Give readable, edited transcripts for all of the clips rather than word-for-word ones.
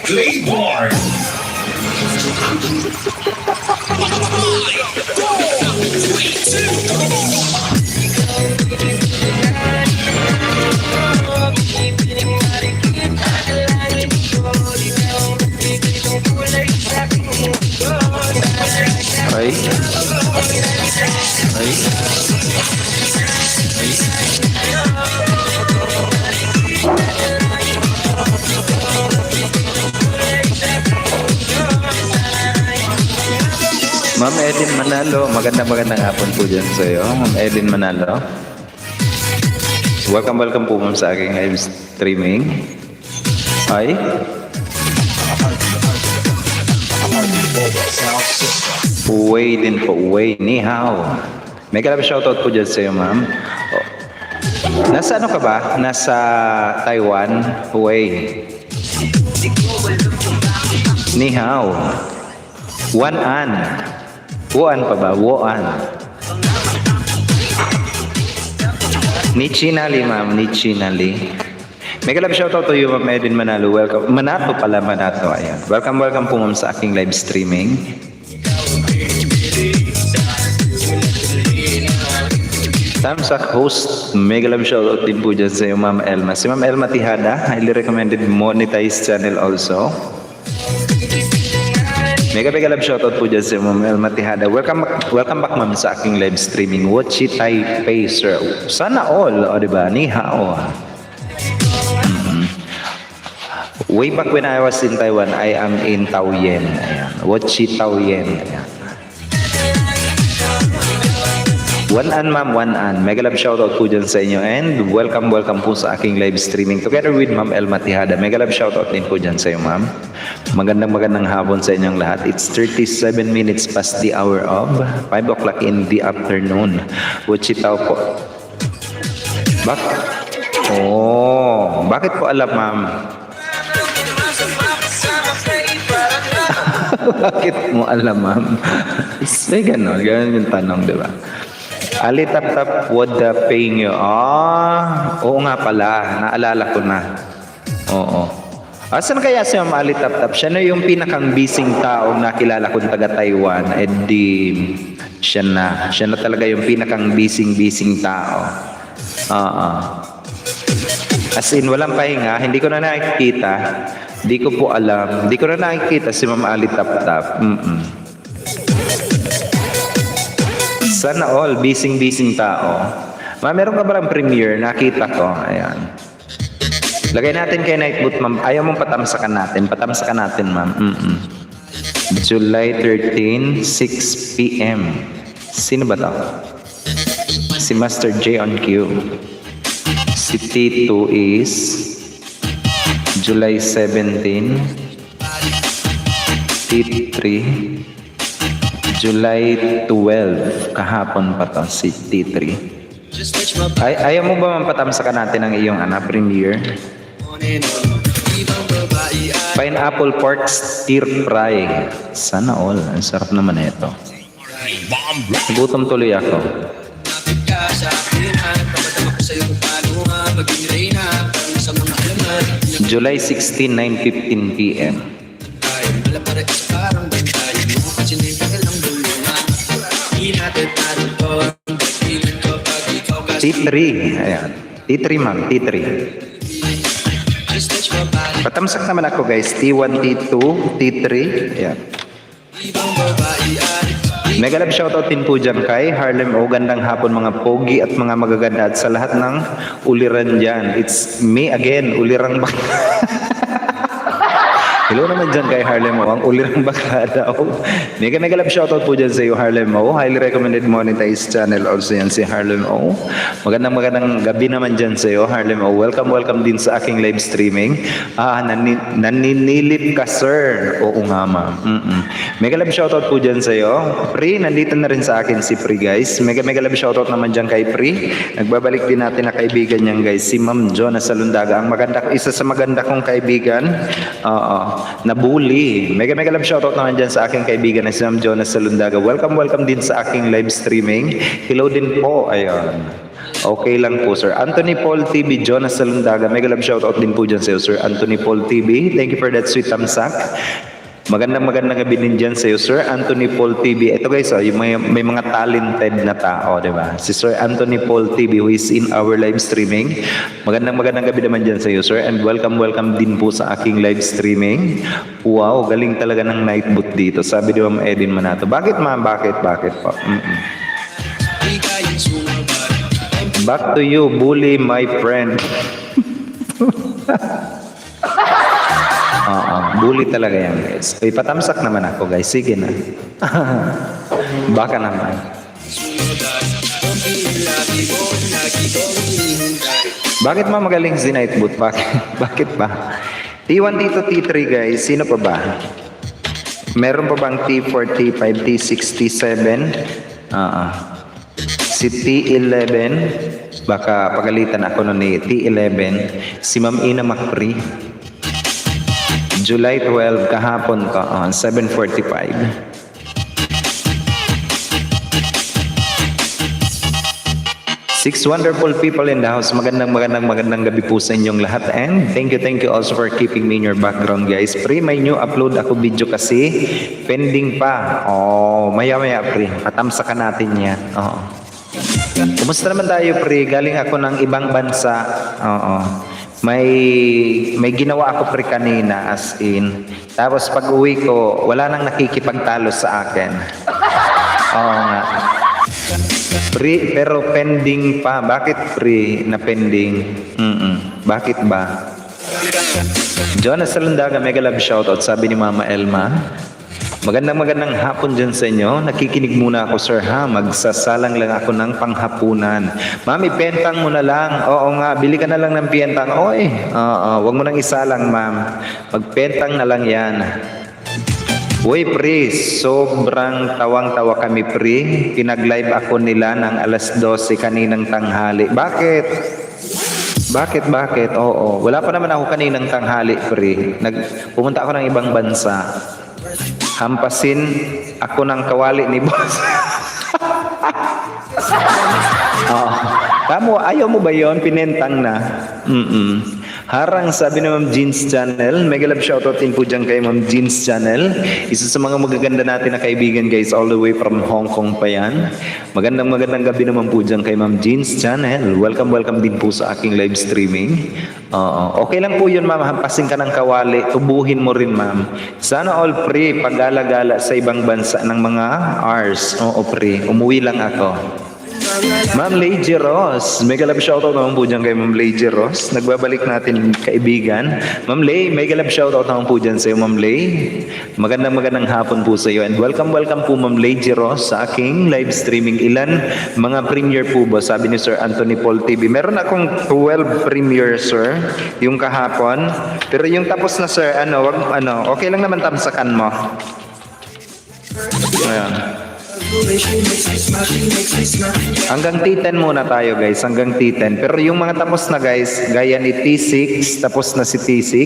Playboy! Ay. Ay. Ma'am Edin Manalo, magandang hapon po dyan sa iyo. Ma'am Edin Manalo. Welcome po ma'am sa aking live streaming. Ay. Uway din po, uway. Ni hao. May kalab shoutout po dyan sa iyo ma'am. Oh. Nasa ano ka ba? Nasa Taiwan? Uway. Ni hao. Wan-an. Wuan pa ba? Wuan. Nichinali, ma'am. Nichinali. May kalab shoutout to you, ma'am Edin Manalo. Welcome. Manato pala, Manato. Ayan. Welcome po, ma'am, sa aking live streaming. Tamsak host. May kalab shoutout din po dyan sa iyo, ma'am Elma. Si ma'am Elma Tihada, highly recommended monetized channel also. Mega love shoutout po dyan sa Ma'am Elma Tihada. Welcome back ma'am sa aking live streaming. Watch it Taipei, sir. Sana all, o diba? Ni hao. Way back when I was in Taiwan, I am in Taoyuan. Ayan. Watch it Taoyuan. Ayan. One-an ma'am, one-an. Mega love shoutout po dyan sa inyo. And welcome po sa aking live streaming together with Ma'am Elma Tihada. Mega love shoutout din po dyan sa iyo, ma'am. Magandang hapon sa inyong lahat. It's 37 minutes past the hour of 5 o'clock in the afternoon. Wichita po. Bakit po alam, ma'am? Bakit mo alam, ma'am? May ganon yung tanong, di ba? Ali tap what the paying you? Oo nga pala. Naalala ko na. Oo. Asan kaya si Ma'am Ali Tap? Siya na yung pinakang bising tao na kilala kong taga Taiwan. Siya na talaga yung pinakang bising tao. As in, walang pahinga. Hindi ko na nakikita. Hindi ko po alam. Hindi ko na nakikita si Ma'am Ali Tap. Sana all, bising tao. Ma'am, meron ka ba lang premiere? Nakita ko. Ayan. Lagay natin kay Nightboot, ma'am. Ayaw mong patamsakan natin, ma'am. July 13, 6 p.m. Sino ba to? Si Master J on Q. Si T2 is July 17. T3 July 12. Kahapon pa to, si T3. Ayaw mo ba mapatamsakan natin ang iyong premiere? Pineapple pork stir fry. Sana all. Ang sarap naman ito. Gutom tuloy ako. July 16, 9:15 p.m. T3. Ayan. T3, ma'am. T3. Patamsak naman ako, guys. T1, T2, T3. Ayan. Mega love shoutout din po dyan kay Harlem O. Gandang hapon mga pogi at mga magaganda at sa lahat ng uliran dyan. It's me again, ulirang bak. Hello naman dyan kay Harlem O. Ang ulirang bakla daw. Mega love shoutout po dyan sa iyo, Harlem O. Highly recommended monetized channel also yan si Harlem O. Magandang gabi naman dyan sa iyo, Harlem O. Welcome din sa aking live streaming. Naninilip ka, sir. Oo nga, ma'am. Mega love shoutout po dyan sa iyo. Pri, nandito na rin sa akin si Pri, guys. Mega love shoutout naman dyan kay Pri. Nagbabalik din natin na kaibigan niyan, guys. Si Ma'am Jonah Salundaga. Isa sa maganda kong kaibigan. Nabully. Mega love shoutout naman dyan sa aking kaibigan na si Ma'am Jonas Salundaga. Welcome din sa aking live streaming. Hello din po. Ayun. Okay lang po, sir. Anthony Paul TV, Jonas Salundaga. Mega love shoutout din po dyan sa'yo, sir. Anthony Paul TV. Thank you for that sweet tamsak. Magandang gabi din dyan sa'yo, Sir Anthony Paul TV. Ito guys, may mga talented na tao, di ba? Si Sir Anthony Paul TV who is in our live streaming. Magandang gabi naman dyan sa'yo, Sir. And welcome din po sa aking live streaming. Wow, galing talaga ng night boot dito. Sabi ni Ma'am Edin Manato. Bakit ma'am? Bakit po? Back to you, bully my friend. Bully talaga yan guys. Patamsak naman ako guys. Sige na. Baka naman. Bakit ma magaling si Nightboot? Bakit ba? T1, T2, T3 guys. Sino pa ba? Meron pa bang T4, T5, T6, T7? Si T11. Baka pagalitan ako nun ni T11. Si Ma'am Ina Macri. July 12, kahapon ko, 7:45. Six wonderful people in the house. Magandang gabi po sa inyong lahat. And thank you also for keeping me in your background, guys. Pre, may new upload ako video kasi pending pa. Maya, pre. Patamsakan natin yan. Kumusta naman tayo, pre? Galing ako ng ibang bansa. May ginawa ako pre kanina as in. Tapos pag uwi ko, wala nang nakikipagtalo sa akin. Oo nga. Pre, pero pending pa. Bakit pre na pending? Bakit ba? Jonas Salundaga, mega love shoutout. Sabi ni Mama Elma. Magandang hapon dyan sa inyo. Nakikinig muna ako, sir, ha? Magsasalang lang ako ng panghapunan. Mami, pentang mo na lang. Oo nga, bili ka na lang ng pentang. Wag mo nang isalang, ma'am. Magpentang na lang yan. Uy, pre, sobrang tawang-tawa kami, pre. Pinag-live ako nila ng alas 12 kaninang tanghali. Bakit? Oo. Wala pa naman ako kaninang tanghali, pre. Pumunta ako ng ibang bansa. Hampasin ako ng kawali ni boss. Tamo, ayaw mo ba yon? Pinentang na. Harang, sabi ni Ma'am Jeans Channel. Mega love shoutout din po dyan kay Ma'am Jeans Channel. Isa sa mga magaganda natin na kaibigan guys, all the way from Hong Kong pa yan. Magandang gabi naman po dyan kay Ma'am Jeans Channel. Welcome din po sa aking live streaming. Okay lang po yun, ma'am. Hampasin ka ng kawali. Tubuhin mo rin, ma'am. Sana all pre, paggala-gala sa ibang bansa ng mga hours. Oo, pre. Umuwi lang ako. Ma'am Lady Ross, mega love shoutout naman po dyan kay Ma'am Lady Ross. Nagbabalik natin kaibigan. Ma'am Lay, mega love shoutout naman po dyan sa iyo, Ma'am Lay. Magandang hapon po sa iyo. And welcome po Ma'am Lady Ross sa aking live streaming. Ilan mga premiere po ba? Sabi ni Sir Anthony Paul TV. Meron akong 12 premiere, sir, yung kahapon. Pero yung tapos na, sir, okay lang naman tamsakan mo. Ayan. Hanggang T10 muna tayo guys, hanggang T10. Pero yung mga tapos na guys, gaya ni T6, tapos na si T6.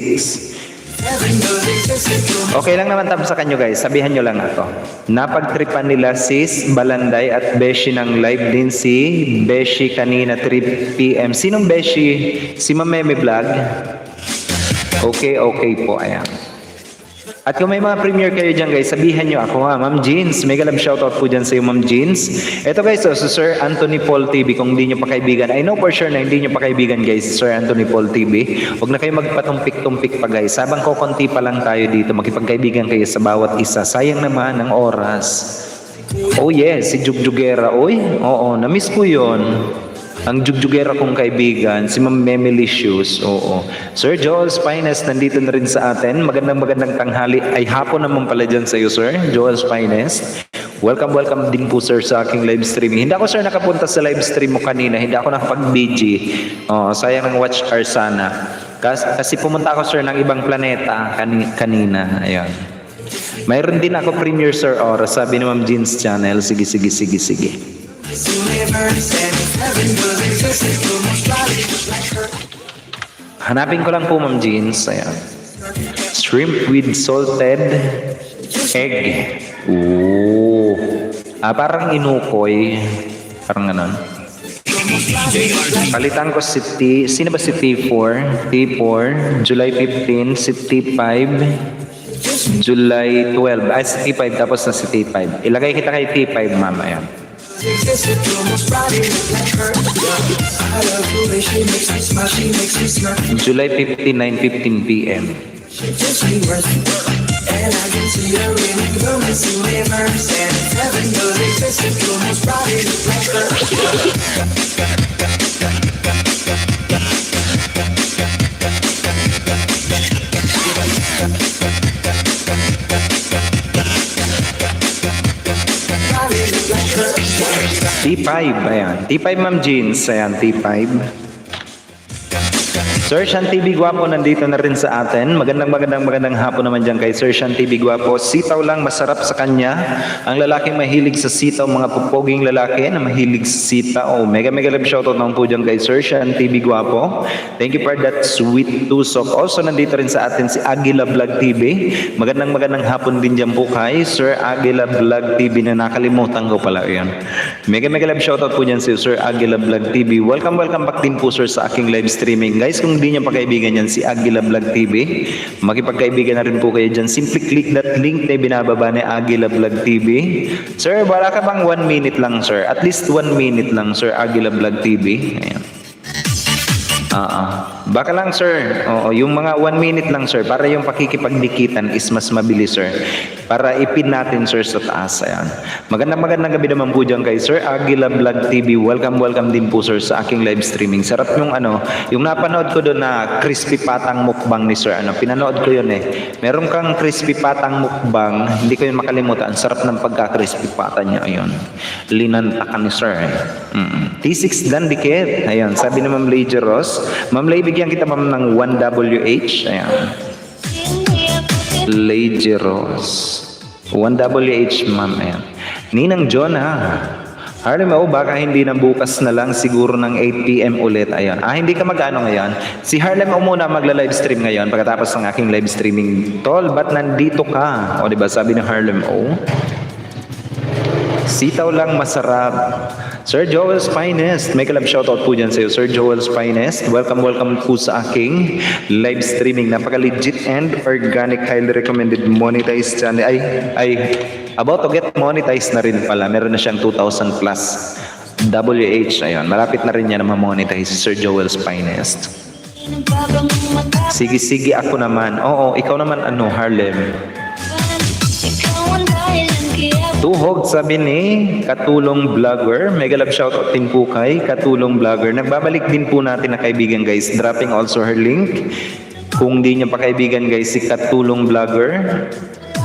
Okay lang naman tamsakan nyo guys, sabihan nyo lang ako. Napagtripan nila sis Balanday at Beshi ng live din si Beshi kanina 3 PM. Sinong Beshi? Si Mameme Vlog? Okay po, ayan. At kung may mga premiere kayo dyan guys, sabihan nyo ako ha. Ma'am Jeans, mega love shoutout po dyan sa iyo, Ma'am Jeans. Ito guys, so Sir Anthony Paul TV, kung hindi nyo pa kaibigan, I know for sure na hindi nyo pa kaibigan guys, Sir Anthony Paul TV. Huwag na kayo magpatumpik-tumpik pa guys. Habang kukunti pa lang tayo dito, makipagkaibigan kayo sa bawat isa. Sayang naman ang oras. Oh yes, si Jugjugera. Oo, na-miss ko yun. Ang jugjugera kong kaibigan, si Ma'am Memelicious. Oo. Sir Joel's Finest, nandito na rin sa atin. Magandang tanghali. Ay, hapon naman pala dyan sa iyo, Sir Joel's Finest. Welcome din po, sir, sa aking live streaming. Hindi ako, sir, nakapunta sa live stream mo kanina. Hindi ako nakapag-BG. Sayang ng watch hour sana. Kasi pumunta ako, sir, ng ibang planeta kanina. Ayan. Mayroon din ako premiere, sir, oras. Sabi ni Ma'am Jeans Channel. Sige. Hanapin ko lang po, Ma'am Jeans. Ayan. Shrimp with salted egg. Parang inukoy. Parang ganon. Palitan ko si T. Sino ba si T4? T4, July 15, si T5, July 12. Ay, si T5 tapos na si T5. Ilagay kita kay T5, ma'am. Ayan. July 15, 9:15 p.m. And I can see her in the Miss Universe, and if heaven does exist, it will most probably look like her. T5, ayan. T5, Ma'am Jeans. Ayan, T5. Sir Sean TV Guapo nandito na rin sa atin. Magandang hapon naman dyan kay Sir Sean TV Guapo. Sitaw lang masarap sa kanya. Ang lalaking mahilig sa sitaw, mga pupoging lalaki na mahilig sa sitaw. Mega love shoutout naman po dyan kay Sir Sean TV Guapo. Thank you for that sweet tusok. Also nandito rin sa atin si Agila Vlog TV. Magandang hapon din dyan po kay Sir Agila Vlog TV na nakalimutan ko pala yan. Mega love shoutout po dyan si Sir Agila Vlog TV. Welcome back din po sir sa aking live streaming. Guys, kung hindi niyo pa kaibigan yan si Agila Vlog TV, makipagkaibigan na rin po kayo dyan. Simply click that link na binababa ni Agila Vlog TV. Sir, wala ka bang 1 minute lang sir? At least 1 minute lang sir, Agila Vlog TV. Ayan. Baka lang sir, yung mga 1 minute lang sir, para yung pakikipagdikitan is mas mabilis sir. Para ipin natin sir sa taas. Ayan. Magandang gabi naman po dyan kay Sir Agila Vlog TV. Welcome din po sir sa aking live streaming. Sarap yung yung napanood ko doon na crispy patang mukbang ni sir. Pinanood ko yun eh. Meron kang crispy patang mukbang, hindi ko yun makalimutan. Sarap ng pagka-crispy pata niya. Ayun. Linantakan ni sir eh. T6 dan dikit. Ayun. Sabi ni Ma'am Lady Ross. Ma'am Lady, bigyan kita ma'am ng 1WH. Ayan. Lady Rose 1WH ma'am. Ayan. Ninang John Harlem, baka hindi na bukas na lang, siguro ng 8 PM ulit. Ayan. Hindi ka mag-ano ngayon. Si Harlem muna magla-live stream ngayon pagkatapos ng aking live streaming. Tol, ba't nandito ka? O diba sabi ng Harlem, sitaw lang masarap. Sir Joel's Finest, make a love shoutout po dyan sa iyo. Sir Joel's Finest, welcome po sa aking live streaming. Napaka-legit and organic, highly recommended, monetized channel. Ay, about to get monetized na rin pala. Meron na siyang 2,000 plus WH. Ayun, malapit na rin niya na ma-monetize si Sir Joel's Finest. Sige, ako naman. Oo, ikaw naman Harlem. Tuhog, sabi ni Katulong Vlogger. Mega love shoutout din po kay Katulong Vlogger. Nagbabalik din po natin na kaibigan guys. Dropping also her link. Kung di niya pa kaibigan guys, si Katulong Vlogger.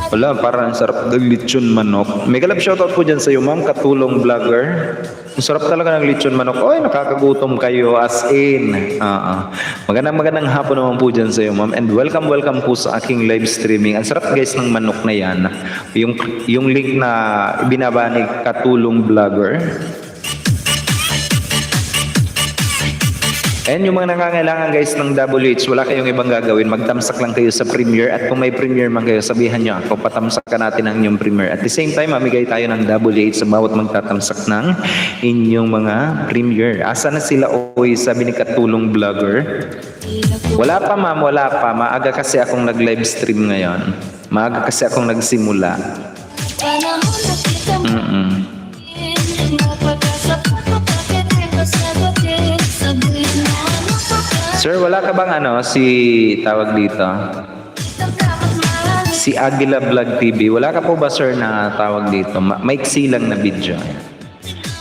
Wala, parang sarap ng lechon manok. Mega love shoutout po dyan sa iyo ma'am, Katulong Vlogger. Ang sarap talaga ng lechon manok. Oy, nakakagutom kayo as in. Magandang hapon naman po dyan sa iyo ma'am. And welcome po sa aking live streaming. Ang sarap guys ng manok na yan. Yung link na binaba ni Katulong Vlogger. And yung mga nangangailangan guys ng WH, wala kayong ibang gagawin. Magtamsak lang kayo sa Premiere. At kung may Premiere man kayo, sabihan nyo ako, patamsak ka natin ang inyong Premiere. At the same time, mamigay tayo ng WH sa bawat magtatamsak ng inyong mga Premiere. Asa na sila? Sabi ni Katulong Vlogger. Wala pa ma'am, wala pa. Maaga kasi akong nag-live stream ngayon. Maaga kasi akong nagsimula. Sir, wala ka bang tawag dito? Si Agila Vlog TV. Wala ka po ba sir na tawag dito? Maiksi lang na video.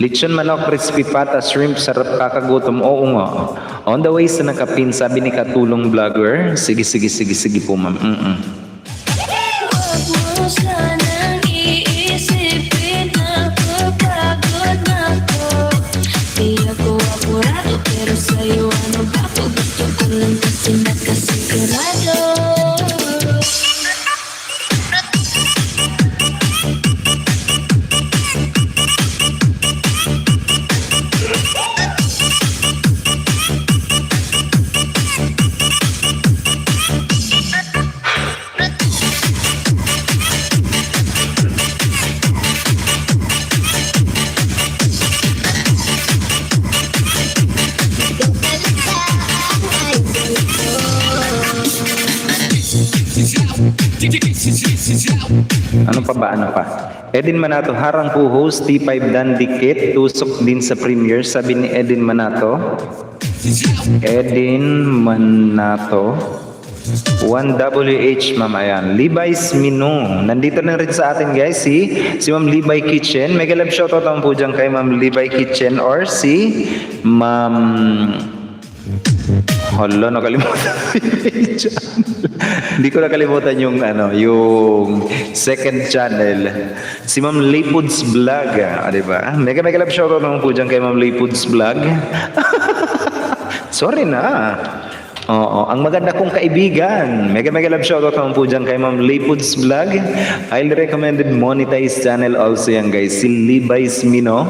Lechon manok, crispy pata, shrimp, sarap kakagutom. Oo nga. On the way sa nakapin, sabi ni Katulong Vlogger. Sige po ma'am. Pero sa'yo ba ko gusto ko lang kasi nakasigurado. Ano pa ba? Ano pa? Edin Manato, harang po host, T5 Dan Dikit, tusok din sa premiere, sabi ni Edin Manato. Edin Manato. 1WH, ma'am, ayan. Levi's Mino. Nandito na rin sa atin, guys, si Ma'am Levi Kitchen. Mega love shoutout naman po dyan kay Ma'am Levi Kitchen or si Ma'am... Hala, nakalimutan. Hindi ko nakalimutan yung yung second channel. Si Ma'am Leipoods Vlog, diba? Mega love shoutout naman po dyan kay Ma'am Leipoods Vlog. Sorry na. Oo, ang maganda kong kaibigan. Mega love shoutout naman po dyan kay Ma'am Leipoods Vlog. Highly recommended monetized channel also yan, guys. Si Levi's Mino.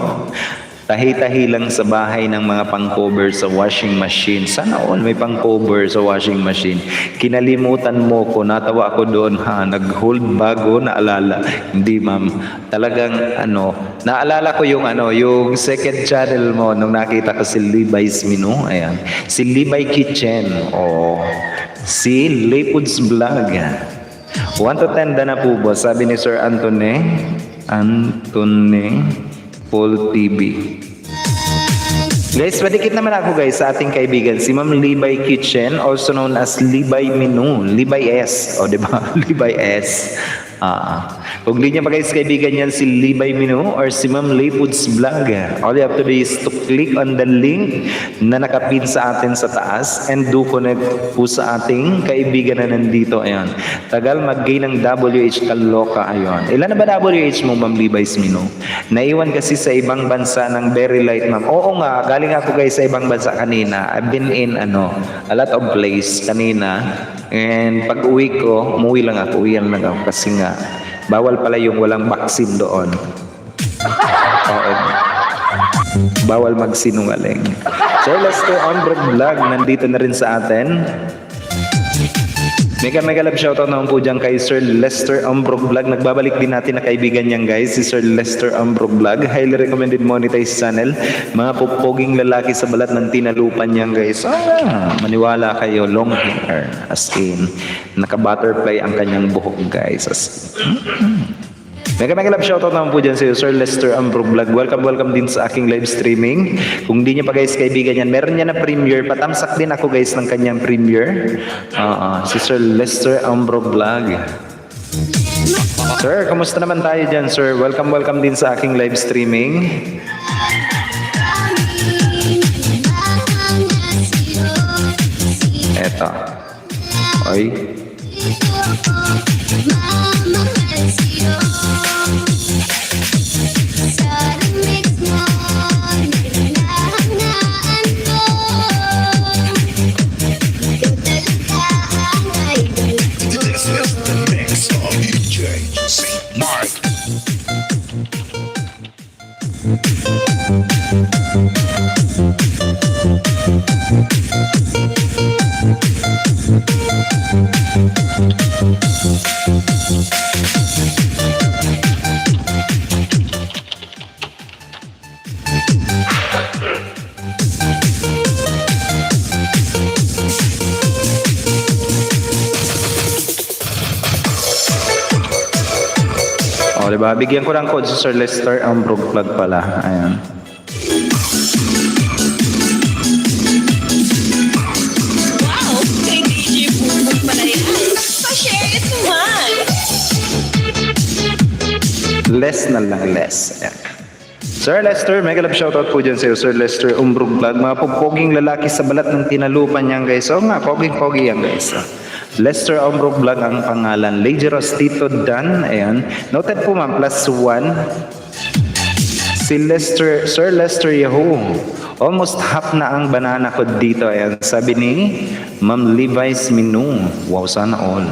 Tahi-tahi lang sa bahay ng mga pang-cover sa washing machine. Sana all may pang-cover sa washing machine. Kinalimutan mo ko, natawa ako doon, nag-hold bago, naalala. Hindi, ma'am. Talagang naalala ko yung yung second channel mo nung nakita ko si Levi's Mino. Ayan. Si Levi Kitchen. Oh. Si Leipoods Vlog. 1 to 10 na po ba? Sabi ni Sir Antone Paul TV. Guys, padikit naman ako, guys, sa ating kaibigan, si Ma'am Levi Kitchen, also known as Levi Mino, Levi S. O, diba? Levi S. Kung di niya pa, guys, kaibigan yan, si Levi Mino or si Ma'am Leipoods Vlog. All you have to do is to click on the link na nakapin sa atin sa taas and do connect po sa ating kaibigan na nandito. Ayan. Tagal mag-gain ng WH Kaloka. Ayan. Ilan na ba WH mo, Ma'am Levi's Mino? Naiwan kasi sa ibang bansa ng very light, ma'am. Oo nga, galing ako, guys, sa ibang bansa kanina. I've been in a lot of place kanina. And pag uwi ko, umuwi lang ako. Uwian lang ako kasi nga bawal pala yung walang vaccine doon. Oo. Bawal magsinungaling. Sir Lester Ombrog Vlog, nandito na rin sa atin. Mega love shoutout naman po dyan kay Sir Lester Ombrog Vlog. Nagbabalik din natin na kaibigan niyan, guys, si Sir Lester Ombrog Vlog. Highly recommended monetized channel. Mga pupoging lalaki sa balat ng tinalupan niyan, guys. Maniwala kayo, long hair. As in, naka-butterfly ang kanyang buhok, guys. As in. Mega love shoutout naman po dyan si Sir Lester Ombrog Vlog. Welcome din sa aking live streaming. Kung di niya pa, guys, kaibigan yan, meron niya na premiere. Patamsak din ako, guys, ng kanyang premiere. Si Sir Lester Ombrog Vlog. Sir, kamusta naman tayo dyan, sir? Welcome din sa aking live streaming. Eto. Oy. O, diba? Bigyan ko ng code si Sir Lester Ombrog Vlog pala. Ayan. Wow! Kay DJ Bubog pala yan. Pa-share it naman! Less na lang, less. Ayan. Sir Lester, mega love shoutout po dyan sa'yo, Sir Lester Ombrog Vlog. Mga pugpoging lalaki sa balat ng tinalupan niyan, guys. Oo nga, poging-pogi yan, guys. Lester Ombrog Vlog ang pangalan. Lady Rostito Dan. Ayan. Noted po, ma'am, +1. Si Sir Lester Yahoo. Almost half na ang banana ko dito. Ayan. Sabi ni Ma'am Levi's Mino. Wow, sana all.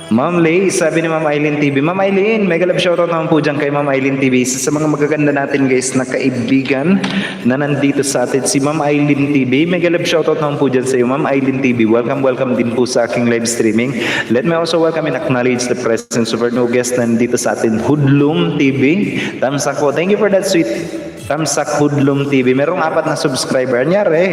Ma'am Lay, sabi ni Ma'am Eileen TV. Ma'am Eileen, mega love shoutout naman po dyan kay Ma'am Eileen TV. Isa sa mga magaganda natin, guys, na kaibigan na nandito sa atin, si Ma'am Eileen TV. Mega love shoutout naman po dyan sa iyo, Ma'am Eileen TV. Welcome din po sa aking live streaming. Let me also welcome and acknowledge the presence of our new guest na nandito sa atin, Hoodlum TV. Thumbs up po. Thank you for that sweet Tamsak Hudlum TV. Merong 4 na subscriber. Anyari.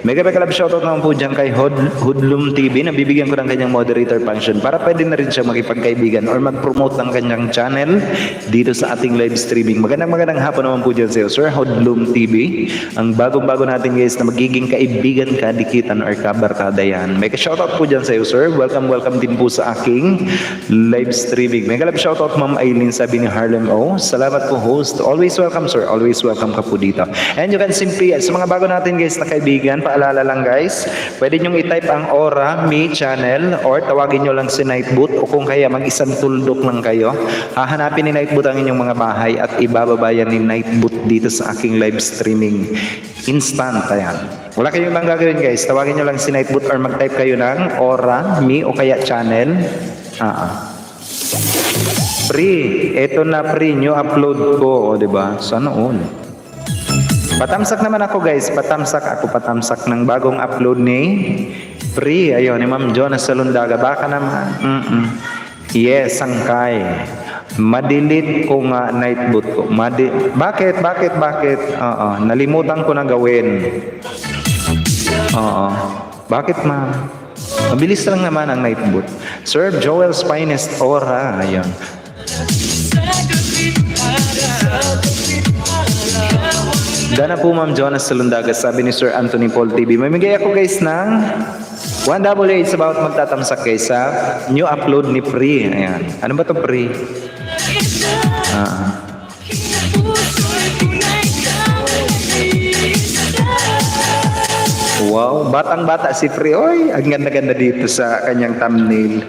Mega love shoutout naman po dyan kay Hudlum TV. Nabibigyan ko ng kanyang moderator function para pwede na rin siya makipagkaibigan or mag-promote ng kanyang channel dito sa ating live streaming. Magandang hapon naman po dyan sa iyo, Sir Hudlum TV. Ang bagong-bago natin guys na magiging kaibigan, kadikitan or kabarkada yan. Mega shoutout po dyan sa iyo, Sir. Welcome din po sa aking live streaming. Mega love shoutout Ma'am Aileen, sabi ni Harlem O. Salamat po host. Always welcome, Sir. Always welcome ka po dito. And you can simply, sa mga bago natin guys na kaibigan, paalala lang guys, pwede nyong i-type ang Aura Me channel or tawagin nyo lang si Nightboot o kung kaya mag-isang tuldok lang kayo. Hahanapin ni Nightboot ang inyong mga bahay at ibababayan ni Nightboot dito sa aking live streaming. Instant, ayan. Wala kayong lang gagawin guys, tawagin nyo lang si Nightboot or mag-type kayo ng Aura Me o kaya channel. Free. Ito na free. New upload ko. O, diba? Sana all. Patamsak naman ako, guys. Patamsak ng bagong upload ni free. Ayun, ni Ma'am Jonas Salundaga. Baka naman. Yes, sangkay. Madilit ko nga Nightboot ko. Bakit? Nalimutan ko na gawin. Bakit, ma'am? Mabilis lang naman ang Nightboot. Sir Joel's Finest Aura. Ayun. Dana po Ma'am Jonas Salundaga, sabi ni Sir Anthony Paul TV. Mamigay ako guys ng 188 about magtatamsak guys sa new upload ni Pri. Ayan. Ano ba to Pri? Wow, batang-bata si Pri. Oy, ang ganda-ganda dito sa kanyang thumbnail.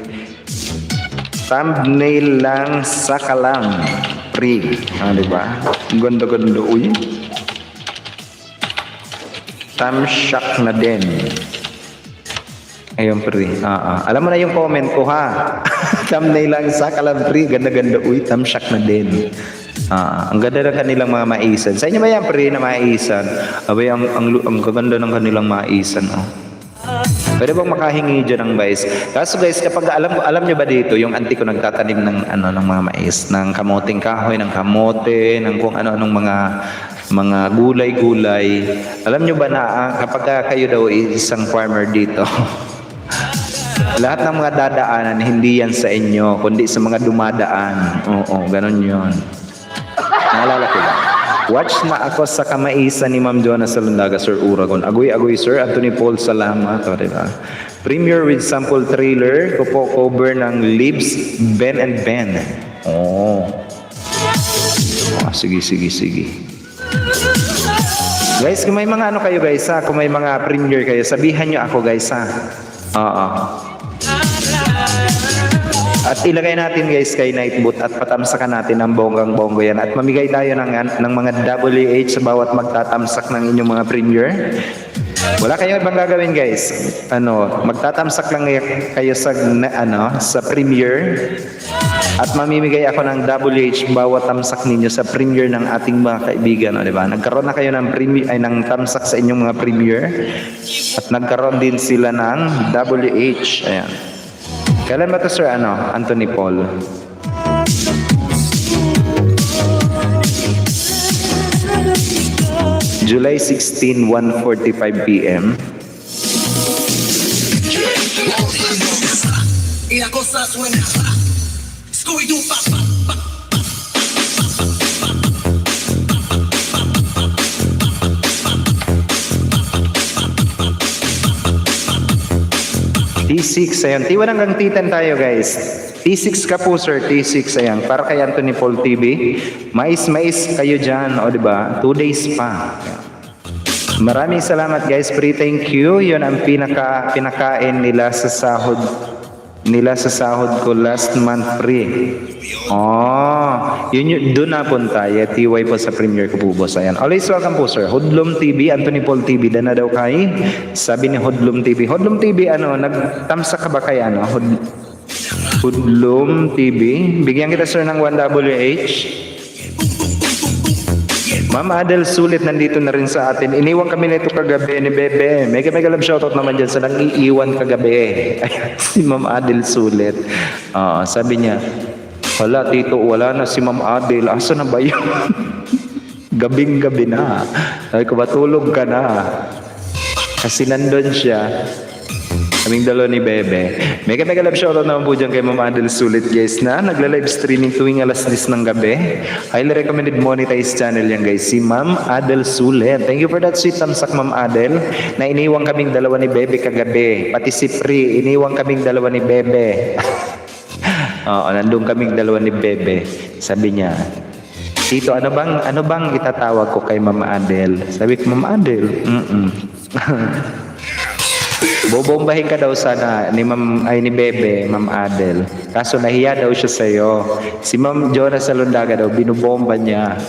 Thumbnail lang sa kalang Pri. Diba? Ganda-ganda. Uy. Tamsak na din. Ayun, Pri. Alam mo na yung comment ko, ha? Thumbnail lang sa kalang Pri. Ganda-ganda. Uy, tamsak na din. Ang ganda ng kanilang mga maisan. Sa inyo ba yan, Pri, na maisan? Abay, ang kaganda ng kanilang maisan, oh. Pwede bang makahingi dyan ng mais? Kaso guys, kapag alam nyo ba dito, yung auntie ko nagtatanim ng mga mais, ng kamoting kahoy, ng kamote, ng kung ano-anong mga gulay-gulay. Alam nyo ba na kapag kayo daw isang farmer dito, lahat ng mga dadaanan, hindi yan sa inyo, kundi sa mga dumadaan. Oo, ganun yun. Naalala ko lang. Watch na ako sa kamaisan ni Ma'am Jonas Salundaga, Sir Uragon. Agoy-agoy, Sir Anthony Paul, salamat. O, diba? Premiere with sample trailer ko po cover ng Lips, Ben and Ben. Sige. Guys, kung may mga ano kayo guys, ha? Kung may mga premiere kayo, sabihan nyo ako guys, ha? At ilagay natin guys kay Nightboot at patamsakan natin ang bonggang-bonggo yan. At mamigay tayo ng mga WH sa bawat magtatamsak ng inyong mga premiere. Wala kayong ibang gagawin guys. Magtatamsak lang kayo sa premiere. At mamimigay ako ng WH bawat tamsak ninyo sa premiere ng ating mga kaibigan. Diba? Nagkaroon na kayo ng tamsak sa inyong mga premiere. At nagkaroon din sila ng WH. Ayan. Kailan ba ito, Sir Anthony Paul? July 16, 1:45 p.m. Y la cosa suena Scooby-Doo pa. T6, ayan. T1 hanggang T10 tayo, guys. T6 ka po, Sir. T6, ayan. Para kay Anthony Paul TV. Mais kayo dyan. O, diba? 2 days pa. Ayan. Maraming salamat, guys. Pre, thank you. Yun ang pinakain nila sa sahod ko last month, Pre. Yun doon napunta. TY po sa premiere ko po, boss. Ayan. Always welcome po, Sir. Hudlum TV, Anthony Paul TV. Dana daw kay. Sabi ni Hudlum TV. Hudlum TV, nagtamsa ka ba kay Hudlum TV? Bigyan kita, Sir, ng 1WH. Ma'am Adel Sulit nandito na rin sa atin. Iniwan kami nito kagabi ni Bebe. Mega love shoutout naman dyan sa nang-iiwan kagabi. Si Ma'am Adel Sulit. Sabi niya, wala tito, wala na si Ma'am Adel. Asa na ba yun? Gabing-gabi na. Sabi ko, matulog ka na. Kasi nandun siya. Kaming dalawa ni Bebe. Mega love shoutout naman po dyan kay Ma'am Adel Sulit guys na nagla-live streaming tuwing alas 10 ng gabi. Highly recommended monetize channel yan guys. Si Ma'am Adel Sulit. Thank you for that sweet tamsak Ma'am Adel. Na iniwang kaming dalawa ni Bebe kagabi. Pati si Pri, iniwang kaming dalawa ni Bebe. Oo, nandun kaming dalawa ni Bebe. Sabi niya, Tito, ano bang itatawag ko kay Ma'am Adel? Sabi ko, Ma'am Adel, bobombahin ka daw sana ni Bebe, Ma'am Adel. Kaso nahiya daw siya sa'yo. Si Ma'am Jonas Salundaga daw, binubomba niya.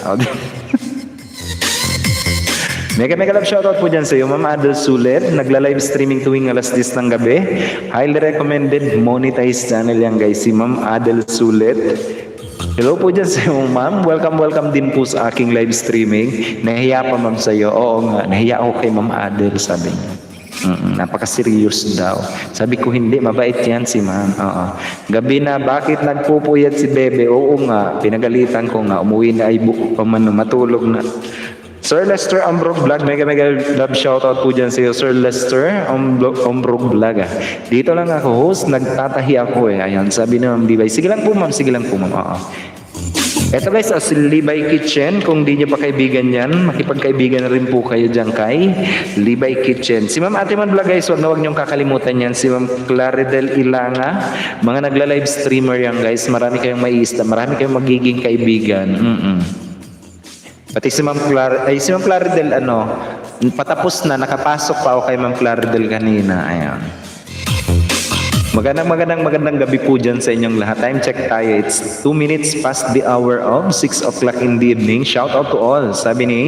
Mega love shoutout po dyan sa'yo, Ma'am Adel Sulit. Nagla-live streaming tuwing alas 10 ng gabi. Highly recommended monetize channel yan guys, si Ma'am Adel Sulit. Hello po dyan sa iyo, ma'am. Welcome din po sa aking live streaming. Nahiya pa, ma'am, sa iyo. Oo nga, nahiya ako kay Ma'am Adel, sabi niya. Napaka-serious daw. Sabi ko, hindi, mabait yan si ma'am. Oo. Gabi na, bakit nagpupuyat si Bebe? Oo nga, pinagalitan ko nga. Umuwi na ay buko pa man, matulog na. Sir Lester Ombrog Vlog, mega love shoutout po dyan sa iyo, Sir Lester Ombrog Vlog. Dito lang ako, host, nagtatahi ako eh. Ayan, sabi ni Ma'am Libay. Sige lang po ma'am, Oo. Eto guys, si Libay Kitchen, kung di nyo pa kaibigan yan, makipagkaibigan na rin po kayo dyan kay Libay Kitchen. Si Ma'am Ate Man Vlog guys, wag nyong kakalimutan yan. Si Ma'am Claridel Ilanga, mga nagla-live streamer yan guys. Marami kayong maiista, marami kayong magiging kaibigan. Pati si Ma'am Claridel, patapos na, nakapasok pa ako kay Ma'am Claridel kanina. Ayan. Magandang gabi po dyan sa inyong lahat. Time check tayo. It's 2 minutes past the hour of 6 o'clock in the evening. Shout out to all. Sabi ni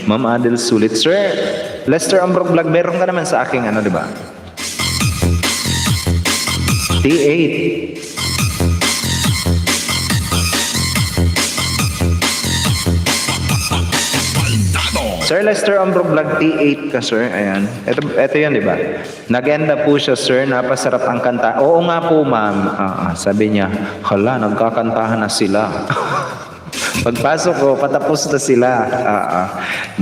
Ma'am Adel Sulit. Sir Lester Ambrog Vlog, meron ka naman sa aking di ba? T8. Sir Lester Ombrog Vlog T8 ka sir, ayan. Ito yan, di ba? Nag-enda po siya sir, napasarap ang kanta. Oo nga po ma'am, sabi niya, hala, nagkakantahan na sila. Pagpasok ko, patapos na sila.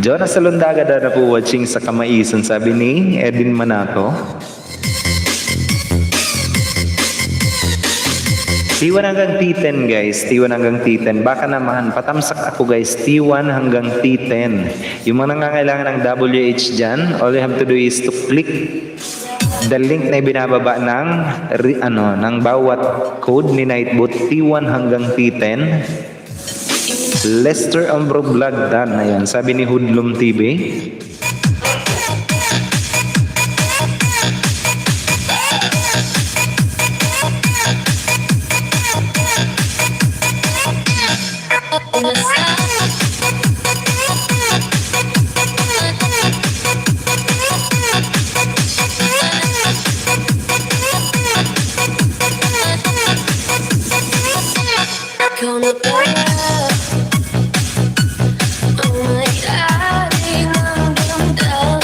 Jonas Salundaga na po watching sa Kamaisan, sabi ni Edwin Manato. T1 hanggang T10 guys, T1 hanggang T10. Baka naman, patamsak ako guys, T1 hanggang T10. Yung mga nangangailangan ng WH dyan, all you have to do is to click the link na ibinababa ng bawat code ni Nightbot, T1 hanggang T10. Lester Ombrog Vlog dan, ayan, sabi ni Hoodlum TV. Gonna burn up. Oh my God, I'm down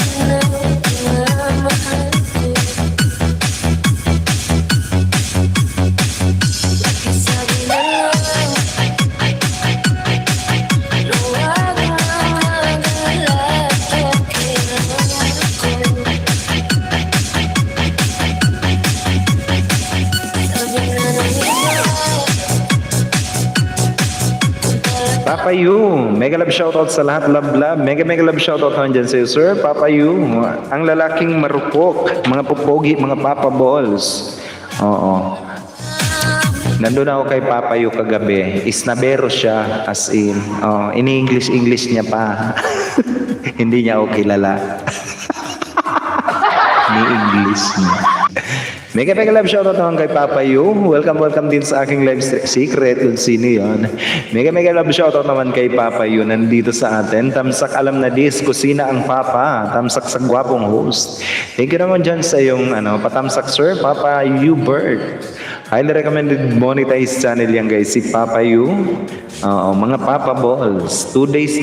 Papa Yu, mega love shoutout sa lahat, love. Mega love shoutout naman dyan sa'yo, Sir Papa Yu. Ang lalaking marupok, mga pupogi, mga Papa Balls. Oo. Nandun ako kay Papa Yu kagabi. Isnabero siya, as in. Ini-English niya pa. Hindi niya ako kilala. Ini-English niya. Mega love shoutout naman kay Papa Yu. Welcome din sa aking live stream. Secret kung sino yun. Mega love shoutout naman kay Papa Yu. Nandito sa atin. Tamsak alam na dis, kusina ang Papa. Tamsak sa gwapong host. Thank you naman dyan sa yung patamsak Sir Papa Yu Bird. Highly recommended monetize channel yan guys. Si Papa Yu. Mga Papa Balls. 2 days.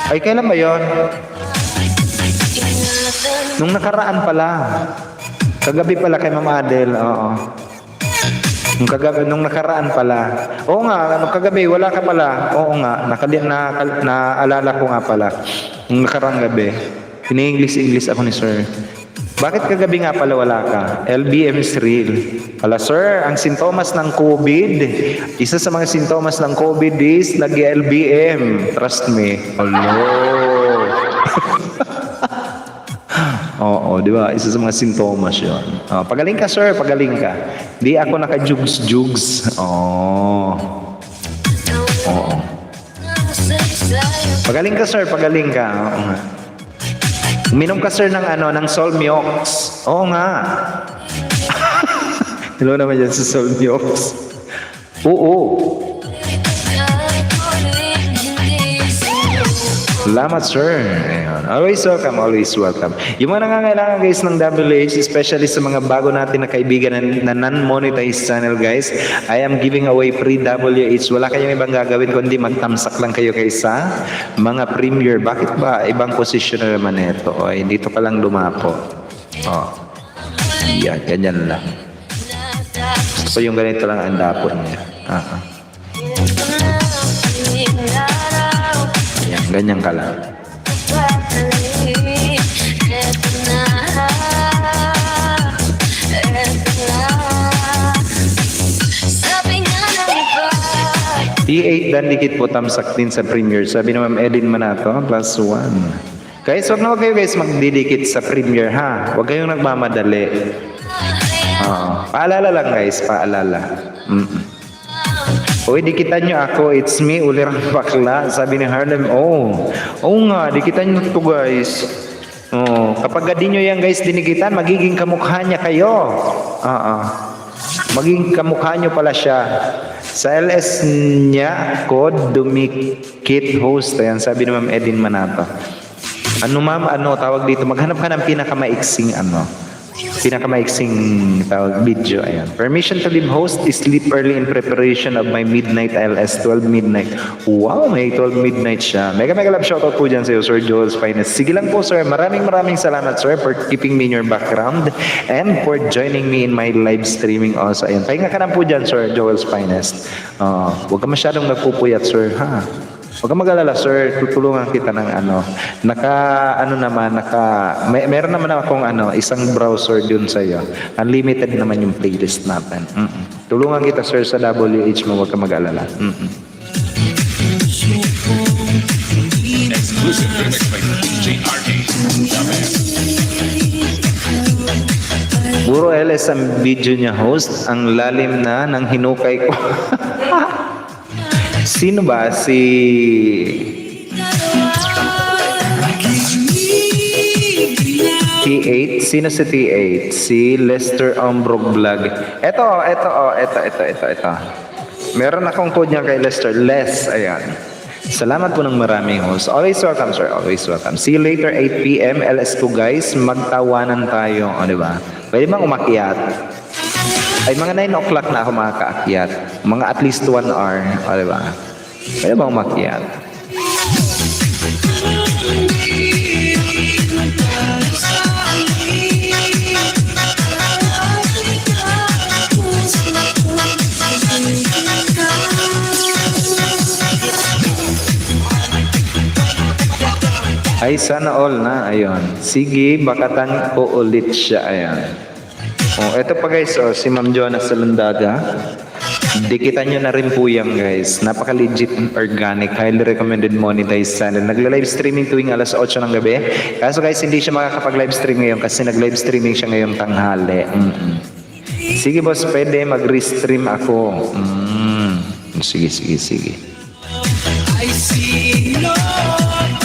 Ay, kailan ba yun? Nung nakaraan pala. Kagabi pala kay Ma'am Adel, oo. Nung nakaraan pala. Oo nga, nung kagabi, wala ka pala. Oo nga, naalala ko nga pala. Nung nakaraang gabi, ini-English ako ni sir. Bakit kagabi nga pala wala ka? LBM is real. Wala sir, ang sintomas ng COVID, isa sa mga sintomas ng COVID is lagi LBM. Trust me. Hello. Oo, di ba? Isa sa mga sintomas yun. Pagaling ka sir, pagaling ka. Di ako naka-jugs-jugs. Oo. Pagaling ka sir, pagaling ka. Oo nga. Uminom ka sir ng Solmiox. Oo nga. Hello naman dyan sa Solmiox. Oo. Salamat sir. Ayun. Always welcome, always welcome. Yung mga nangangailangan guys ng WH, especially sa mga bago natin na kaibigan na non-monetized channel guys, I am giving away free WH. Wala kayong ibang gagawin kundi magtamsak lang kayo kaysa mga premier. Bakit ba? Ibang posisyon na naman ito. Dito ka lang dumapo. Yan, ganyan lang. Gusto ko yung ganito lang ang dapon niya. Yan, ganyan ka lang. T8 dan dikit po tamsak din sa premier. Sabi ni Ma'am Edin Manato, +1. Guys, huwag na kayo guys magdidikit sa premier ha. Huwag kayong nagmamadali. Paalala lang guys, paalala. Uy, dikitan nyo ako. It's me, Ulirang Bakla. Sabi ni Harlem, oo nga, dikitan nyo to guys. Kapag di nyo yan guys dinikitan, magiging kamukha niya kayo. Magiging kamukha nyo pala siya. Sa LS niya, code dumikit host. Ayan, sabi ni Ma'am Edin Manato. Ano ma'am, tawag dito? Maghanap ka ng pinakamaiksing tawag video. Ayan. Permission to leave host is sleep early in preparation of my midnight LS 12 midnight. Wow, may 12 midnight siya. Mega love shoutout po dyan sa iyo, Sir Joel's Finest. Sige lang po sir, maraming salamat sir for keeping me in your background and for joining me in my live streaming also. Ayan, pahinga ka na po dyan Sir Joel's Finest. Huwag ka masyadong nagpupuyat sir ha. Huwag ka mag-alala, sir. Tutulungan kita ng meron naman akong isang browser dun sa iyo. Unlimited naman yung playlist natin. Tulungan kita, sir, sa WH mo. Huwag ka mag-alala. Exclusive remix by DJ RK. Puro LS ang video niya, host. Ang lalim na ng hinukay ko. Sino ba? Si T8? Sino si T8? Si Lester Ombrog Vlog. Ito. Meron akong code niya kay Lester. Les, ayan. Salamat po ng maraming host. Always welcome, sir. Always welcome. See you later, 8 p.m. LS2, guys. Magtawanan tayo. Di ba? Pwede bang umakyat? Ay, mga 9 o'clock na ako makakaakyat. Mga at least 1 hour. Di ba? Pwede bang umakyat? Ay, sana all na. Ayun. Sige, bakatan ko ulit siya. Ayan. Ito pa guys, si Ma'am Jonas Salandaga. Dikitan nyo na rin po yan guys. Napaka-legit, organic, highly recommended monetized channel. Nagla-live streaming tuwing alas 8 ng gabi. Kaso guys, hindi siya makakapag-live stream ngayon kasi nag-live streaming siya ngayong tanghali. Sige boss, pwede mag-restream ako. Sige.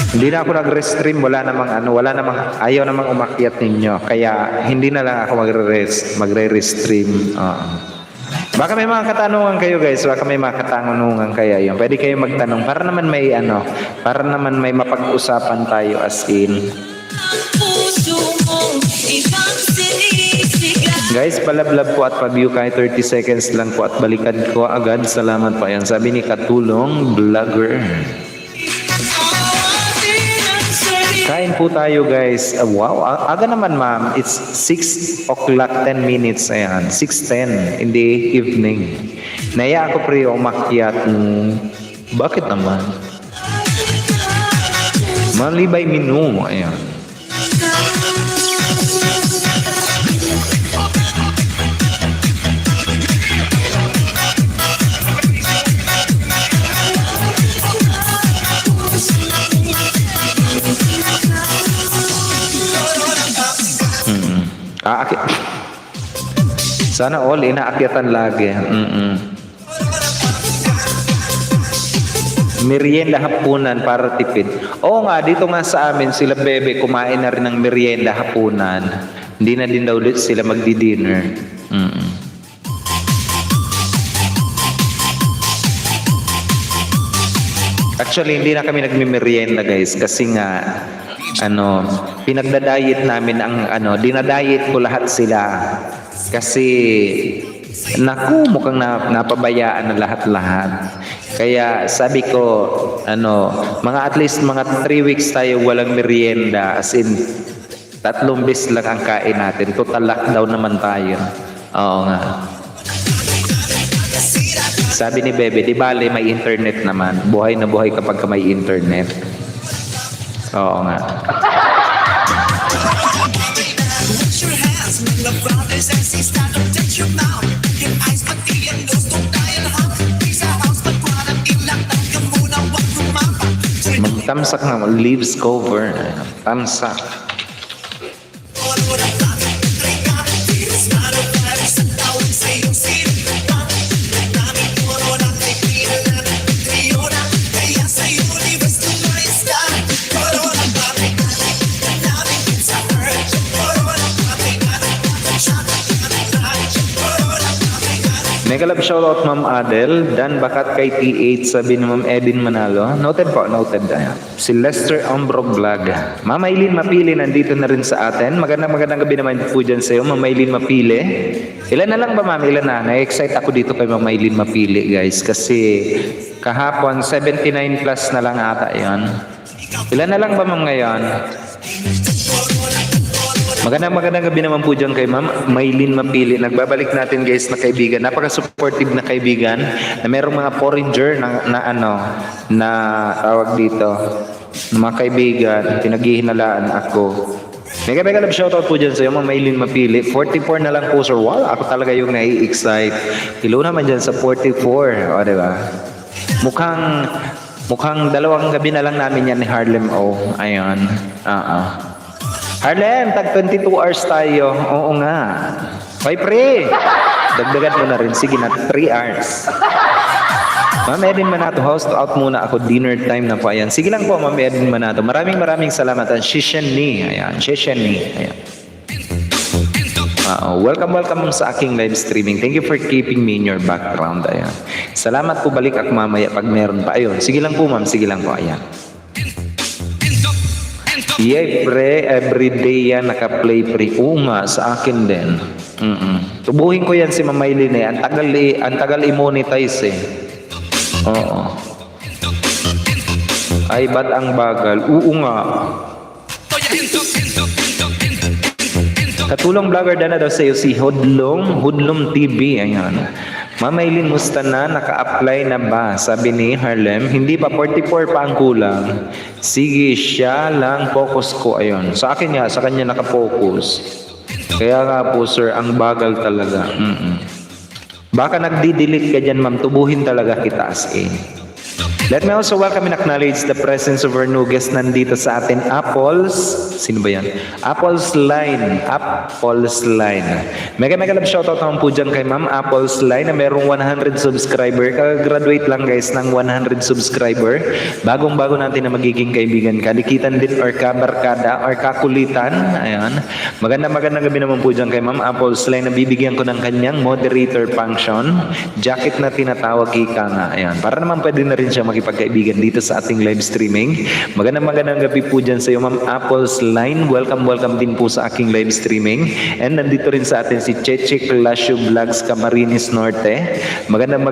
Hindi na ako nag-restream, wala namang ayaw namang umakyat ninyo. Kaya hindi na lang ako magre-restream. Baka may mga katanungan kayo guys, baka may mga katanungan kaya yun. Pwede kayo magtanong para naman may mapag-usapan tayo as in. Guys, palablab po at pa-view kahit 30 seconds lang po at balikan ko agad. Salamat po. Ayan, sabi ni Katulong Vlogger. Kain Kain po tayo guys. Wow, aga naman ma'am. It's 6 o'clock 10 minutes. Ayan, 6:10 in the evening. Naya ako pre umakyat. Bakit naman? Malibay menu. Ayan. Aakit. Sana all inaakyatan lagi. Merienda hapunan para tipid. Oo nga, dito nga sa amin sila bebe kumain na rin ng merienda hapunan. Hindi na din daw ulit sila magdi-dinner. Actually, hindi na kami nagmi-merienda guys kasi nga pinagda-diet namin ang dinadiet ko lahat sila. Kasi naku, mukhang napabayaan na lahat-lahat. Kaya sabi ko, mga at least mga 3 weeks tayo walang merienda. As in, 3 beses lang ang kain natin. Total lockdown naman tayo. Oo nga. Sabi ni Bebe, di bale may internet naman. Buhay na buhay kapag may internet. Oo nga. Magtamsak na leaves cover. Tamsak. Mega love shoutout Ma'am Adel, Dan Bakat kay T8, sabi ni Ma'am Edin Manalo. Noted po, noted. Ayan. Si Lester Ombro Vlog. Ma'am Maylin Mapili nandito na rin sa atin. Magandang gabi naman po dyan sa iyo, Ma'am Maylin Mapili. Ilan na lang ba ma'am? Ilan na? Na-excite ako dito kay Ma'am Maylin Mapili guys kasi kahapon 79 plus na lang ata yan. Ilan na lang ba ma'am ngayon? Magandang gabi naman po dyan kay Ma'am Maylin Mapili. Nagbabalik natin guys na kaibigan. Napaka-supportive na kaibigan na merong mga foreigner na tawag dito. Mga kaibigan, pinaghihinalaan ako. Mega love shoutout po dyan sa iyo, Ma'am Maylin Mapili. 44 na lang po sir. Wow, ako talaga yung nai-excite. Hello naman dyan sa 44. O, diba? Mukhang 2 gabi na lang namin yan ni Harlem O. Ayun. Harlem, tag 22 hours tayo. Oo nga. Hoy, pre! Dagdagan mo na rin. Sige na, 3 hours. Ma'am Edin Manato, host out muna ako. Dinner time na po. Ayan. Sige lang po, Ma'am Edin Manato. Maraming salamat. Shishani. Ayan. Shishani. Ayan. Welcome sa aking live streaming. Thank you for keeping me in your background. Ayan. Salamat po, balik ako mamaya pag meron pa. Ayun. Sige lang po, ma'am. Sige lang po. Ayan. Yay, pre, everyday yan naka-play pre. Nga, sa akin din. Tubuhin ko yan si Ma'am Maylin eh. Ang tagal i-monetize eh. Oo. Ay, ba't ang bagal? Nga. Katulong vlogger na daw sa iyo si Hudlom TV. Ayan. Ma'am Maylin, musta na? Naka-apply na ba? Sabi ni Harlem, hindi pa, 44 pa ang kulang. Sige, siya lang focus ko. Ayun. Sa akin sa kanya naka-focus. Kaya nga po sir, ang bagal talaga. Baka nagdi-delete ka dyan ma'am, tubuhin talaga kita as in. Let me also welcome and acknowledge the presence of our new guest nandito sa atin, Apples. Sino ba yan? Apples Line. Mega love shoutout naman po dyan kay Ma'am Apples Line na merong 100 subscriber. Kag-graduate lang guys ng 100 subscriber. Bagong-bago natin na magiging kaibigan. Kalikitan din or kabarkada or kakulitan. Ayan. Magandang gabi naman po dyan kay Ma'am Apples Line na bibigyan ko ng kanyang moderator function. Jacket na tinatawag ika nga. Ayan. Para naman pwede na rin siya maging makipagkaibigan dito sa ating live streaming. Magandang gabi po dyan sa iyo, Ma'am Apples Line. Welcome din po sa aking live streaming. And nandito rin sa atin si Cheche Clasio Vlogs Camarines Norte. Magandang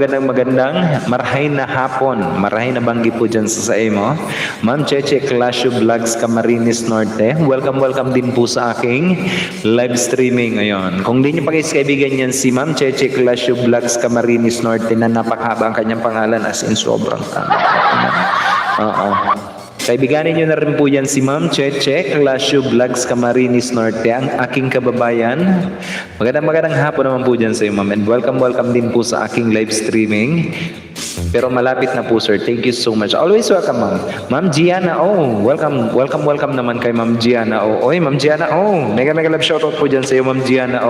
marahay na hapon. Marahay na banggi po dyan sa mo. Ma'am Cheche Clasio Vlogs Camarines Norte. Welcome din po sa aking live streaming ngayon. Kung di niyo pa guys kaibigan yan si Ma'am Cheche Clasio Vlogs Camarines Norte na napakahaba ang kanyang pangalan as in sobrang tama. Oo. Kaibiganin niyo na rin po yan si Ma'am Cheche Clasio Vlogs Camarines Norte, ang aking kababayan. Magandang hapon naman po dyan sa iyo, Ma'am. And welcome din po sa aking live streaming. Pero malapit na po, sir. Thank you so much. Always welcome, Ma'am. Ma'am Gianna, welcome naman kay Ma'am Gianna. Oy, Ma'am Gianna, mega love shoutout po dyan sa iyo, Ma'am Gianna.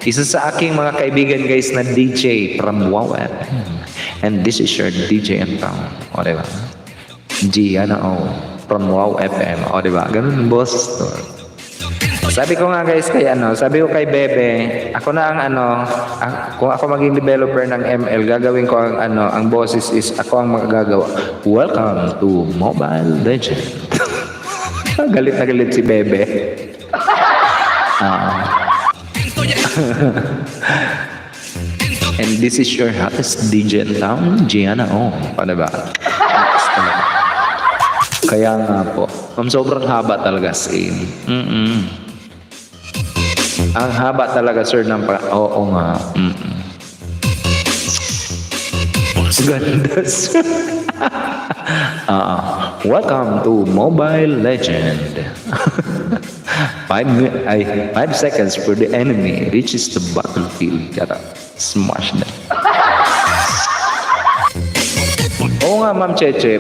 Isa sa aking mga kaibigan, guys, na DJ from Wow FM. And this is your DJ in town. O, diba? Gianna, from Wow FM. O, diba? Ganun, boss. Sabi ko nga guys sabi ko kay Bebe, ako na ang kung ako maging developer ng ML, gagawin ko ang boses is ako ang magagawa. Welcome to Mobile Legends. Galit na galit si Bebe. And this is your hottest DJ in town, Gianna. Paano ba? Kaya nga po, sobrang haba talaga scene. Ang haba talaga, sir, ng oo nga. Ganda, sir. Welcome to Mobile Legend. 5 seconds for the enemy reaches the battlefield. Gotta smash them. Oo nga, Ma'am Cheche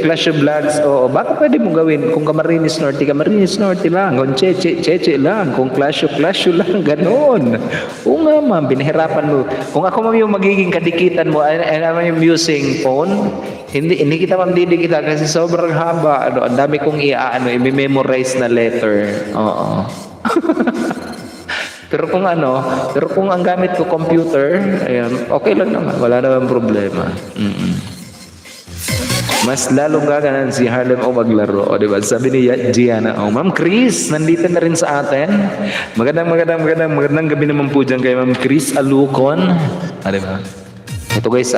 Clasio Vlogs. Baka pwede mo gawin kung Camarines Norte lang. Kung Cheche lang. Kung Clasio lang. Ganon. Oo nga, Ma'am. Binahirapan mo. Kung ako, Ma'am, yung magiging kadikitan mo, I'm using phone, hindi kita, Ma'am, didikita kasi sobrang haba. Ang dami kong i-memorize na letter. Oo. Pero kung ang gamit ko computer, ayan, okay lang naman. Wala naman problema. Mas lalong gaganan si Harlem maglaro. O, diba? Sabi ni Gianna, Ma'am Chris, nandito na rin sa atin. Magandang gabi naman po dyan kay Ma'am Chris Alucon. O, diba? Ito guys,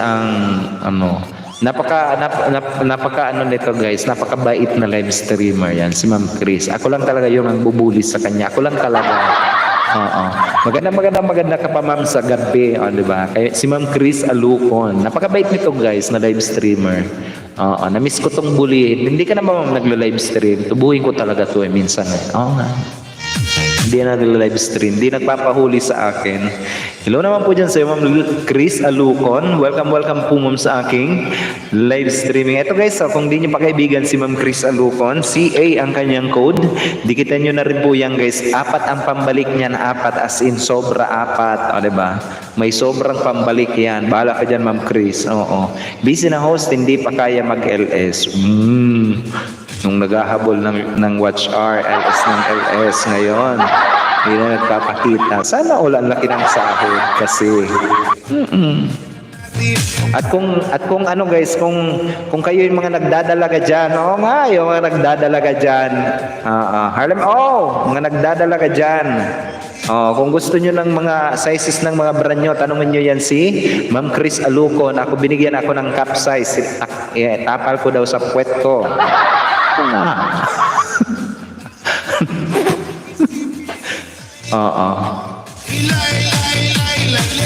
napaka nito guys, napakabait na live streamer yan, si Ma'am Chris. Ako lang talaga yung nagbubuli sa kanya. Ako lang talaga. Maganda ka pa, Ma'am, sa gabi, diba? Kaya si Ma'am Chris Alucon, napakabait nito guys na live streamer. Na-miss ko tong bulihin. Hindi ka naman, Ma'am, naglo-live stream. Tubuhin ko talaga to minsan. Nga. Hindi na naglo-live stream. Hindi nagpapahuli sa akin. Hello naman po dyan sa iyo, Ma'am Chris Alucon. Welcome po, Ma'am, sa aking live streaming. Ito guys, kung di nyo pa kaibigan si Ma'am Chris Alucon, CA ang kanyang code. Dikitan nyo na rin po yan guys. 4 ang pambalik niyan, 4 as in sobra 4. O, diba? May sobrang pambalik yan. Bahala ka dyan, Ma'am Chris. Oo. Busy na host, hindi pa kaya mag-LS. Nung naghahabol ng Watch R, LS ng LS ngayon. Hindi na nagpapakita. Sana all ang laki ng sahod kasi. At kung guys, kung kayo yung mga nagdadalaga diyan, yung mga nagdadalaga diyan. Harlem, mga nagdadalaga diyan. Kung gusto niyo ng mga sizes ng mga brand nyo, tanungin niyo yan si Ma'am Chris Alucon. Ako binigyan ako ng cup size. Tapal ko daw sa puwet ko.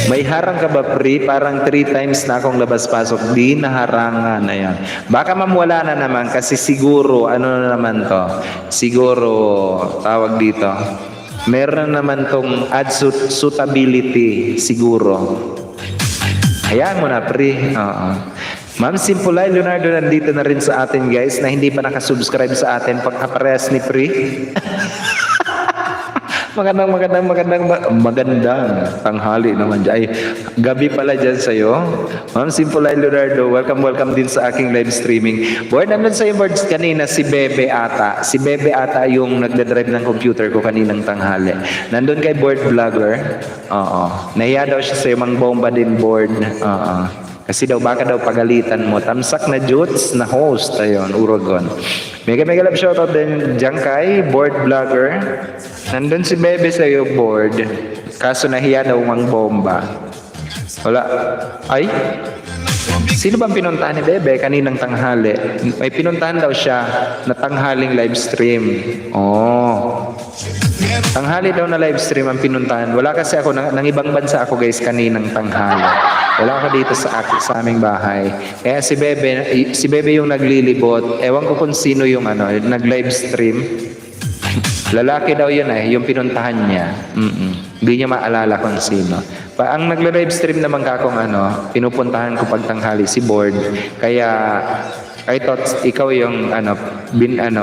May harang ka ba, Pri? Parang 3 times na akong labas-pasok. Di naharangan na yan. Baka mamwala na naman kasi siguro, na naman to? Siguro, tawag dito. Meron naman tong ad suitability, siguro. Hayaan mo na, Pri. Ma'am Simpulay Leonardo nandito na rin sa atin guys na hindi pa nakasubscribe sa atin pagkaparehas ni Pri. Magandang tanghali naman dyan. Ay, gabi pala dyan sa'yo. Ma'am Simpulay Leonardo, welcome din sa aking live streaming. Board, nandun sa'yo boards kanina si Bebe ata. Si Bebe ata yung nagdadrive ng computer ko kaninang tanghali. Nandun kay board vlogger. Nahiya daw siya sa'yo, mang bomba din board. Kasi daw baka daw pagalitan mo. Tamsak na Jutes na host. Ayun, Uragon. Mega love shoutout din dyan kay board vlogger. Nandun si Bebe sa'yo board. Kaso nahiya daw mang bomba. Wala. Ay? Sino bang pinuntahan ni Bebe kaninang tanghali? May pinuntahan daw siya na tanghaling live stream. Oh. Tanghali daw na live stream ang pinuntahan. Wala kasi ako, nang ibang bansa ako guys kaninang tanghali. Wala ako dito sa aming bahay. Kaya si Bebe yung naglilibot. Ewan ko kung sino yung nag-live stream. Lalaki daw yun yung pinuntahan niya. Hindi niya maalala kung sino. Ang nagla-live stream naman kakong pinupuntahan ko pagtanghali si Board. Kaya I thought ikaw yung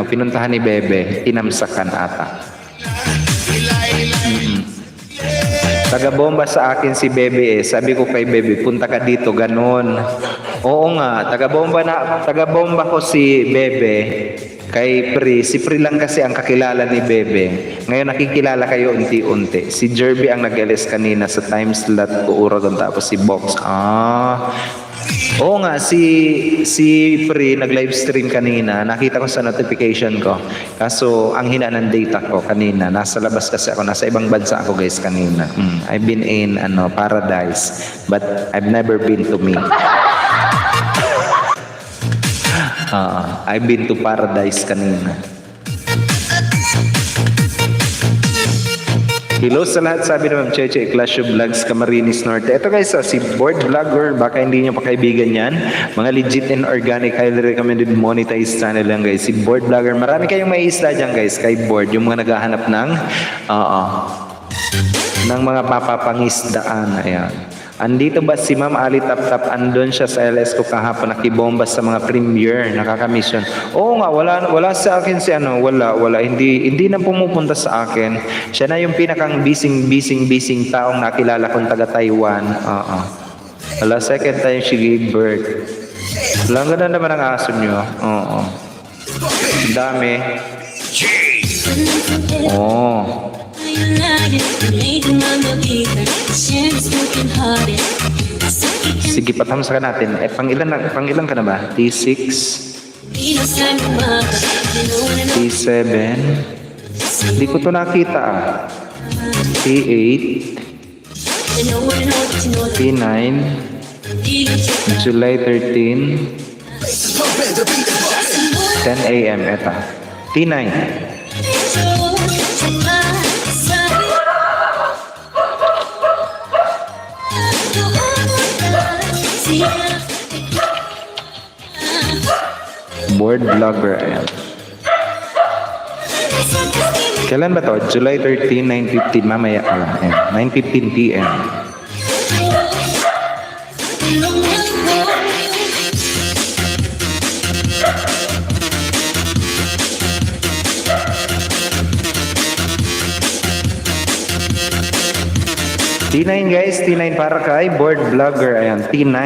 pinuntahan ni Bebe, tinamsakan ata. Taga-bomba sa akin si Bebe Sabi ko kay Bebe, punta ka dito, ganun. Oo nga, taga-bomba ko si Bebe. Kay Pri, si Pri lang kasi ang kakilala ni Bebe. Ngayon nakikilala kayo unti-unti. Si Jerby ang nag-LS kanina sa time slot ko Uragon tapos si Box. Oo nga, si Pri nag-live stream kanina. Nakita ko sa notification ko. Kaso ang hina ng data ko kanina. Nasa labas kasi ako. Nasa ibang bansa ako guys kanina. I've been in paradise. But I've never been to me. I've been to paradise kanina. Hello sa lahat, sabi naman Cheche, Clash of Vlogs, Camarines Norte. Ito guys, si board vlogger, baka hindi nyo pa kaibigan yan. Mga legit and organic, highly recommended monetized channel lang guys. Si board vlogger, marami kayong may isla dyan guys, kay board. Yung mga naghahanap ng mga papapangisdaan. Ayan. Andito ba si Ma'am Ali Tap-Tap? Andun siya sa LS ko kahapon, nakibomba sa mga premiere, nakaka-mission. Oo nga, wala sa akin si wala. Hindi na pumupunta sa akin. Siya na yung pinakang bising taong nakilala kong taga Taiwan. Wala, second time she gave birth. Wala, ganda naman ang aso nyo. Dami. Sige, patamsakan natin. Pang-ilan ka na ba? T6? T7? Hindi ko to nakita T8? T9? July 13? 10 a.m. Eta. T9. Board vlogger, ayan. Kailan ba to? July 13, 9:15, mamaya ka lang. 9:15 p.m. T9 guys, T9 para kay board vlogger, ayan, T9.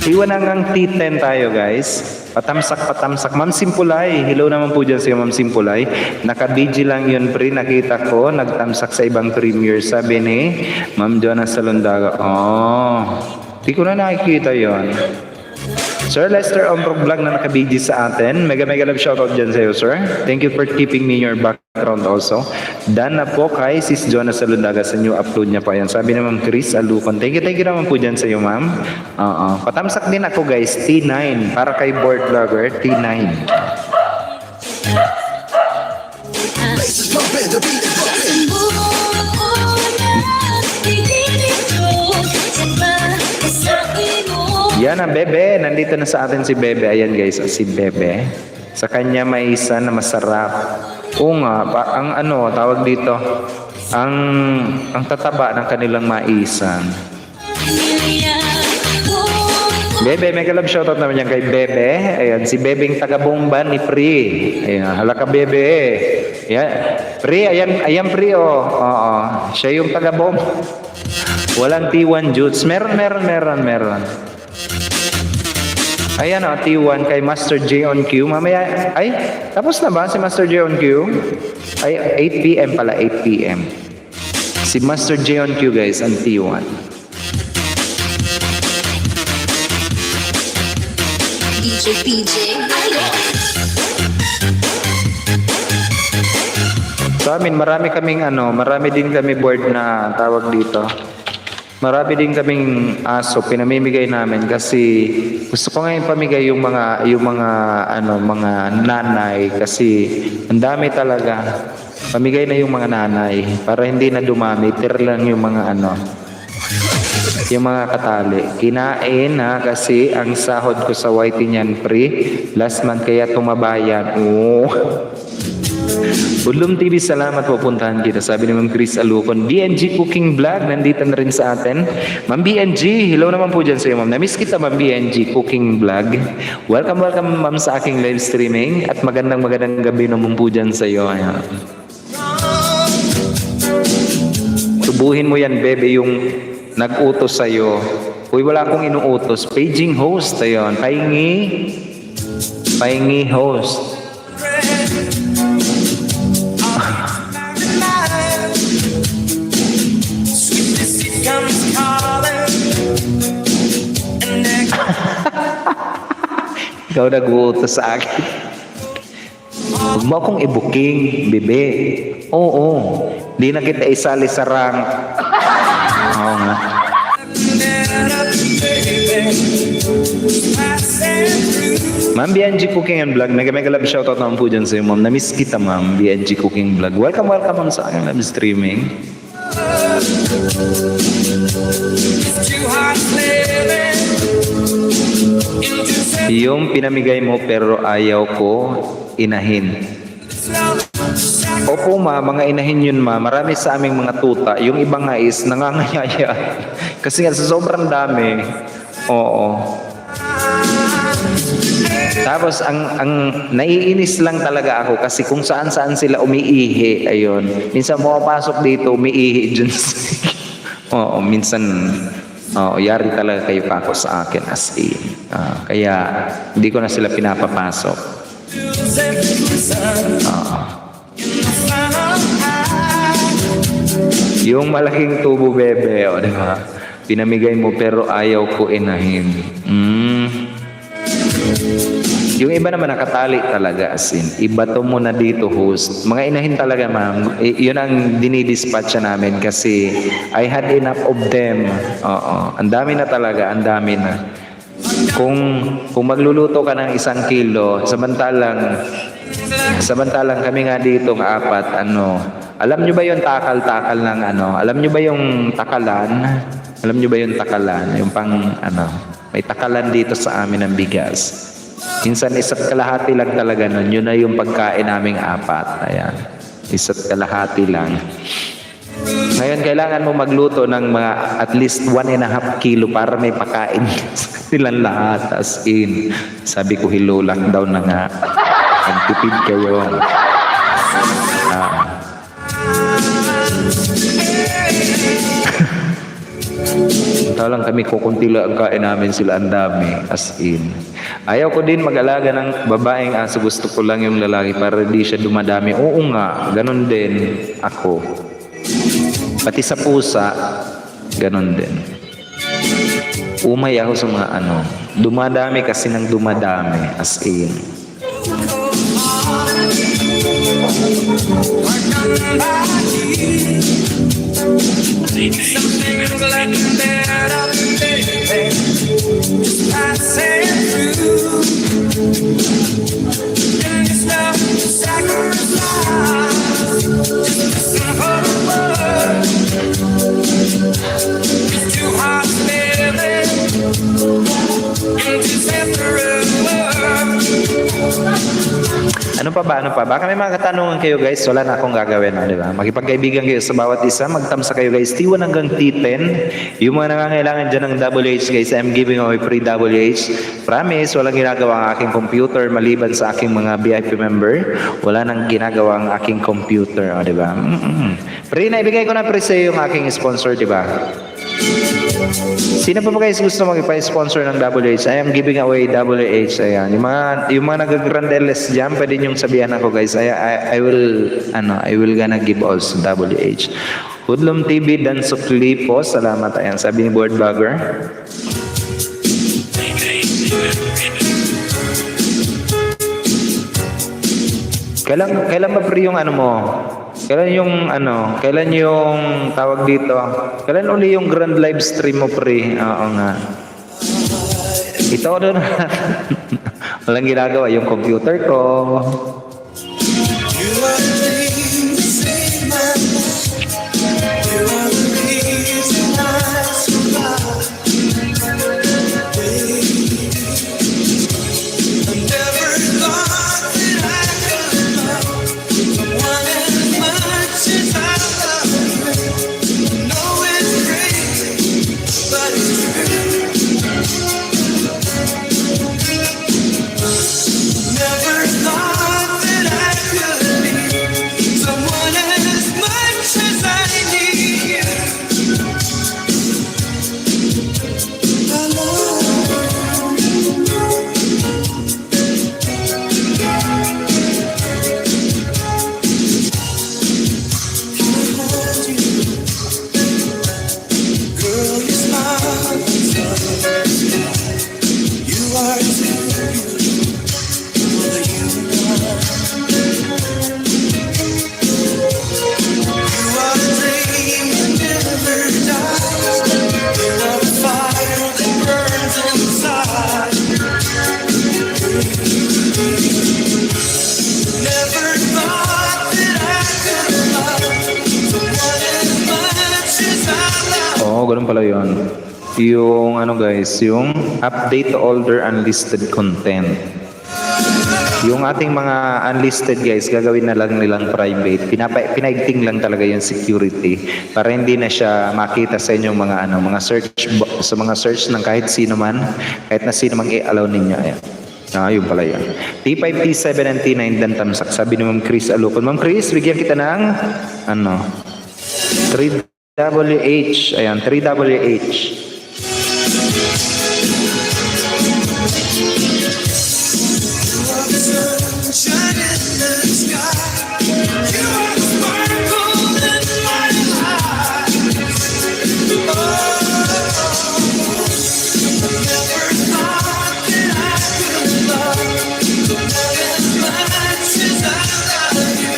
Iwan hanggang T10 tayo guys. Patamsak. Ma'am Simpulay, hello naman po dyan si Ma'am Simpulay. Naka-BG lang yun pre, nakita ko, nagtamsak sa ibang premiere. Sabi ni Ma'am Joanna Salondaga. Di ko na nakikita yon. Sir Lester Ombrog Vlog na naka-BG sa atin. Mega love shoutout dyan sa'yo, sir. Thank you for keeping me in your background also. Dan na po kay Sis Joanna Salondaga sa new upload niya po. Ayan. Sabi naman Chris Alucon. Thank you naman po dyan sa'yo, ma'am. Patamsak din ako guys. T9. Para kay board vlogger, T9. Yan ang Bebe. Nandito na sa atin si Bebe. Ayan guys, si Bebe. Sa kanya may isa na masarap. Oo nga, tawag dito, ang tataba ng kanilang maisan. Bebe, mega love shoutout naman yan kay Bebe. Ayan, si Bebeng taga-bomba ni Pri. Ayan, halaka Bebe. Ayan, Pri, ayan Pri, siya yung taga-bomba. Walang T1 Jutes. Meron. Ayan T1 kay Master J on Q. Mamaya, tapos na ba si Master J on Q? 8 p.m. pala, 8 p.m. Si Master J on Q guys, ang T1. DJ PJ. Ayun. Sa amin, marami din kami board na tawag dito. Marami din kaming aso pinamimigay namin kasi gusto ko ngayon pamigay yung mga nanay kasi ang dami talaga. Pamigay na yung mga nanay para hindi na dumami, lang yung mga yung mga katali. Kinain na kasi ang sahod ko sa YT niyan last month kaya tumabayan. Oh. Budlum TV, salamat po, puntahan kita. Sabi ni Ma'am Chris Alucon, BNG Cooking Vlog, nandito na rin sa atin. Ma'am BNG, hello naman po dyan sa iyo, Ma'am. Namiss kita, Ma'am BNG Cooking Vlog. Welcome, Ma'am, sa aking live streaming. At magandang gabi naman po dyan sa iyo. Ayan. Tubuhin mo yan, bebe, yung nag-utos sa iyo. Uy, wala akong inuutos. Paging host, ayun. Pahingi host. Ikaw nag-uutos sa akin. Huwag mo akong i-booking, bebe. Oo. Di na kita isali sa rank. Oo nga. Ma'am BNG Cooking and Vlog, mega love shoutout naman po dyan sa iyo, Ma'am. Namiss kita, Ma'am BNG Cooking Vlog. Welcome, Ma'am, sa aking live streaming. Yung pinamigay mo pero ayaw ko inahin. Opo, ma, mga inahin yun, ma. Marami sa aming mga tuta. Yung iba nga is nangangayaya. Kasi nga sa sobrang dami. Oo. Tapos ang naiinis lang talaga ako kasi kung saan-saan sila umiihi. Ayun. Minsan pumapasok dito, umiihi dyan. Oo, minsan yari talaga kayo pa ako sa akin as in. Kaya hindi ko na sila pinapapasok. Yung malaking tubo, bebe, o diba? Pinamigay mo pero ayaw ko inahin. Yung iba naman nakatali talaga as in. Ibato mo na dito, host. Mga inahin talaga, ma'am. Yun ang dinidispatcha namin kasi I had enough of them. Oo. Ang dami na talaga. Ang dami na. Kung magluluto ka ng 1 kilo, samantalang kami nga dito ng 4, alam nyo ba yung takal ng alam nyo ba yung takalan? Alam nyo ba yung takalan? Yung pang may takalan dito sa amin ng bigas. Minsan 1.5 lang talaga nun. Yun na yung pagkain naming 4. Ayan. 1.5 lang. Ngayon, kailangan mo magluto ng mga at least 1.5 kilo para may pakain silang lahat. As in, sabi ko, hello, lockdown na nga. Nagtipid kayo. Ito lang kami, kukunti lang ang kain namin, sila ang dami. As in. Ayaw ko din mag-alaga ng babaeng aso. Gusto ko lang yung lalaki para di siya dumadami. Oo nga, ganun din ako. Pati sa pusa, ganun din. Umay ako sa mga dumadami kasi nang dumadami. As in. Ano pa ba? Baka may mga katanungan kayo, guys. Wala na akong gagawin, di ba? Magkipagkaibigan kayo sa bawat isa. Magtamsa kayo, guys. T1 hanggang T10. Yung mga nangangailangan dyan ng WH, guys, I'm giving away free WH. Promise, walang ginagawa ang aking computer maliban sa aking mga VIP member. Wala nang ginagawa ang aking computer, di ba? Pre, naibigay ko na pre sa yung aking sponsor, di ba? Sino pa ba guys gusto mag-sponsor ng WH? I am giving away WH. Ayan. Yung mga nag-Grand LS dyan, pwede niyong sabihan ako guys. I will gonna give also WH. Hudlum TV, Dansok Lipo. Salamat. Ayan. Sabi ni Board Vlogger. Kailan ba pre yung ano mo? Kailan yung tawag dito? Kailan uli yung grand live stream mo pre? Oo nga. Ito doon. Walang ginagawa yung computer ko. You are the thing that saved my life. You are the reason I survive. Baby, I never thought that I could love someone as much as I love you. I know it's crazy, but it's true. Never thought that I could be someone as much as I need you. I love you. Girl, you smile and you are too beautiful for you. You are the dream that never dies. You are the fire that burns inside. Never thought that I could love someone as much as I love. Oo, ganun pala yun. Yung ano guys, yung update to older unlisted content. Yung ating mga unlisted guys, gagawin na lang nilang private. Pinaigting lang talaga yung security para hindi na siya makita sa inyong mga sa mga search ng kahit sino man, kahit na sino mang i-allow ninyo. Ayan. Yun pala yun. T5, T7, and T9 dan tamsak. Sabi ni Ma'am Chris Alupon. Ma'am Chris, bigyan kita ng 3WH. Ayan, 3WH. Sunshine in the sky. You are the sparkle in my life. Never thought that I could love someone as much as I love you.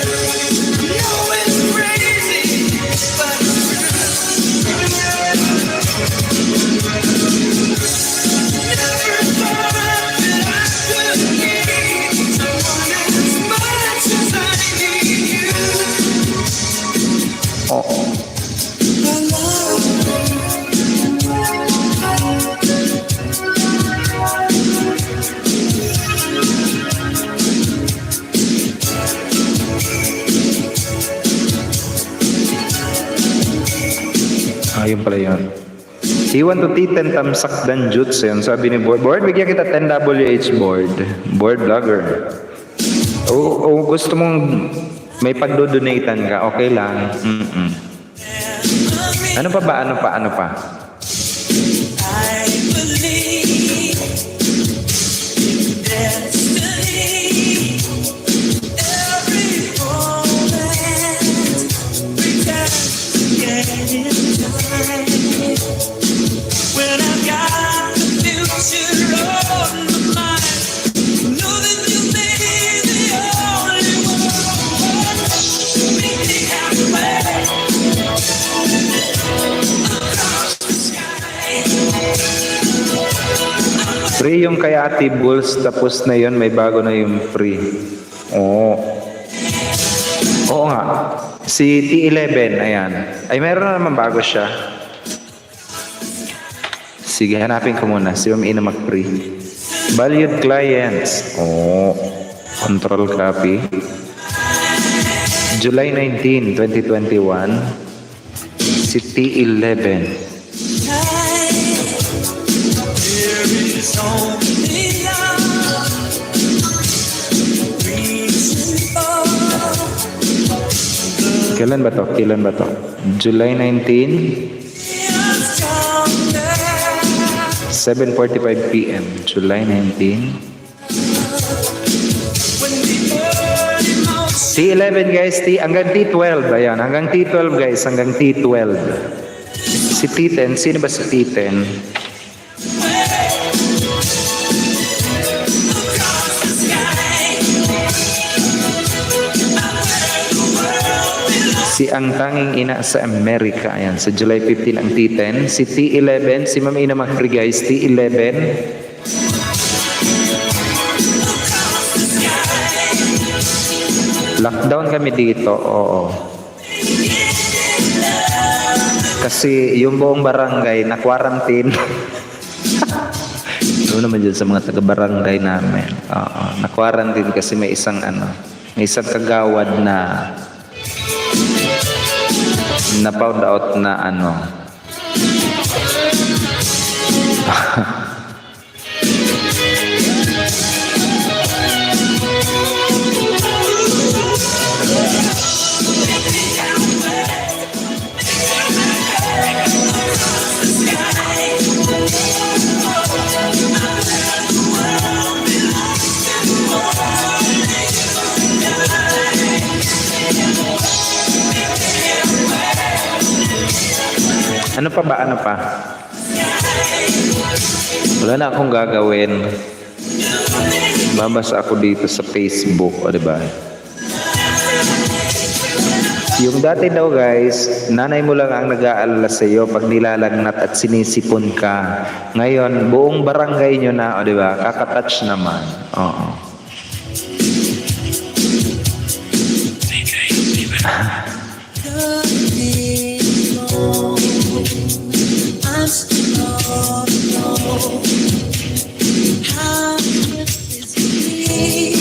know it's crazy, but it's true. Never thought that I could need someone as much as I need you. I love Ayun pala yun. T1 to T10 tamsak dan jutsu yun. Sabi ni Board, Board, bigyan kita 10WH Board. Board vlogger. O gusto mong may pagdodonatan ka, okay lang. Ano pa ba? Ano pa? I believe in destiny. Every moment we can get in time. When I've got the future on my mind, know that you'll be the only one. Make me happy across the sky. Free yung kay Ate Bulls, tapos na yun, may bago na yung free. Oo. Oo nga. Si T11, ayan. Ay, meron na naman bago siya. Sige, hanapin ko muna. Si Ma'am Ina mag-free. Valued clients. Oo. Control copy. July 19, 2021. Si T11. There is only love, reason for Kailan ba to? July 19, stronger. 7:45 p.m. July 19. When the early mountains T11 guys, hanggang T12. Ayan, hanggang T12 guys, hanggang T12. Si T10, sino ba si T10? across the sky, Si ang tanging ina sa Amerika. Ayan, sa July 15 ang T10. Si T11, si Ma'am Ina mag-free guys. T11. Lockdown kami dito, oo. Kasi yung buong barangay na quarantine. Doon naman dyan sa mga taga-barangay namin. Oo, na quarantine kasi may isang kagawad na found out na Ano pa? Wala na akong gagawin. Babasa ako dito sa Facebook, o diba? Yung dati daw guys, nanay mo lang ang nag-aalala sa iyo pag nilalagnat at sinisipon ka. Ngayon, buong barangay nyo na, o diba? Kakatouch naman. Oo. I'm still how is me?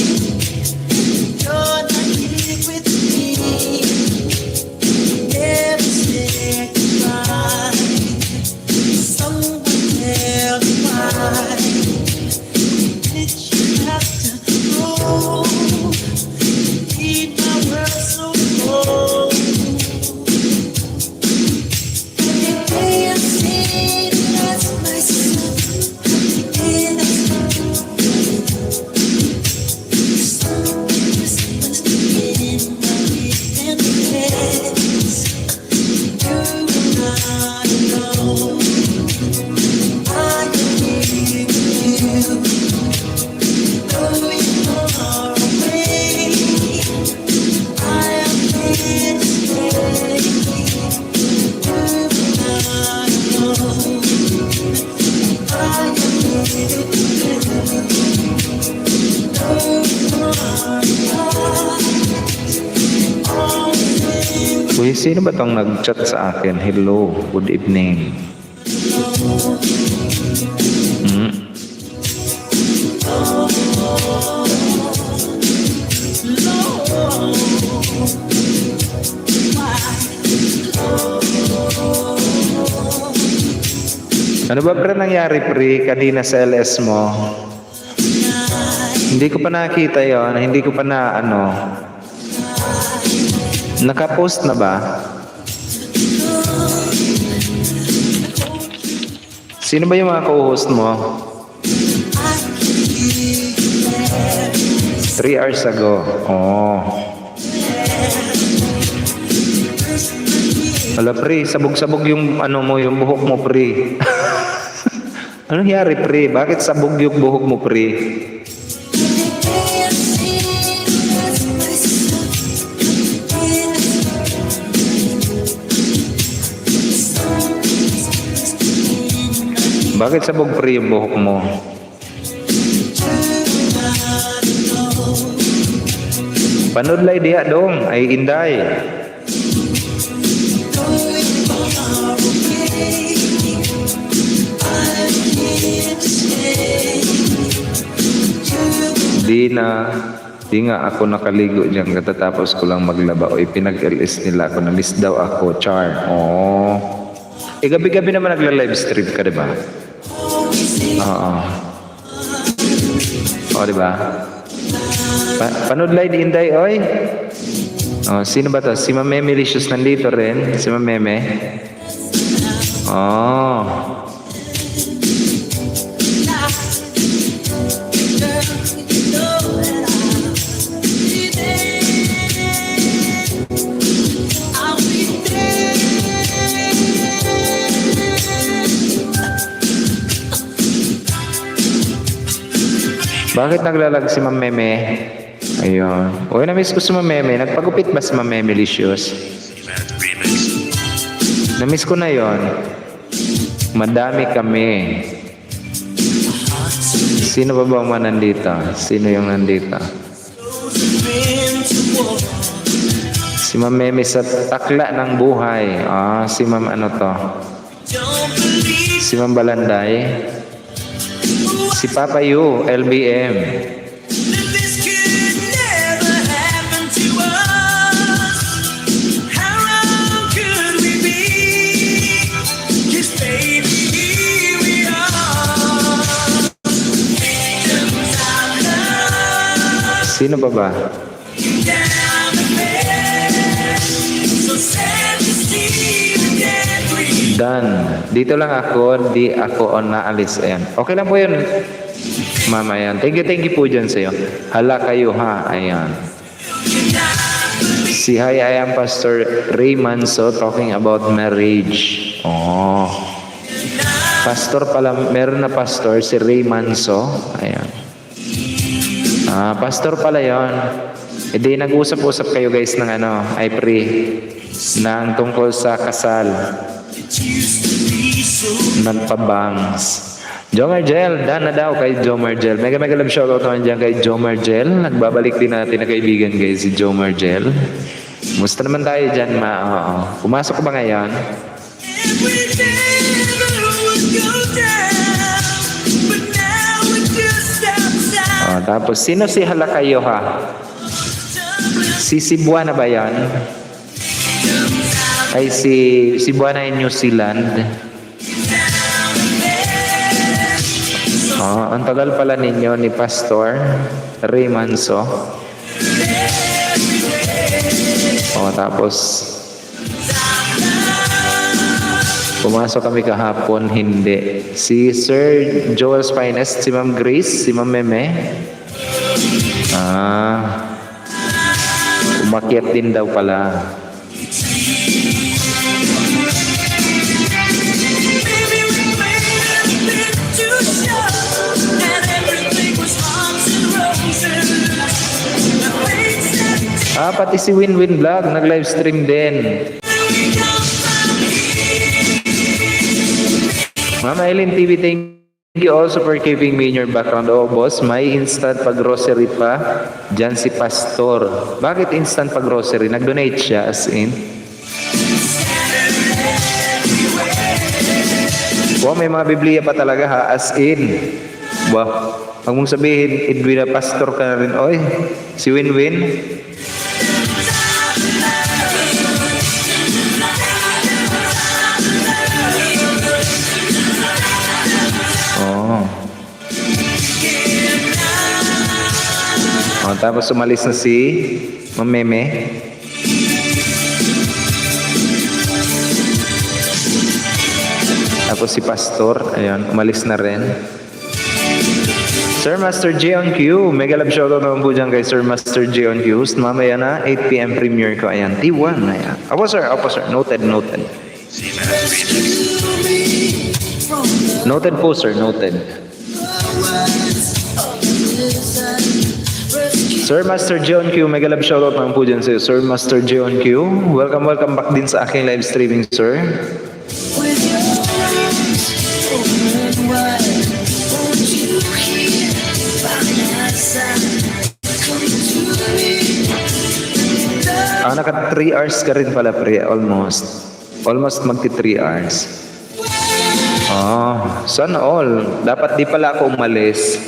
You're not here with me. Never say goodbye. Someone tell me why did you have to go? Leave my world so cold. Uy, sino ba tong nag-chat sa akin? Hello, good evening. Ano ba pre nangyari pre kanina sa LS mo? Hindi ko pa nakita yon, hindi ko pa na naka-post na ba? Sino ba yung mga co-host mo? 3 hours ago. Oh. Wala pre, sabog-sabog yung yung buhok mo pre. Anong nangyari pre? Bakit sabog yung buhok mo pre? Bakit sabog pre yung buhok mo? Panudlay diya dong, ay inday. Di nga ako nakaligo diyan katatapos ko lang maglaba. O pinag-LS nila ako, na-miss daw ako, char. Oh. Gabi-gabi naman nagla-live stream ka, diba? Oo. O, diba? Panudlay di inday, oy. Oh, sino ba to? Si Ma'am Meme Licious nandito rin. Si Ma'am Meme. Oh. Bakit naglalag si Ma'am Meme? Ayun. Uy, na-miss ko si Ma'am Meme. Nagpagupit ba si Ma'am Meme Licious? Remix. Namiss ko na yon. Madami kami. Sino ba ang mga nandito? Sino yung nandito? Si Ma'am Meme sa Takla ng Buhay. Si Ma'am ano to? Si Ma'am Balanday. Si Papa Yu, LBM. This could never happen to us. How wrong could we be? 'Cause baby, here we are. Victims of love. Sino pa ba? Down the bed. So sad to see the dead breathe. Dan. Dito lang ako, di ako on naalis. Ayan. Okay lang po yun. Mama, ayan. Thank you po dyan sa'yo. Hala kayo ha. Ayan. Si Hi, I am Pastor Ray Manso talking about marriage. Pastor pala, meron na pastor si Ray Manso. Ayan. Pastor pala yon. Hindi, nag-usap-usap kayo guys ng I pray, ng tungkol sa kasal. Nagpabangs. Jomargel, dan na daw kay Jomargel. Mega love shoutout naman dyan kay Jomargel. Nagbabalik din natin na kaibigan guys si Jomargel. Musta naman tayo dyan, ma? Oo. Pumasok ka ba ngayon? Every day would go down, but now it just outside. Tapos, sino si Hala kayo ha? Si Cebuana ba yan? Ay, si Cebuana in New Zealand. Ang tagal pala ninyo ni Pastor Ray Manso. Tapos pumasok kami kahapon, hindi. Si Sir Joel's Finest, si Ma'am Grace, si Ma'am Meme. Umakyat din daw pala. Maybe we made it a bit too sure that everything was arms and roses. The things that Pati si Win-Win Vlog, nag-livestream din. Mama Ellen TV, thank you also for keeping me in your background. Boss, may instant pag-grocery pa. Diyan si Pastor. Bakit instant pag-grocery? Nag-donate siya as in. Wow, may mga Biblia pa talaga ha, as in. Wow. Huwag mong sabihin, Edwina, Pastor ka na rin. Oy, si Win-Win. Tapos umalis na si Ma'am Meme. Tapos si Pastor, ayun, umalis na rin. Sir Master J on Q, mega love shoutout naman po dyan kay Sir Master J on Q. Mamaya na, 8 p.m. premiere ko. Ayan, T1. Ayan. Opo sir. Noted. Noted po sir, noted. Sir Master J on Q, mega love shoutout naman po dyan sa'yo. Sir Master J on Q, welcome back din sa aking live streaming sir. With your arms open wide, won't you hear by my side? Come to me. Naka 3 hours ka rin pala pre, almost magti 3 hours. Sana all. Dapat di pala ako umalis.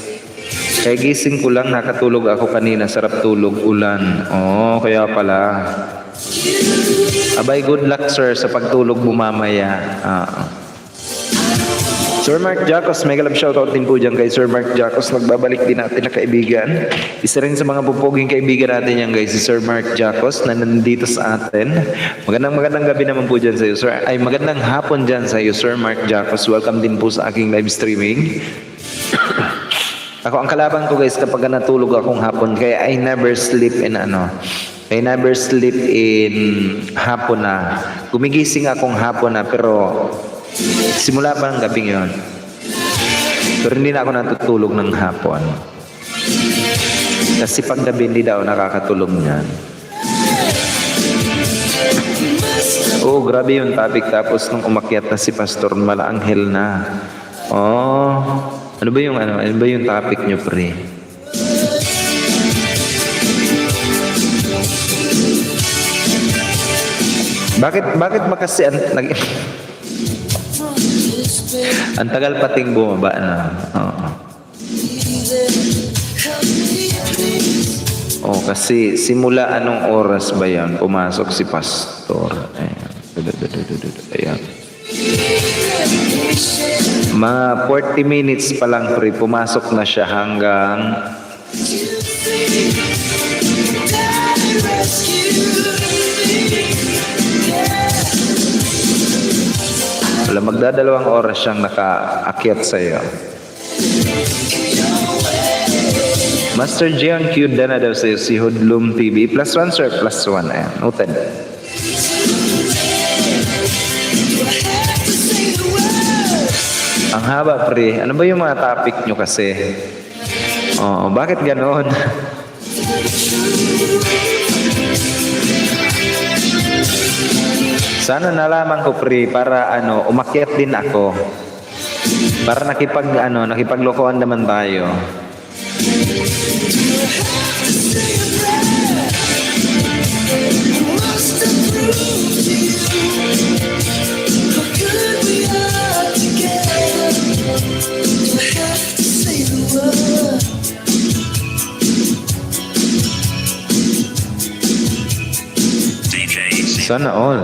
Kaya gising ko lang, nakatulog ako kanina, sarap tulog, ulan. Kaya pala. Abay, good luck sir sa pagtulog mo mamaya. Sir Mark Jacos, mega love shoutout din po dyan kay Sir Mark Jacos. Nagbabalik din natin na kaibigan. Isa rin sa mga pupuging kaibigan natin yan guys, si Sir Mark Jacos na nandito sa atin. Magandang gabi naman po dyan sa iyo, sir. Ay, magandang hapon dyan sa iyo, Sir Mark Jacos. Welcome din po sa aking live streaming. Ako ang kalaban ko guys kapag natulog akong hapon, kaya I never sleep in hapon na. Gumigising akong hapon na pero simula pa ng gabing yon. Pero hindi na ako natutulog ng hapon. Kasi pag gabi hindi daw nakakatulog niyan. Oo, grabe yung topic. Tapos nung umakyat na si Pastor, Malaanghel na. Oh, ano ba yung topic nyo, pre? Bakit makasi ang tagal pating bumaba na. Oo. Oh, kasi simula anong oras ba yan? Pumasok si Pastor. Ayan. Ayan. Mga 40 minutes pa lang, pre, pumasok na siya hanggang wala, magdadalawang oras siyang nakaakyat sa'yo. Master Jian Q na daw sa'yo si Hoodlum TV. +1 sir, +1. Ayan, noted. Ang haba, pre. Ano ba yung mga topic nyo kasi? Oo, bakit ganon? Sana nalaman ko, pre, para umakyat din ako. Para nakipaglokohan naman tayo. Sana all.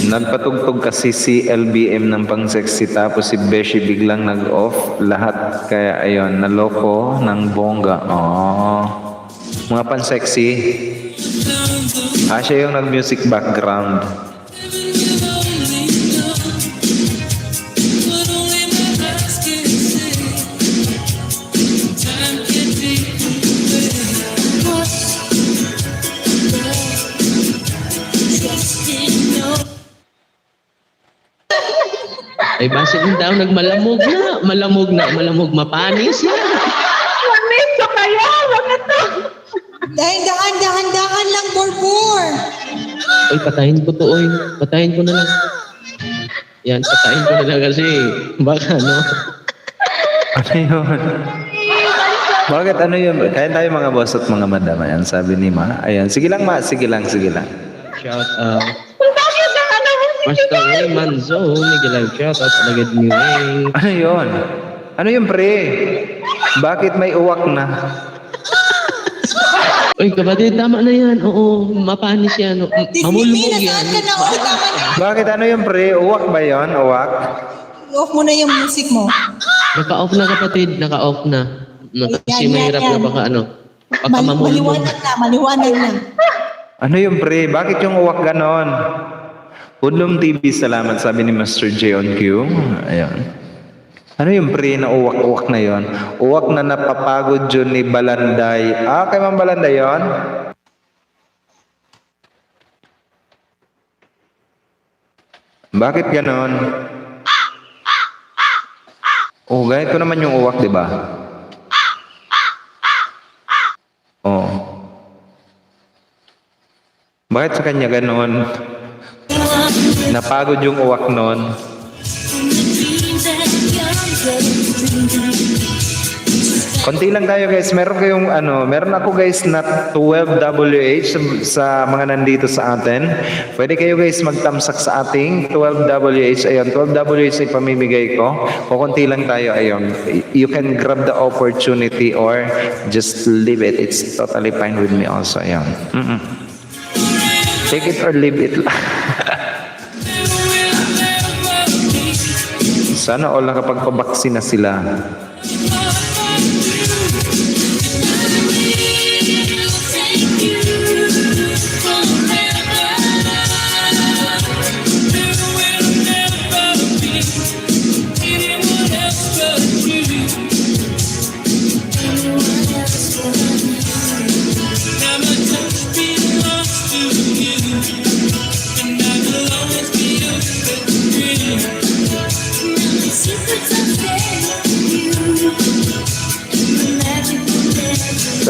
Nagpatugtog kasi si LBM ng pang-sexy tapos si Beshi biglang nag-off lahat. Kaya ayun, naloko ng bongga. Oh. Mga pang-sexy. Siya yung nag-music background. Ay, basit ng tao, nagmalamog mapanis yan. Manito kaya, bakit to? Dahan lang, Borbor. Oy, patayin ko to, oy. Patayin ko na lang. Yan, patayin ko na lang kasi baka, no? Ano yun? Bakit ano yun? Kaya tayo mga boss at mga madam. Ayan, sabi ni Ma. Ayan, sige lang Ma, sige lang. Shout out. Master Ray Manzo, Miguel, shout out agad ni Ray. Ano yun? Ano yun, pre? Bakit may uwak na? Uy, kapatid, tama na yan. Oo, mapanis yan. Mamulmog yan. Nasaan ka na? Oo, tama na. Bakit ano yung pre? Uwak ba yun? Uwak? I-off mo na yung music mo. Naka-off na, kapatid. Naka-off na. Kasi mahirap na baka baka mamulmog. Maliwanag na. Ano yung pre? Bakit yung uwak ganon? Hoodlum TV, salamat, sabi ni Master J on Q. Ayun. Ano yung pre na uwak-uwak na yon? Uwak na napapagod yun ni Balanday. Kay Ma'am Balanday yun? Bakit ganon? Ganito naman yung uwak, di ba? Bakit sa kanya ganon? Napagod yung uwak nun. Konti lang tayo guys. Meron ako guys na 12WH sa mga nandito sa atin. Pwede kayo guys magtamsak sa ating 12WH. Ayun, 12WH ay pamimigay ko. Kukunti lang tayo. Ayun. You can grab the opportunity or just leave it. It's totally fine with me also. Ayun. Take it or leave it. Sana all nakapagpabaksin na sila.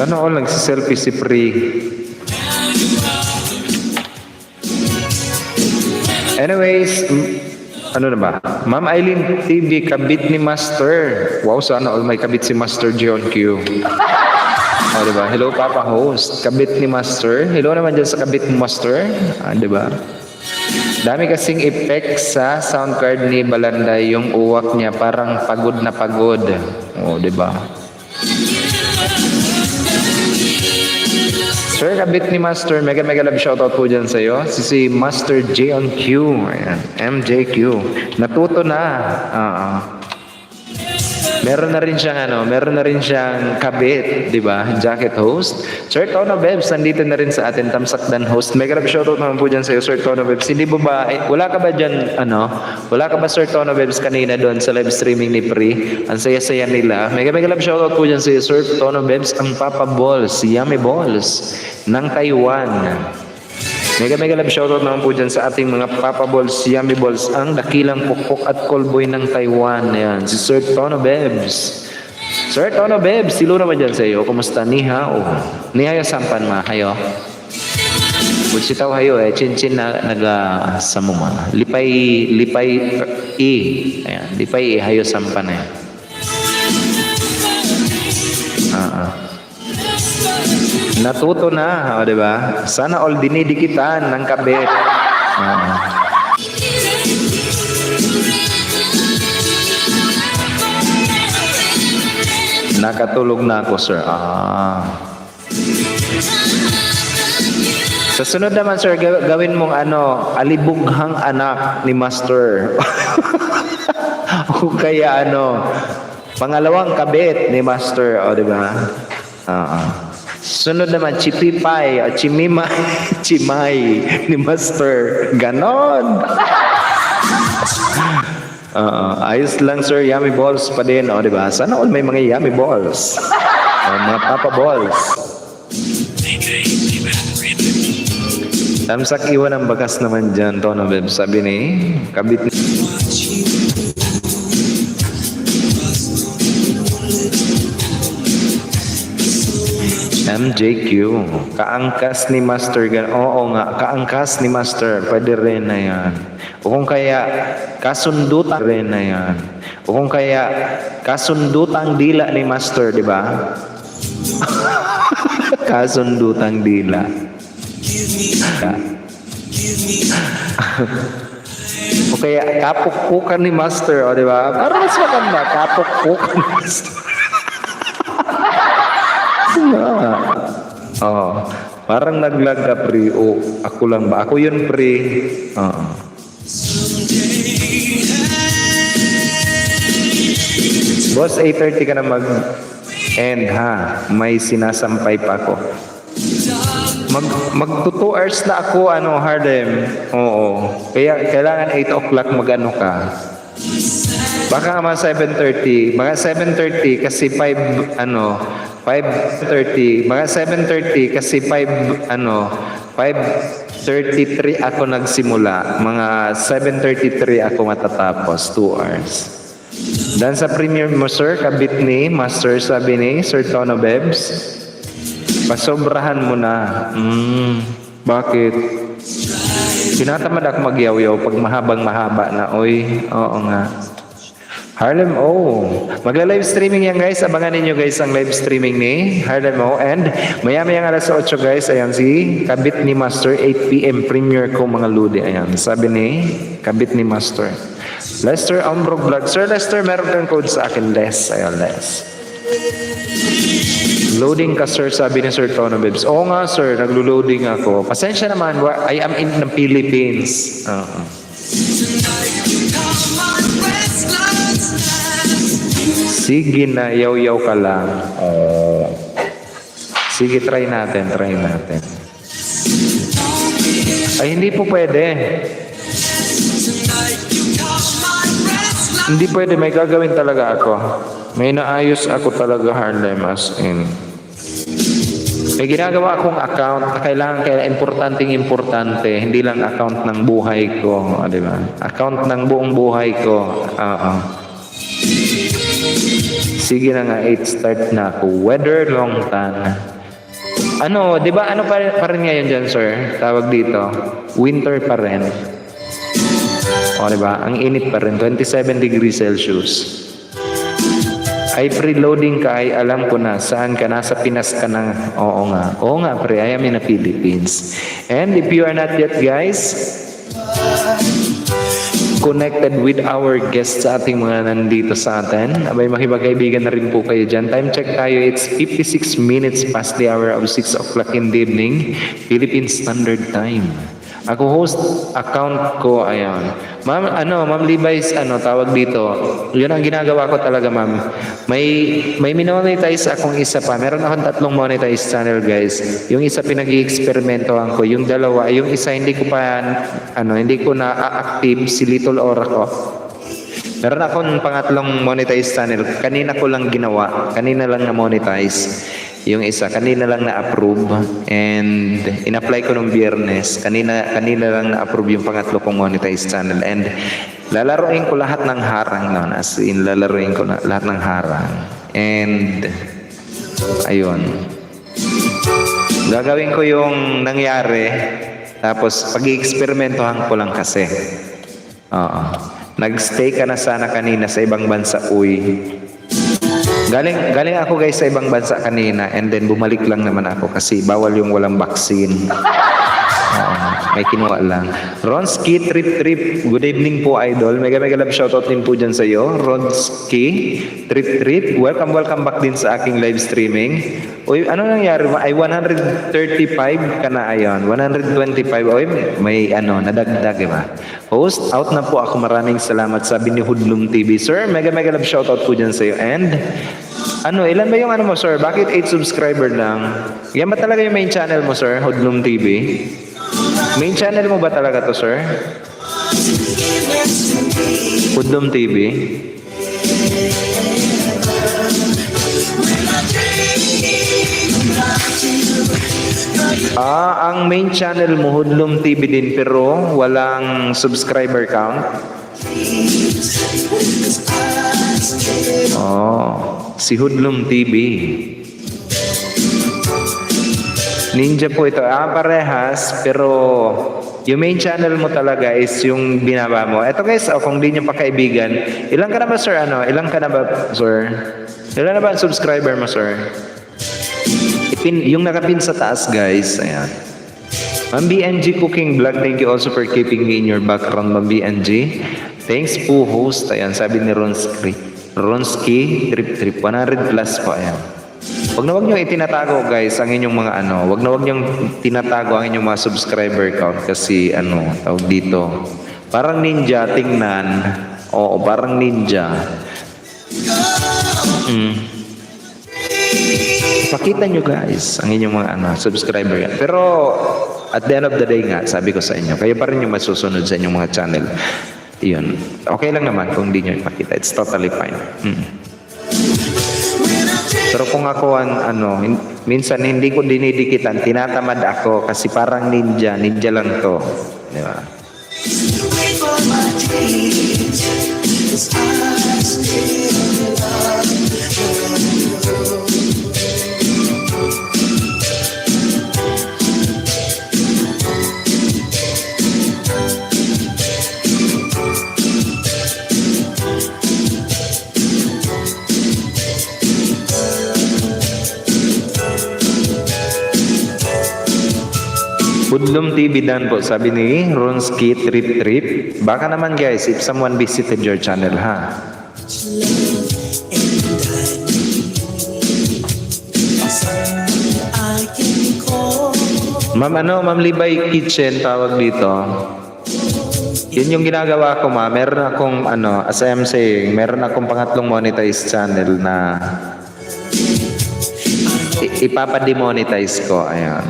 Sana all nagsiselfie si Pri. Anyways, ano na ba? Ma'am Eileen TV, kabit ni Master. Wow, sana all may kabit si Master John Q. O, diba? Hello, Papa Host. Kabit ni Master. Hello naman dyan sa kabit ni Master. Diba? Dami kasing effect sa sound card ni Balanday. Yung uwak niya parang pagod na pagod. O, diba? Sir, kabit ni Master, mega love shoutout po dyan sa'yo. Si Master J on Q. Ayan, MJQ. Natuto na. Meron na rin siyang kabit, di ba? Jacket host. Sir Tono Bebs, nandito na rin sa atin, Tamsakdan host. Mega love shoutout naman po dyan sa'yo, Sir Tono Bebs. Hindi ba wala ka ba dyan, wala ka ba Sir Tono Bebs kanina doon sa live streaming ni Pri? Ang saya-saya nila. Mega love shoutout po dyan sa'yo, Sir Tono Bebs, ang Papa Balls, Yummy Balls ng Taiwan. Mega love shoutout naman po dyan sa ating mga Papa Balls, Yummy Balls, ang dakilang pukpok at callboy ng Taiwan. Ayan, si Sir Tono Bebs. Sir Tono Bebs, silo naman dyan sa iyo. Kumusta? Niha? Niha yung sampan ma. Hayo? Butsitaw hayo Chinchin na sa mo ma. Lipay Ayan, lipay hayo sampan eh. Natuto na, di ba? Sana all dinidikitan ng kabit. Nakatulog na ako, sir. Sa sunod naman, sir, gawin mong alibughang anak ni Master. O kaya pangalawang kabit ni Master, o di ba? Sunod naman, chipipay, chimay ni Master. Ganon. Ayos lang, sir. Yummy balls pa din, di ba? Sana all may mga yummy balls. Mga Papa Balls. Tamsak iwan ang bakas naman dyan, Tono Beb. Sabi ni, kabit ni... MJQ, kaangkas ni Master. Oo nga, kaangkas ni Master. Pwede rin na yan. O kung kaya, kasundutan rin na yan. O kung kaya, kasundutang dila ni Master, di ba? Kasundutang dila. O kaya, kapukpukan ni Master, o di ba? Parang mas maganda, kapukpukan ni Master. Parang naglag ka, Pri. Ako lang ba? Ako yun, Pri. Boss, 8:30 ka na mag-end, ha? May sinasampay pa ako. Mag 2 hours na ako, Harlem. Oo. Kaya kailangan 8 o'clock mag-ano ka. Baka mga 7:30. Mga 7:30 kasi 5:30. Mga 7:30 kasi 5:33 ako nagsimula. Mga 7:33 ako matatapos. 2 hours. Dan sa premiere mo, sir, kabit ni Master, sabi ni Sir Tono Bebs, pasobrahan mo na. Bakit? Tinatamad ako magyaw-yaw pag mahabang-mahaba na. Oo nga. Harlem magla-live streaming yan, guys. Abangan ninyo, guys, ang live streaming ni Harlem and maya-maya alas 8, guys. Ayan si kabit ni Master, 8 PM premiere ko, mga ludi. Ayan, sabi ni kabit ni Master. Lester Ambrog Vlog. Sir Lester, meron kang code sa akin, Les. Ayan, Les. Loading ka, sir, sabi ni Sir Tono Bebs. Oo nga, sir, naglo-loading ako. Pasensya naman, I am in the Philippines. Sige na, yaw-yaw ka lang. Sige, try natin. Ay, hindi po pwede. Hindi pwede, may gagawin talaga ako. May naayos ako talaga, Harlem, as in. May ginagawa akong account, kailangan importante, hindi lang account ng buhay ko, di ba? Account ng buong buhay ko. Sige na nga, 8 start na ako. Weather long tan. Ano, di ba ano pa rin ngayon dyan, sir? Tawag dito. Winter pa rin. O, di ba? Ang init pa rin. 27 degrees Celsius. Ay preloading ka, ay alam ko na. Saan ka? Nasa Pinas ka na. Oo nga. Oo nga, pre. I am in the Philippines. And if you are not yet, guys, connected with our guests sa ating mga nandito sa atin. Abay, makipagkaibigan na rin po kayo dyan. Time check tayo. It's 56 minutes past the hour of 6 o'clock in the evening. Philippine Standard Time. Ako host account ko, ayan. Ma'am, Ma'am Levi's, tawag dito. Yun ang ginagawa ko talaga, ma'am. May minonetize akong isa pa. Meron akong 3 monetized channel, guys. Yung isa pinag-i-experimentohan ko. Yung dalawa, yung isa hindi ko na-active, si Little Oracle. Meron akong pangatlong monetized channel. Kanina ko lang ginawa. Kanina lang na-monetize. Yung isa, kanina lang na-approve and in-apply ko nung Biyernes. Kanina lang na-approve yung pangatlo kong monetized channel and lalaruin ko lahat ng harang noon. As in, lalaruin ko lahat ng harang. And ayun. Gagawin ko yung nangyari tapos pag-i-experimentohan ko lang kasi. Oo. Nag-stay ka na sana kanina sa ibang bansa, uy. Galing ako guys sa ibang bansa kanina and then bumalik lang naman ako kasi bawal yung walang vaccine. May kinuha lang. Ronski Trip, good evening po, idol. Mega love shoutout din po dyan sa iyo. Ronski Trip, welcome back din sa aking live streaming. Uy, ano nangyari? Ay 135 ka na, ayon. 125. Uy, may nadagdag, ba? Host, out na po ako. Maraming salamat, sabi ni Hudlum TV. Sir, mega love shoutout po dyan sa iyo. And ilan ba yung mo, sir? Bakit 8 subscriber lang? Yan ba talaga yung main channel mo, sir? Hudlum TV? Main channel mo ba talaga to, sir? Hudlum TV? Ang main channel mo, Hudlum TV din, pero walang subscriber count? Si Hudlum TV. Ninja po ito. Parehas, pero yung main channel mo talaga is yung binaba mo. Ito guys, kung di nyo pa kaibigan, ilan ka na ba, sir? Ilan ka na ba, sir? Ilan na ba ang subscriber mo, sir? Yung nakapin sa taas, guys. Ayan. Ma'am BNG Cooking Vlog, thank you also for keeping me in your background, Ma'am BNG. Thanks po, host. Ayan, sabi ni Ronski Trip, 100 plus po. Ayan. Wag nyo itinatago, guys, ang inyong mga wag nyo tinatago ang inyong mga subscriber count kasi tawag dito. Parang ninja, tingnan. Oo, parang ninja. Pakita nyo, guys, ang inyong mga subscriber. Pero at the end of the day nga, sabi ko sa inyo, kayo pa rin yung masusunod sa inyong mga channel. Iyon. Okay lang naman kung hindi nyo ipakita. It's totally fine. Pero kung ako minsan hindi ko dinidikitan, tinatamad ako kasi parang ninja lang to. Di ba? Hudlum TV dan po, sabi ni Ronski Trip. Baka naman, guys, if someone visited your channel, ha? Ma'am Libay Kitchen, tawag dito. Yun yung ginagawa ko, ma. Meron akong, as I am saying, meron akong pangatlong monetized channel na ipapademonetize ko. Ayan.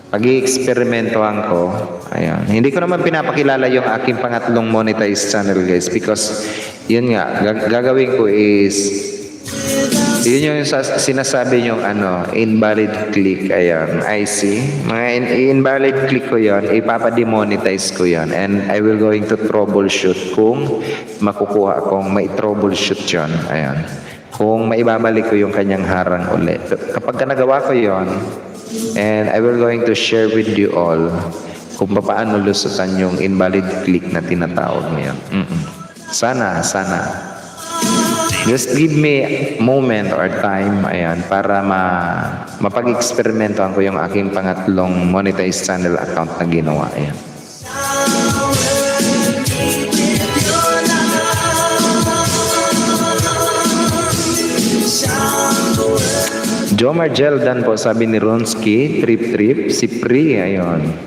Pag-i-experimentohan ko. Ayan. Hindi ko naman pinapakilala yung aking pangatlong monetized channel, guys, because yun nga, gagawin ko is yun yung sinasabi yung invalid click. Ayan, I see. Mga invalid click ko yun, ipapademonetize ko yun, and I will going to troubleshoot kung makukuha akong may troubleshoot yun. Ayan. Kung maibabalik ko yung kanyang harang ulit. Kapag nagawa ko yun, And I will going to share with you all kung paano lusutan yung invalid click na tinatawag ngayon. Sana. Just give me moment or time, ayan, para mapag-eksperimentohan ko yung aking pangatlong monetized channel account na ginawa, ayan. Joe Margel dan po, sabi ni Ronski, trip, si Pri, ayon.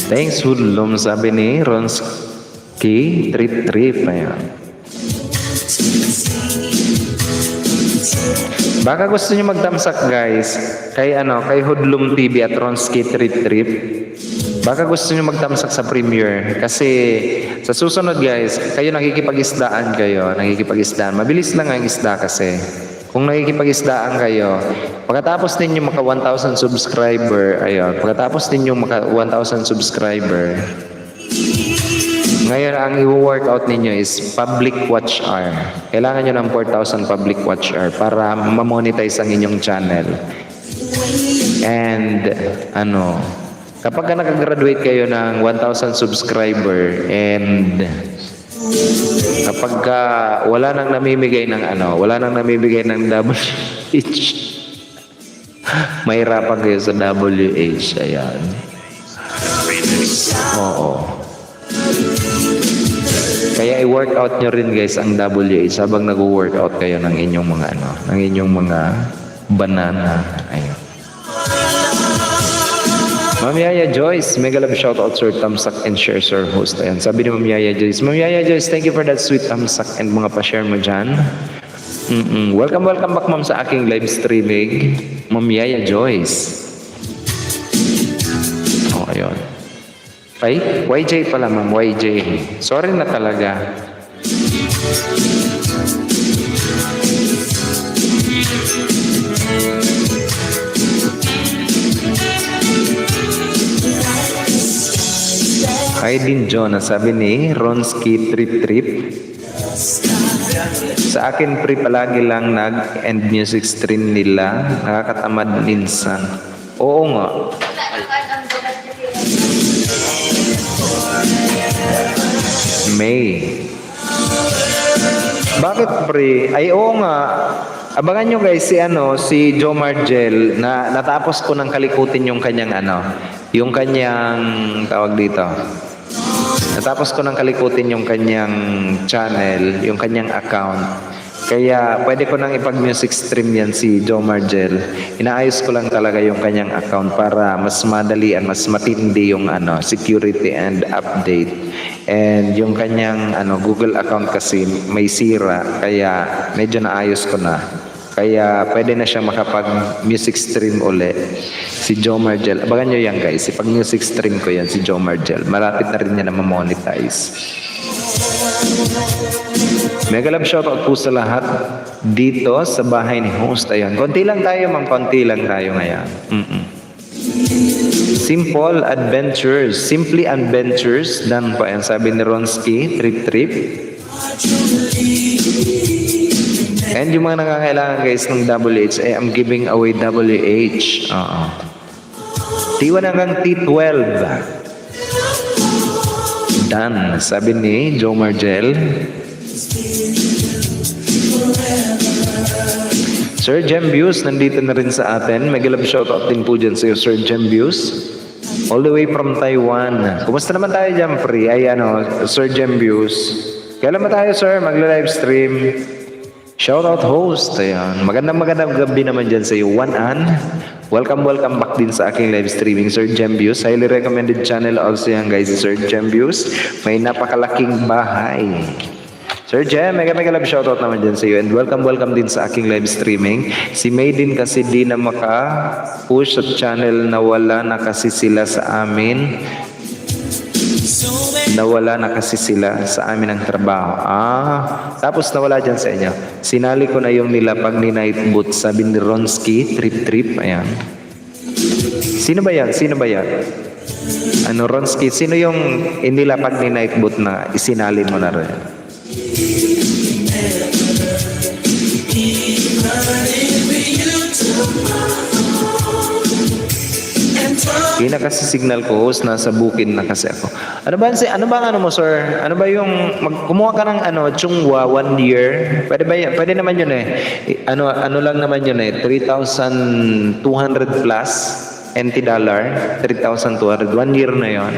Thanks, Hudlum, sabi ni Ronski, trip, ayan. Baka gusto niyo magtamsak, guys, kay Hudlum TV at Ronski Trip. Baka gusto niyo magtamsak sa premiere kasi sa susunod, guys, kayo nakikipag-isdaan. Mabilis lang ang isda kasi. Kung nakikipag-isdaan kayo, pagkatapos ninyo maka 1,000 subscriber, ngayon, ang i-workout ninyo is public watch hour. Kailangan nyo ng 4,000 public watch hour para ma-monetize ang inyong channel. And, kapag nakagraduate kayo ng 1,000 subscriber and kapag wala nang namimigay ng WH, mahirapan kayo sa WH. Ayan. Oo. Kaya i-workout nyo rin, guys, ang WH habang nag-workout kayo ng inyong mga banana. Ayun. Ma'am Yaya Joyce, mega love shoutout, sir, thumbs up and share, sir, host. Ayan, sabi ni Ma'am Yaya Joyce. Ma'am Yaya Joyce, thank you for that sweet thumbs up and mga pa-share mo dyan. Welcome back, ma'am, sa aking live streaming. Ma'am Yaya Joyce. Oh, ayun. Ay, YJ pala, ma'am, YJ. Sorry na talaga. Aydin John, sabi ni Ronski Trip. Sa akin, pre, palagi lang nag-end music stream nila. Nakakatamad minsan. Oo nga. May. Bakit, pre? Ay, oo nga. Abangan nyo, guys, si Joe Margel, na natapos ko ng kalikutin yung kanyang tawag dito. Natapos ko ng kalikutin yung kanyang channel, yung kanyang account. Kaya pwede ko nang ipag-music stream yan si Joe Margel. Inaayos ko lang talaga yung kanyang account para mas madalian, mas matindi yung security and update. And yung kanyang Google account kasi may sira, kaya medyo naayos ko na. Kaya pwede na siya makapag-music stream uli. Si Joe Margel. Abangan nyo yan, guys. Ipag-music stream ko yan si Joe Margel. Malapit na rin niya na ma-monetize. Mega love shoutout po sa lahat dito sa bahay ni host. Ayan. Konti lang tayo, ma'am. Konti lang tayo ngayon. Simple Adventures. Simply Adventures. Dan po. Ayan. Sabi ni Ronski. Trip. And yung mga nakakailangan, guys, ng WH, I'm giving away WH. T1 hanggang T12. Dan. Sabi ni Joe Margel. Sir Gembius, nandito na rin sa atin. Mega love shoutout din po dyan sa iyo, Sir Gembius. All the way from Taiwan. Kumusta naman tayo dyan, pre? Ay, Sir Gembius. Kailan ba tayo, sir? Magla-live stream. Shoutout host. Ayan. Magandang gabi naman dyan sa iyo. Welcome back din sa aking live streaming, Sir Gembius. Highly recommended channel also yan, guys, Sir Gembius. May napakalaking bahay. Sir Jem, mega love shoutout naman dyan sa iyo. And welcome din sa aking live streaming. Si Maiden kasi di na maka-push sa channel, nawala na kasi sila sa amin. Nawala na kasi sila sa amin ng trabaho. Tapos nawala dyan sa inyo. Sinali ko na yung nilapag ni Nightboot, sabi ni Ronski, trip. Ayan. Sino ba yan? Sino ba yan? Ano, Ronsky, sino yung inilapag ni Nightbot na isinalin mo na rin? Kina kasi signal ko, host, nasa bukid na kasi ako. Ano ba ang ano mo, sir? Ano ba yung kumuha ka ng Chungwa 1 year? Pwede ba yan? Pwede naman yun eh. Ano lang naman yun eh, 3,200 plus NT dollar, 3,200, 1 year na yon.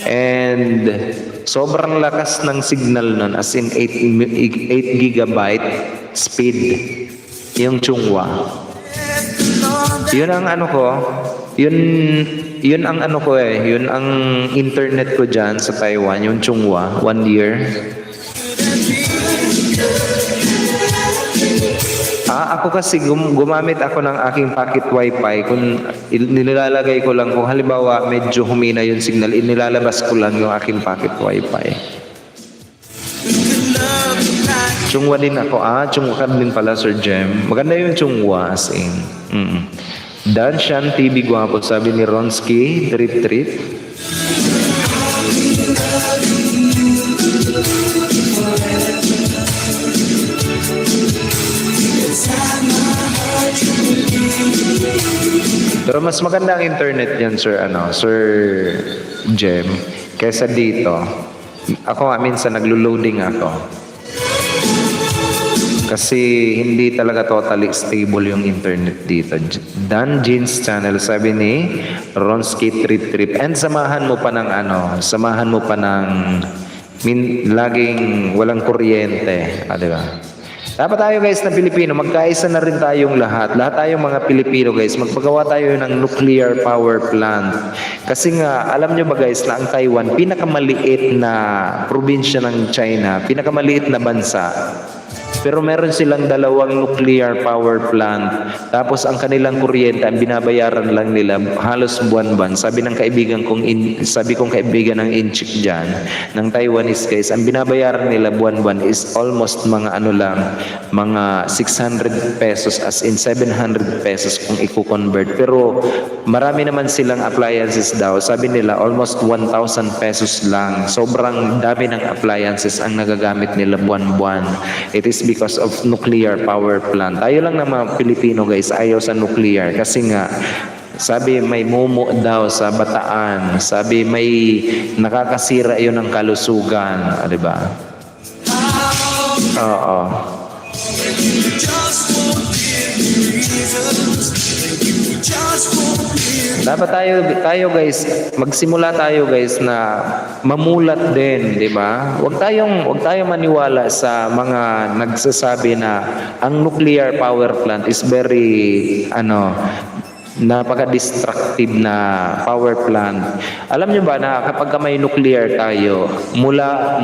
And sobrang lakas ng signal nun, as in 8 gigabyte speed yung Chungwa. Yun ang ano ko, yun ang ano ko eh, yun ang internet ko dyan sa Taiwan, yung Chungwa, 1 year. Ako kasi gumamit ako ng aking pocket wifi. Kung nilalagay ko lang, kung halimbawa medyo humina yung signal, inilalabas ko lang yung aking pocket wifi. Chungwa din ako. Chungwa ka din pala, Sir Jem. Maganda yung Chungwa as in. Danshan TV Guapo, sabi ni Ronsky, trip. Pero mas maganda ang internet yan, Sir Jem, kesa dito. Ako minsan naglo-loading ako. Kasi hindi talaga totally stable yung internet dito. Dan Jeans Channel, sabi ni Ronsky Trip. And samahan mo pa ng laging walang kuryente. Di ba? Dapat tayo guys na Pilipino, magkaisa na rin tayong lahat. Lahat tayong mga Pilipino guys, magpagawa tayo ng nuclear power plant. Kasi nga, alam nyo ba guys na ang Taiwan, pinakamaliit na probinsya ng China, pinakamaliit na bansa. Pero meron silang 2 nuclear power plant. Tapos ang kanilang kuryente, ang binabayaran lang nila halos buwan-buwan. Sabi kong kaibigan ng Inchik dyan, ng Taiwanese guys, ang binabayaran nila buwan-buwan is almost mga 600 pesos, as in 700 pesos kung i-convert. Pero marami naman silang appliances daw. Sabi nila almost 1,000 pesos lang. Sobrang dami ng appliances ang nagagamit nila buwan-buwan. It is because of nuclear power plant. Tayo lang na mga Pilipino guys, ayaw sa nuclear. Kasi nga, sabi may mumu daw sa Bataan. Sabi may nakakasira yun ng kalusugan. Diba? Oo. Dapat tayo guys, magsimula tayo guys na mamulat din, di ba? Huwag tayong maniwala sa mga nagsasabi na ang nuclear power plant is very napaka-destructive na power plant. Alam nyo ba na kapag may nuclear tayo, mula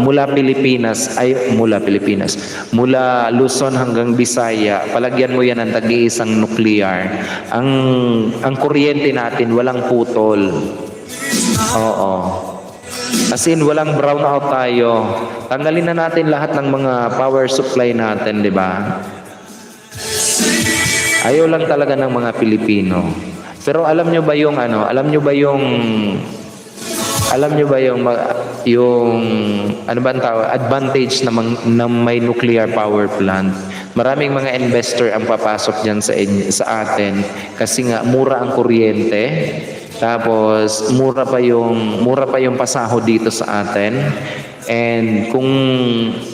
Luzon hanggang Bisaya, palagyan mo yan ng tag-iisang nuclear. Ang kuryente natin, walang putol. Oo. As in, walang brownout tayo. Tanggalin na natin lahat ng mga power supply natin, di ba? Ayaw lang talaga ng mga Pilipino. Pero alam nyo ba yung advantage na may nuclear power plant? Maraming mga investor ang papasok diyan sa atin kasi nga mura ang kuryente. Tapos mura pa yung pasahod dito sa atin. And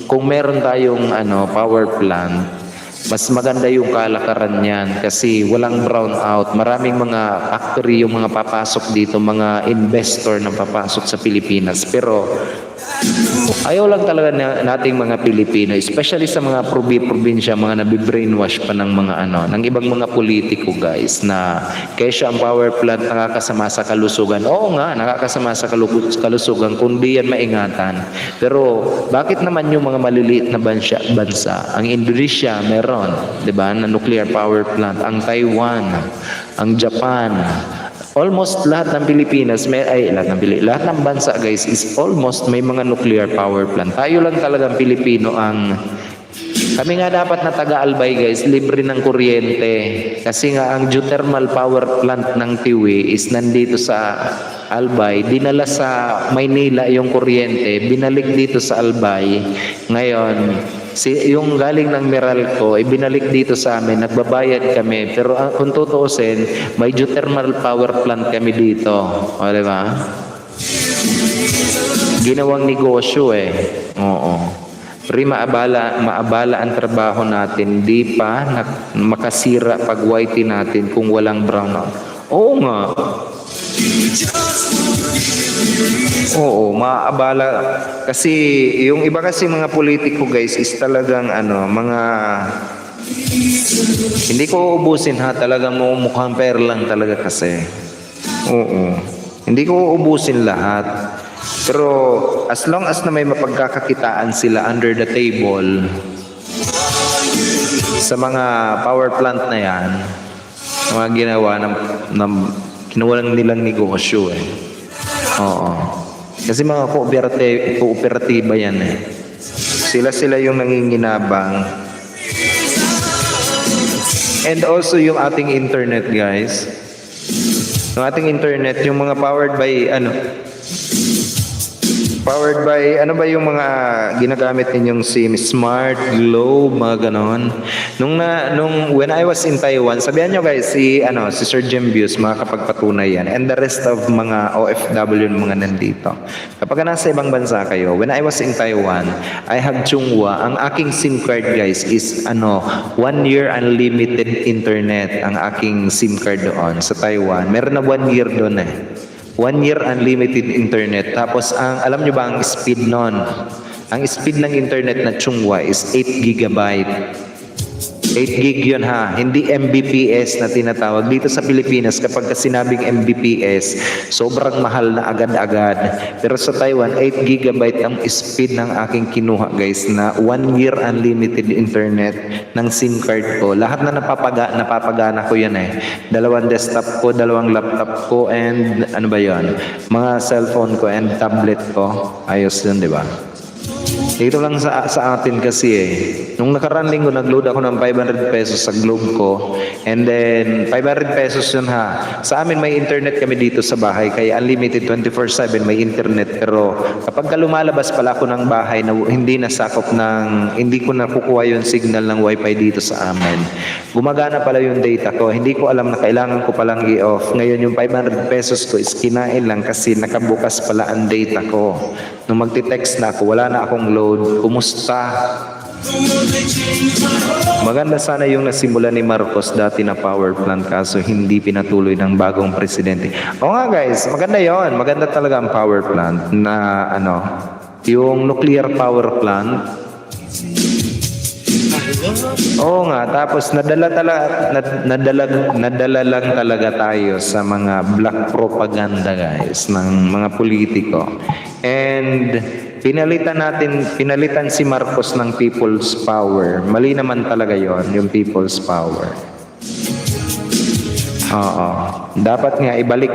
kung meron tayong power plant, mas maganda yung kalakaran niyan kasi walang brownout. Maraming mga factory yung mga papasok dito, mga investor na papasok sa Pilipinas. Pero ayaw lang talaga nating mga Pilipino, especially sa mga probinsya, mga nabibrainwash pa ng mga ng ibang mga politiko guys, na kesyo ang power plant nakakasama sa kalusugan. Oo nga, nakakasama sa kalusugan kung di yan maingatan. Pero bakit naman yung mga maliliit na bansa, ang Indonesia meron, 'di ba, na nuclear power plant, ang Taiwan, ang Japan, almost lahat ng Pilipinas, lahat ng bansa guys is almost may mga nuclear power plant. Tayo lang talagang Pilipino ang Kami nga dapat na taga-Albay guys, libre ng kuryente. Kasi nga ang geothermal power plant ng Tiwi is nandito sa Albay. Dinala sa Maynila yung kuryente, binalik dito sa Albay. Ngayon, yung galing ng Meralco, ibinalik dito sa amin, nagbabayad kami. Pero kung tutuusin, may geothermal power plant kami dito. O, di ba? Ginawang negosyo eh. Oo. Pero maabala ang trabaho natin. Di pa makasira pag whitey natin kung walang brownout. Oo nga. Oo, maabala. Kasi yung iba kasi mga politiko guys is talagang mga hindi ko uubusin ha, talagang mukhang per lang talaga kasi. Oo. Hindi ko uubusin lahat. Pero as long as na may mapagkakakitaan sila under the table sa mga power plant na yan, mga ginawa lang nilang negosyo eh. Oo. Kasi mga kooperatiba yan eh. Sila yung nanginginabang. And also yung ating internet guys. Yung ating internet, yung mga powered by ano ba yung mga ginagamit ninyong SIM, Smart, Globe, mga ganon. When I was in Taiwan, sabihan nyo guys, si Sir Jim Bius, makakapagpatunay yan, and the rest of mga OFW mga nandito. Kapag nasa ibang bansa kayo, when I was in Taiwan, I have Chunghwa. Ang aking SIM card guys is 1 year unlimited internet ang aking SIM card doon sa Taiwan. Meron na 1 year doon eh. 1 year unlimited internet. Tapos, alam nyo ba ang speed nun? Ang speed ng internet na Chunghwa is 8 gigabyte. 8 gig yun ha. Hindi Mbps na tinatawag. Dito sa Pilipinas, kapag sinabing Mbps, sobrang mahal na agad-agad. Pero sa Taiwan, 8 gigabyte ang speed ng aking kinuha guys na 1 year unlimited internet ng SIM card ko. Lahat na napapagana ko yan eh. 2 desktop ko, 2 laptop ko, and ano ba yun? Mga cellphone ko and tablet ko. Ayos yun, di ba? Dito lang sa atin kasi eh. Nung nakaraan linggo, nag-load ako ng 500 pesos sa Globe ko. And then, 500 pesos yun ha. Sa amin may internet kami dito sa bahay. Kaya unlimited 24/7 may internet. Pero kapag lumalabas pala ako ng bahay na hindi ko nakukuha yung signal ng wifi dito sa amin. Gumagana pala yung data ko. Hindi ko alam na kailangan ko palang i-off. Ngayon yung 500 pesos ko is kinain lang kasi nakabukas pala ang data ko. Nung magti-text na ako, wala na akong load. Kumusta? Maganda sana yung nasimula ni Marcos dati na power plant kaso hindi pinatuloy ng bagong presidente. Oo nga guys, maganda yon. Maganda talaga ang power plant na yung nuclear power plant. Oo nga, tapos nadala lang talaga tayo sa mga black propaganda guys ng mga politiko. And pinalitan si Marcos ng people's power. Mali naman talaga yon, yung people's power. Oo. Dapat nga ibalik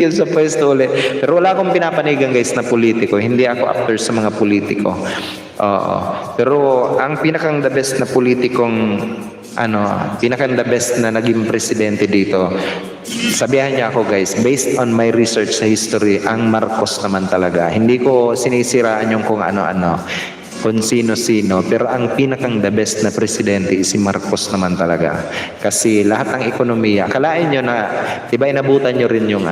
yun sa pwesto ulit. Pero wala akong pinapanigan guys na politiko. Hindi ako after sa mga politiko. Oo. Pero ang pinakang the best na politikong pinakang the best na naging presidente dito, sabihan niya ako guys, based on my research sa history, ang Marcos naman talaga. Hindi ko sinisiraan yung kung ano-ano, kung sino-sino, pero ang pinakang the best na presidente is si Marcos naman talaga. Kasi lahat ng ekonomiya, akalain nyo na, diba inabutan nyo rin yung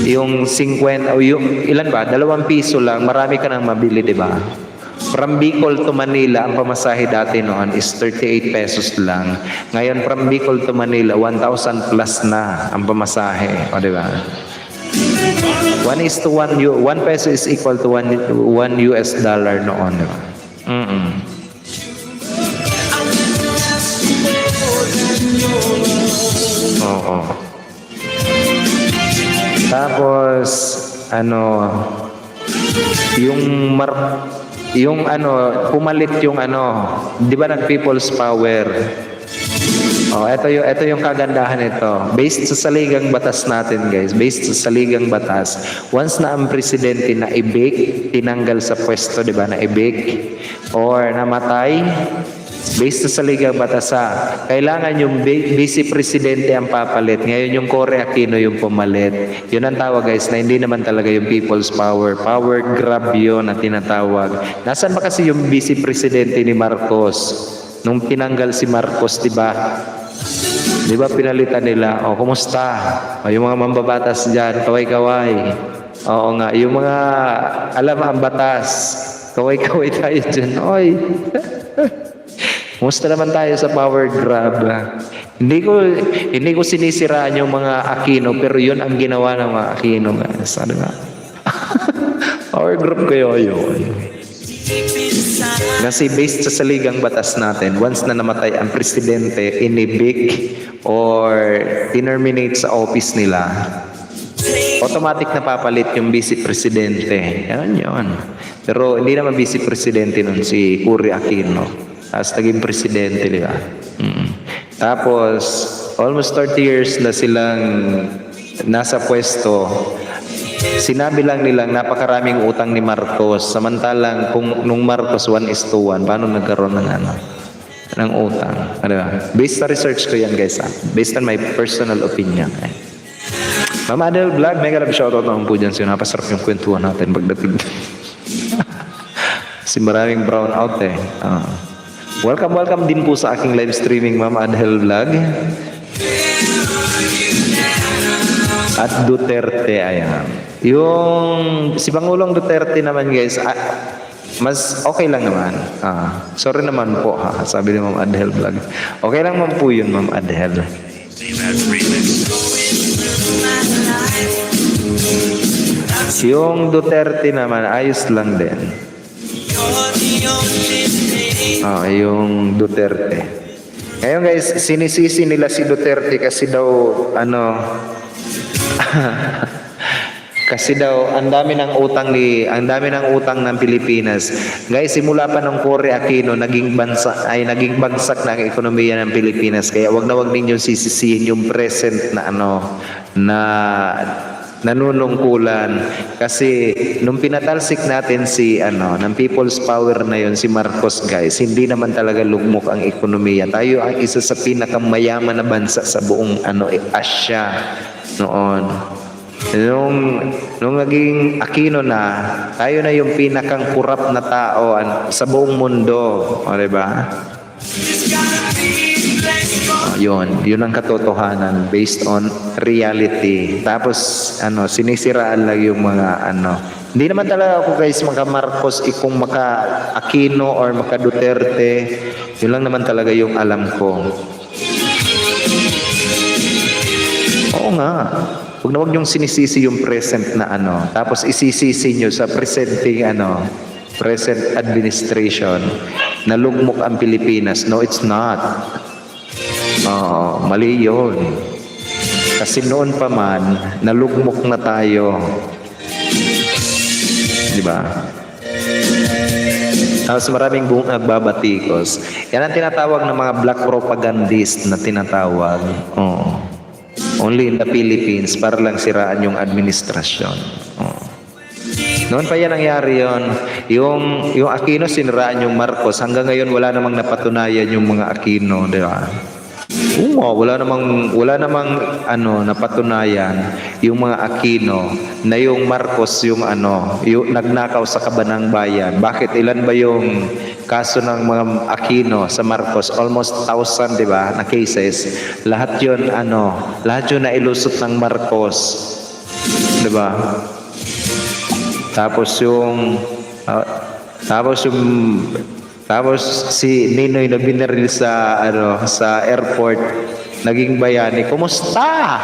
yung 50 o yung ilan ba, 2 piso lang, marami ka nang mabili, diba? From Bicol to Manila, ang pamasahe dati noon is 38 pesos lang. Ngayon, from Bicol to Manila, 1,000 plus na ang pamasahe. O, diba? 1:1, 1 peso is equal to 1 US dollar noon. Diba? Oo. Tapos, pumalit yung di ba nag people's power? Oh, ito yung kagandahan nito. Based sa saligang batas natin, guys. Based sa saligang batas, once na ang presidente na i-bake, tinanggal sa pwesto, 'di ba? Na i-bake or namatay, based sa saligang batas, kailangan yung vice presidente ang papalit. Ngayon yung Cory Aquino yung pumalit. Yun ang tawag, guys, na hindi naman talaga yung people's power. Power grab yun na tinatawag. Nasaan ba kasi yung vice presidente ni Marcos? Nung tinanggal si Marcos, 'di ba? 'Di ba pinalitan nila? O, kumusta? O, yung mga mambabatas diyan, kaway-kaway. Oo nga, yung mga alam ang batas, kaway-kaway tayo diyan. Oy. Kumusta naman tayo sa power grab? Hindi ko sinisiraan yung mga Aquino, pero yun ang ginawa ng mga Aquino, guys. Ano nga? Power grab kayo yun. Kasi based sa saligang batas natin, once na namatay ang presidente, inibik or terminate sa office nila, automatic na papalit yung vice presidente. Yan yun. Pero hindi naman vice presidente nun si Cory Aquino. As naging presidente, di ba? Tapos, almost 30 years na silang nasa pwesto. Sinabi lang nilang napakaraming utang ni Marcos. Samantalang kung nung Marcos 1:1, paano nagkaroon ng utang? Ano ba? Based sa research ko yan, guys. Based on my personal opinion. Mama Adel Vlog, mega love shoutout naman po dyan. So, napasarap yung kwentuhan natin pagdating. Kasi maraming brown out eh. Welcome din po sa aking live streaming, Mama Adel Vlog. At Duterte, ayan. Yung si Pangulong Duterte naman, guys, mas okay lang naman. Sorry naman po, sabi ni Ma'am Adel Vlog. Okay lang man po yun, Ma'am Adel. Yung Duterte naman, ayos lang din. Yung Duterte. Ngayon, guys, sinisisi nila si Duterte kasi daw, kasi daw ang dami ng utang ng Pilipinas. Guys, simula pa ng Cory Aquino naging bagsak na ang ekonomiya ng Pilipinas. Kaya wag ninyong sisisihin yung present na na nanunungkulan. Kasi nung pinatalsik natin si ng people's power na yon, si Marcos, guys, hindi naman talaga lugmok ang ekonomiya. Tayo ang isa sa pinakamayaman na bansa sa buong Asia noon. Nung naging Aquino na, tayo na yung pinakang kurap na tao sa buong mundo. O, diba? Yun ang katotohanan based on reality. Tapos sinisiraan lang yung mga Hindi naman talaga ako, guys, maka Marcos, kung maka Aquino or maka Duterte. Yun lang naman talaga yung alam ko. Oo nga. Huwag niyong sinisisi yung present na tapos isisisi niyo sa presenting present administration na lugmok ang Pilipinas. No, it's not. Mali yun. Kasi noon pa man, nalugmok na tayo. Diba? Tapos maraming nagbabatikos. Yan ang tinatawag ng mga black propagandist na tinatawag. Only in the Philippines para lang siraan yung administrasyon. Noon pa yan nangyari yon. Yung Aquino siniraan yung Marcos. Hanggang ngayon wala namang napatunayan yung mga Aquino, di ba? Wala namang napatunayan yung mga Aquino na yung Marcos yung nagnakaw sa kabanang bayan. Bakit? Ilan ba yung kaso ng mga Aquino sa Marcos? Almost 1,000, di ba, na cases. Lahat yun nailusot ng Marcos. Di ba? Tapos si Ninoy na binaril sa airport, naging bayani. Kumusta?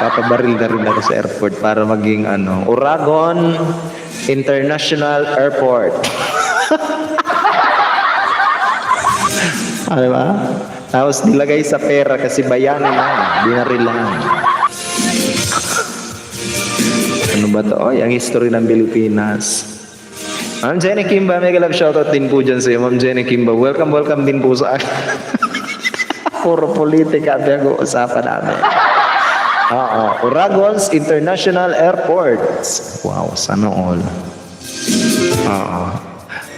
Papabaril na rin ako sa airport para maging Uragon International Airport. Diba? Tapos nilagay sa pera kasi bayani na, binaril lang. Ano ba to? Ang history ng Pilipinas. Ma'am Jenny Kimba, mega love shoutout din po dyan sa iyo. Ma'am Jenny Kimba, welcome din po sa akin. Puro politika ang pinag-uusapan namin. Oo. Uragon's International Airport. Wow, sana all. Oo.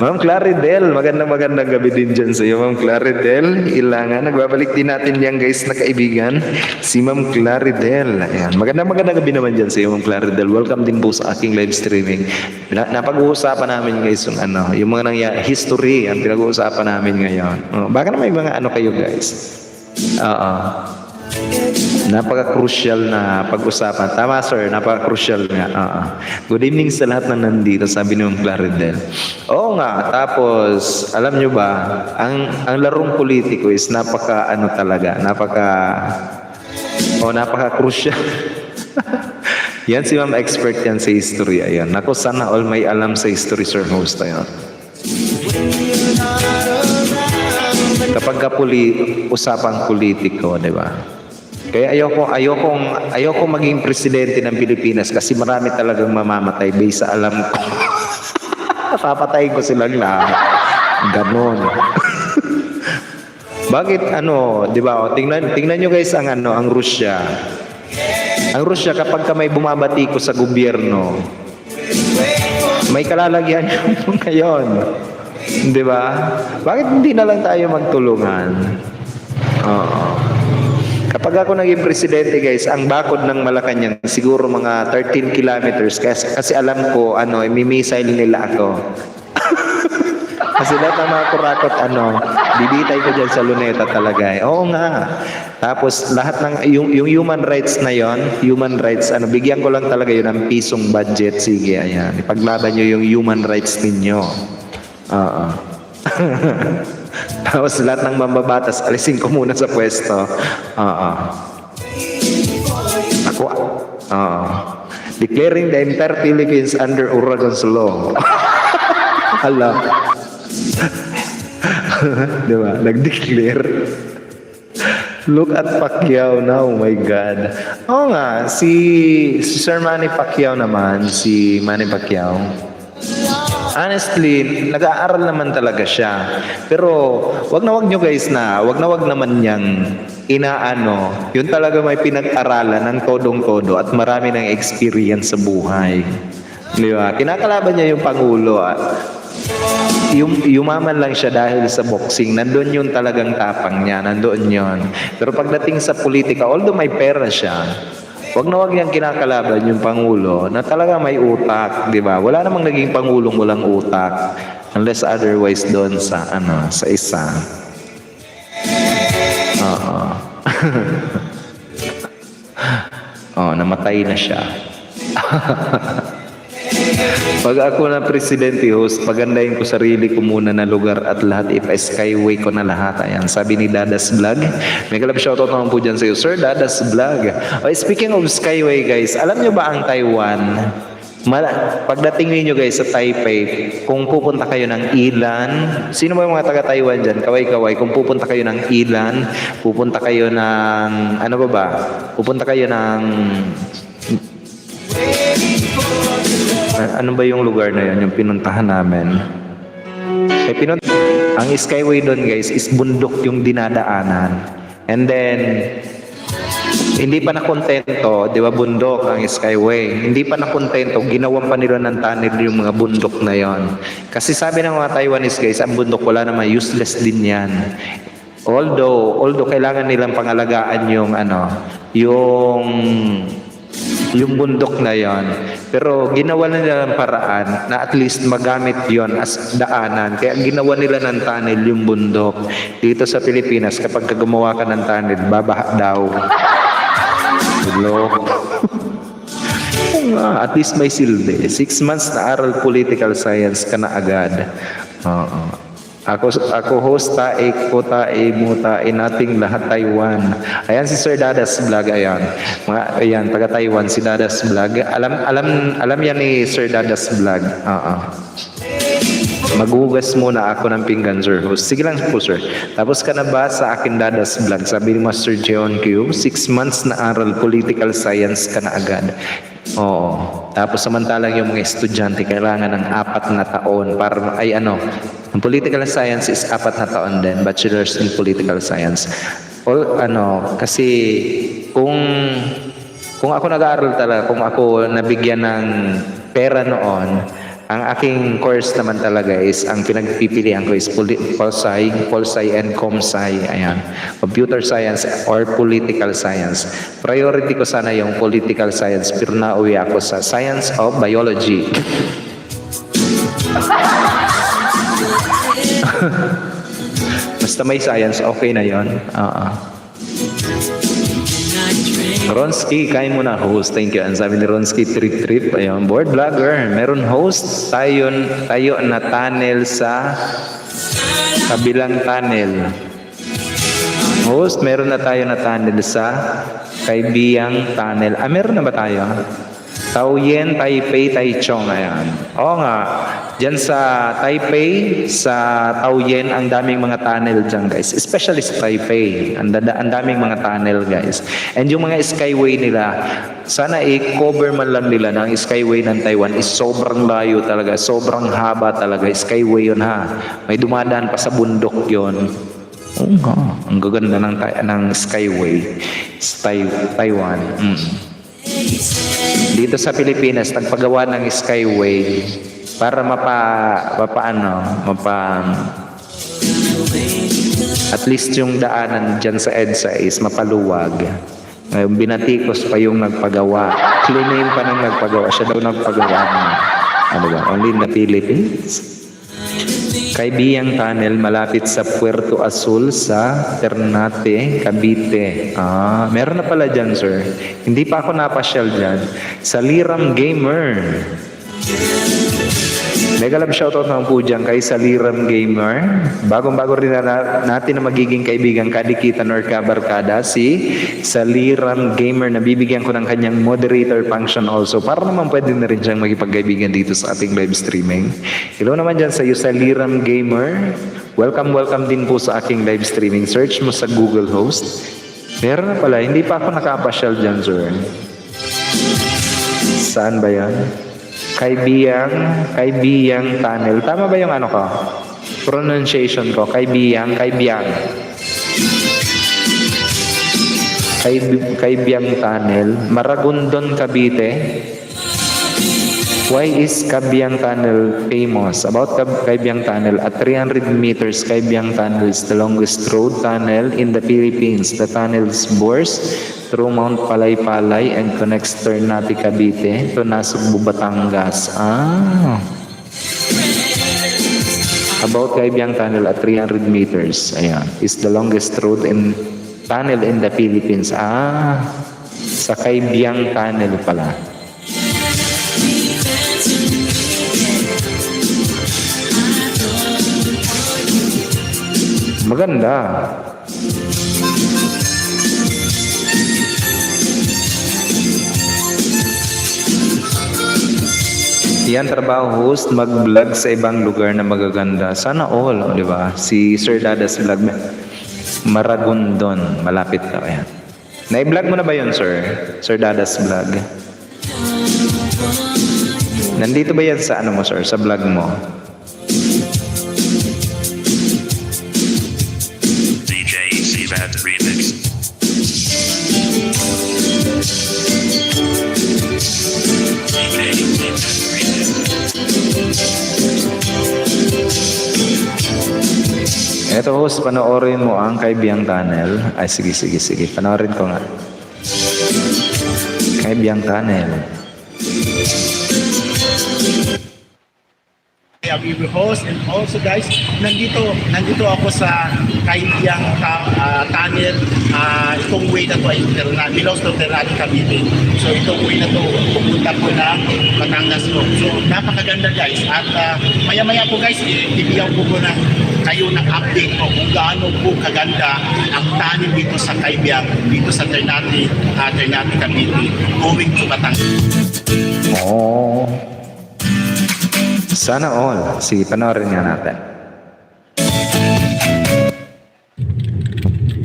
Ma'am Claridel, magandang gabi din dyan sa iyo, Ma'am Claridel. Ilangan, nagbabalik din natin yan guys na kaibigan, si Ma'am Claridel. Ayan. Magandang gabi naman dyan sa iyo, Ma'am Claridel. Welcome din po sa aking live streaming. Napag-uusapan namin guys yung mga history, ang pinag-uusapan namin ngayon. Baka na may mga kayo guys. Oo. Napaka-crucial na pag-usapan. Tama sir, napaka-crucial nga. Good evening sa lahat na nandito, sabi ni Ma'am Claridel. Oo nga, tapos alam nyo ba, ang larong politiko is napaka-crucial. Yan si Ma'am expert yan sa history. Ayan. Naku, sana all may alam sa history, sir host. Ayan. Kapag usapang politiko, di ba? Kaya ayoko maging presidente ng Pilipinas kasi marami talagang mamamatay based sa alam ko. Papatayin ko silang lahat. Ganon. Bakit di ba? Tingnan nyo guys ang Russia. Ang Russia kapag may bumabati ko sa gobyerno, may kalalagyan yung ngayon. Di ba? Bakit hindi na lang tayo magtulungan? Oo. Kapag ako naging presidente guys, ang bakod ng Malacanang siguro mga 13 kilometers kasi alam ko missile nila ako. Kasi lahat ng mga kurakot bibitay ko dyan sa luneta talaga. Oo nga. Tapos lahat ng yung human rights na yon, bigyan ko lang talaga yun ng pisong budget. Sige, ayan. Ipaglaban nyo yung human rights ninyo. Oo. Tapos lahat ng mambabatas, alisin ko muna sa pwesto. Ako, declaring the entire Philippines under Uragon's law. Hala. Diba? Nag-declare. Look at Pacquiao now, oh my God. Oo nga, si Sir Manny Pacquiao naman, honestly, nag-aaral naman talaga siya. Pero wag naman niyang yun talaga may pinag-aralan ng todong-todo at marami ng experience sa buhay. Di ba? Kinakalaban niya yung Pangulo. Yumaman lang siya dahil sa boxing. Nandun yun talagang tapang niya. Nandun yun. Pero pagdating sa politika, although may pera siya, wag niyang kinakalaban yung Pangulo na talaga may utak, di ba? Wala namang naging Pangulong walang utak unless otherwise doon sa sa isa. Namatay na siya. Pag ako na presidente host, pagandahin ko sarili ko muna na lugar at lahat ipa-skyway ko na lahat. Ayan, sabi ni Dadas Vlog. May kalab shoutout naman po dyan sa iyo, Sir Dadas Vlog. Speaking of skyway guys, alam nyo ba ang Taiwan? Pagdating niyo guys sa Taipei, kung pupunta kayo ng Ilan, sino ba yung mga taga-Taiwan dyan? Kaway-kaway. Kung pupunta kayo ng Ilan, pupunta kayo ng, pupunta kayo ng, ano ba yung lugar na yun, yung pinuntahan namin? Ang skyway doon guys is bundok yung dinadaanan. And then, hindi pa nakontento, di ba bundok ang skyway. Hindi pa nakontento, ginawan pa nila ng tunnel yung mga bundok na yon. Kasi sabi ng mga Taiwanese guys, ang bundok wala naman, useless din yan. Although kailangan nilang pangalagaan yung yung bundok na yon. Pero ginawa nila ng paraan na at least magamit yon as daanan. Kaya ginawa nila ng tunnel yung bundok. Dito sa Pilipinas, kapag gumawa ka ng tunnel, babaha daw. Hello? At least may silbi. 6 months na aral political science ka na agad. Ako host tae ko tae mo tae nating lahat Taiwan. Ayan si Sir Dadas Vlog, ayan taga Taiwan si Dadas Vlog. Alam yan ni Sir Dadas Vlog. Maghugas muna ako ng pinggan, sir host. Sige lang po, sir. Tapos ka na ba sa akin Dadas Vlog? Sabi ni Master Jeon Q, 6 months na aral political science ka na agad. Oo. Tapos samantalang yung mga estudyante kailangan ng 4 na taon para ang political science is 4 na taon din, bachelor's in political science. Kasi kung ako nag-aaral talaga, kung ako nabigyan ng pera noon, ang aking course naman talaga is, ang pinagpipilian ko is Pol-Sci and Com-Sci, ayan, computer science or political science. Priority ko sana yung political science, pero nauwi ako sa science of biology. Basta may science, okay na yon. Ronski, kain mo na host. Thank you. Ang sabi ni Ronski, trip. Ayun, board vlogger. Meron host. Tayo na tunnel sa kabilang tunnel. Host, meron na tayo na tunnel sa Kaibiyang tunnel. Meron na ba tayo? Taoyuan, Taipei, Taichung. Ayan. Oo nga. Diyan sa Taipei, sa Taoyuan, ang daming mga tunnel dyan, guys. Especially sa Taipei. Ang daming mga tunnel, guys. And yung mga skyway nila, sana i-cover man lang nila na ang skyway ng Taiwan is sobrang layo talaga. Sobrang haba talaga. Skyway yun, ha. May dumadaan pa sa bundok yun. Oo nga. Ang gaganda ng skyway sa Taiwan. Dito sa Pilipinas, nagpagawa ng skyway para at least yung daanan dyan sa EDSA is mapaluwag. Ngayon, binatikos pa yung nagpagawa. Cleanin pa ng nagpagawa. Siya daw nagpagawa. Only in the Philippines. Kaibiyang Tunnel, malapit sa Puerto Azul sa Ternate, Cavite. Meron na pala dyan, sir. Hindi pa ako napasyal dyan. Sa Liram Gamer. Mega love shoutout naman po dyan kay Saliram Gamer. Bagong-bago rin natin na magiging kaibigan kadikitan or kabarkada si Saliram Gamer. Nabibigyan ko ng kanyang moderator function also para naman pwede na rin siyang magipagkaibigan dito sa ating live streaming. Hello naman dyan sa iyo, Saliram Gamer. Welcome din po sa aking live streaming. Search mo sa Google Host. Meron na pala, hindi pa ako nakapasyal dyan, sir. Saan ba yan? Kaibiyang Tunnel. Tama ba yung ko? Pronunciation ko. Kaibiyang Tunnel. Maragondon, Cavite. Why is Kaibiyang Tunnel famous? About Kaibiyang Tunnel, at 300 meters, Kaibiyang Tunnel is the longest road tunnel in the Philippines. The tunnels bores through Mount Palay-Palay and connects Ternate, Cavite to Nasugbu, Batangas. About Kaibiyang Tunnel at 300 meters, ayan, is the longest road in tunnel in the Philippines. Sa Kaibiyang Tunnel pala. Maganda. Yan, trabaho host, mag-vlog sa ibang lugar na magaganda. Sana all, di ba? Si Sir Dadas vlog, Maragondon, malapit ka. Ayan. Na-vlog mo na ba yun, sir? Sir Dadas vlog. Nandito ba yan sa mo, sir? Sa vlog mo? That remix. Eto host, panoorin mo ang Kaibiyang Tunnel. Ay, sige. Panoorin ko nga. Kaibiyang Tunnel. We will host, and also guys, nandito ako sa Kaibiyang Tunnel. Itong way na to ay belongs to Ternate, Cavite. So itong way na to pupunta po ng Batangas po. So napakaganda guys, at maya-maya po guys, ibigyan po na kayo ng update po kung gaano po kaganda ang tunnel dito sa Kaibiyang, dito sa Ternate, Cavite, going to Batangas. Sana all. Sige, panoorin nga natin.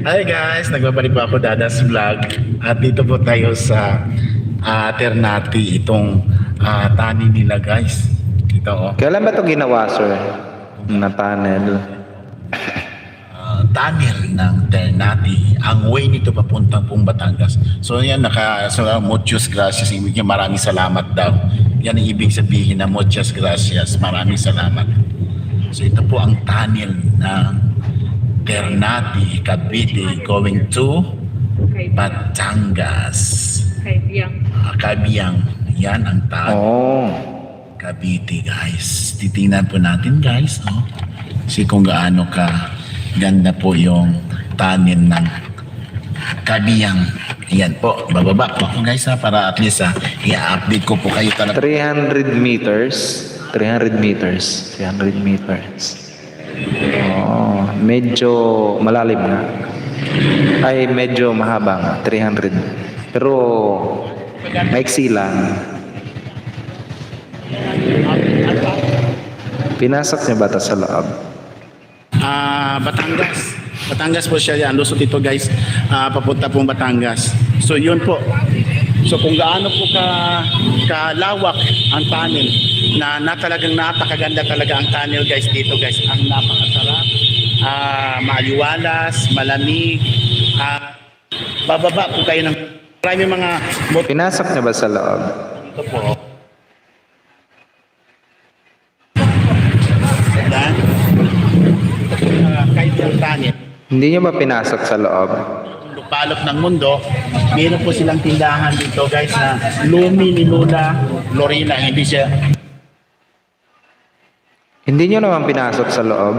Hi guys, nagbabalik po ako, Dadas Vlog. At dito po tayo sa Ternate, itong tunnel nila guys. Dito Kailan ba ito ginawa, sir? Na tunnel? tunnel ng Ternate. Ang way nito papuntang pong Batangas. So yan, muchas gracias. Ibig niya maraming salamat daw. Yan ang ibig sabihin na muchas gracias. Maraming salamat. So ito po ang tunnel ng Ternate, Cavite going to Batangas. Kaibiyang. Yan ang tunnel. Oh. Cavite, guys. Titingnan po natin, guys. Oh. Kasi kung gaano ka ganda po yung tunnel ng Kabiyang. Ayan po, bababa po ako guys ha, para at least i-update ko po kayo talaga. 300 meters. 300 meters. 300 meters. Oh, medyo malalim na. Ay, medyo mahaba nga. 300. Pero, maiksi lang. Pinasok niya ba ito sa loob? Batangas po siya yan. Lusot ito guys. Papunta pong Batangas. So yun po. So kung gaano po kalawak ang tunnel na talagang napakaganda talaga ang tunnel guys dito guys. Ang napakasarap. Maliwalas, malamig. Bababa po kayo ng marami mga Pinasok niya ba sa loob? dito po. Yan. Kahit yung tunnel. Hindi niya ba pinasok sa loob? Lupalop ng mundo, meron po silang tindahan dito guys na Lumi ni Lola Lorena. Hindi niyo naman pinasok sa loob?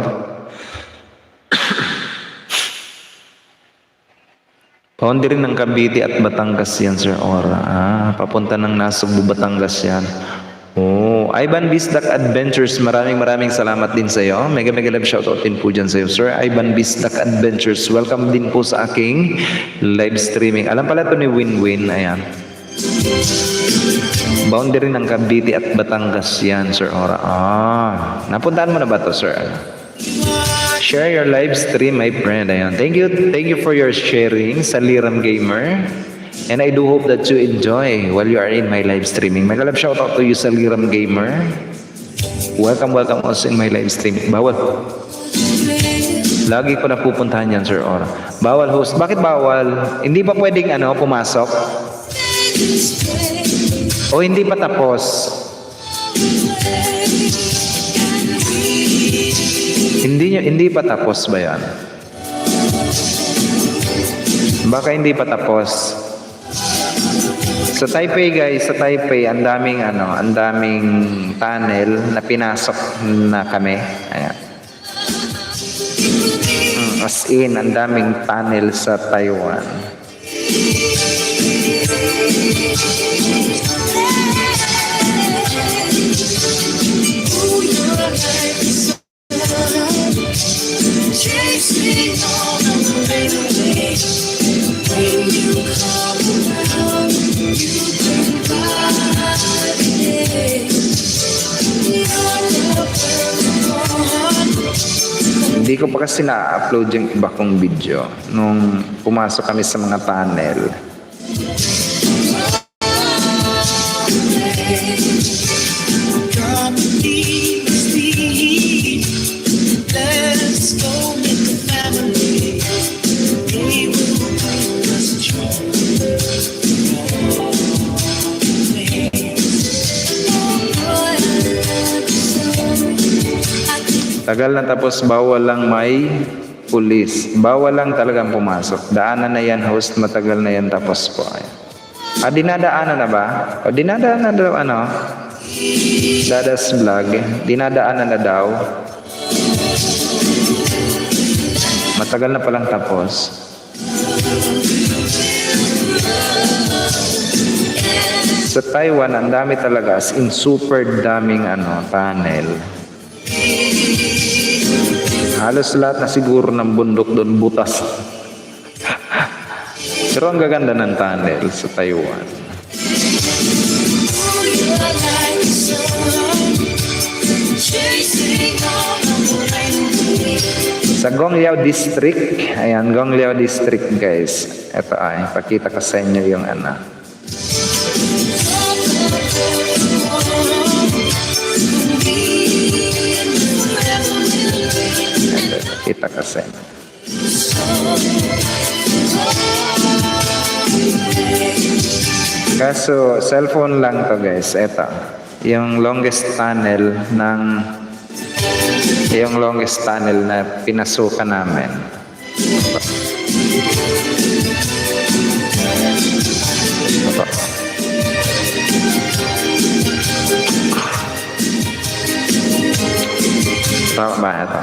Boundary ng Cavite at Batangas yan, Sir Ora. Papunta ng Nasugbu, Batangas yan. Oh, Ivan Bisdak Adventures, maraming salamat din sa iyo. Mega love shoutout din po dyan sa iyo, Sir Ivan Bisdak Adventures. Welcome din po sa aking live streaming. Alam pala ito ni Win-Win, ayan. Boundary ng Cavite at Batangas yan, Sir Ora. Napuntahan mo na ba ito, Sir? Share your live stream, my friend. Ayan. Thank you for your sharing sa Liram Gamer. And I do hope that you enjoy while you are in my live streaming. May love shout out to you sa Liram Gamer. Welcome also in my live streaming. Bawal. Lagi ko na pupuntahan yan, Sir Ora. Bawal host. Bakit bawal? Hindi pa pwedeng pumasok? O hindi pa tapos? Hindi pa tapos ba yan? Baka hindi pa tapos. Sa Taipei guys, sa Taipei, ang daming tunnel na pinasok na kami. Ayan. As in, ang daming tunnel sa Taiwan. Chasing all of the rain away. When you come around, you can find it. Hindi ko pa kasi na-upload yung iba kong video nung pumasok kami sa mga tunnel. Let's go with the family. We will bring us joy. Tagal na tapos bawal lang may pulis. Bawal lang talagang pumasok. Daanan na yan, host. Matagal na yan tapos po. Dinadaanan na ba? O dinadaanan na daw Dadas vlog. Dinadaanan na daw. Matagal na palang tapos. Sa Taiwan, ang dami talaga. As in, super daming tunnel. Halos lahat na siguro ng bundok doon butas. Pero ang gaganda ng tunnel sa Taiwan. Sa Gongliao District, ayan, Gongliao District guys. Ito pakita ko sa inyo yung Ito, pakita ko sa inyo. Kaso, cellphone lang to guys. Eto. Yung longest tunnel na pinasukan namin. Ito. Tama ba ito?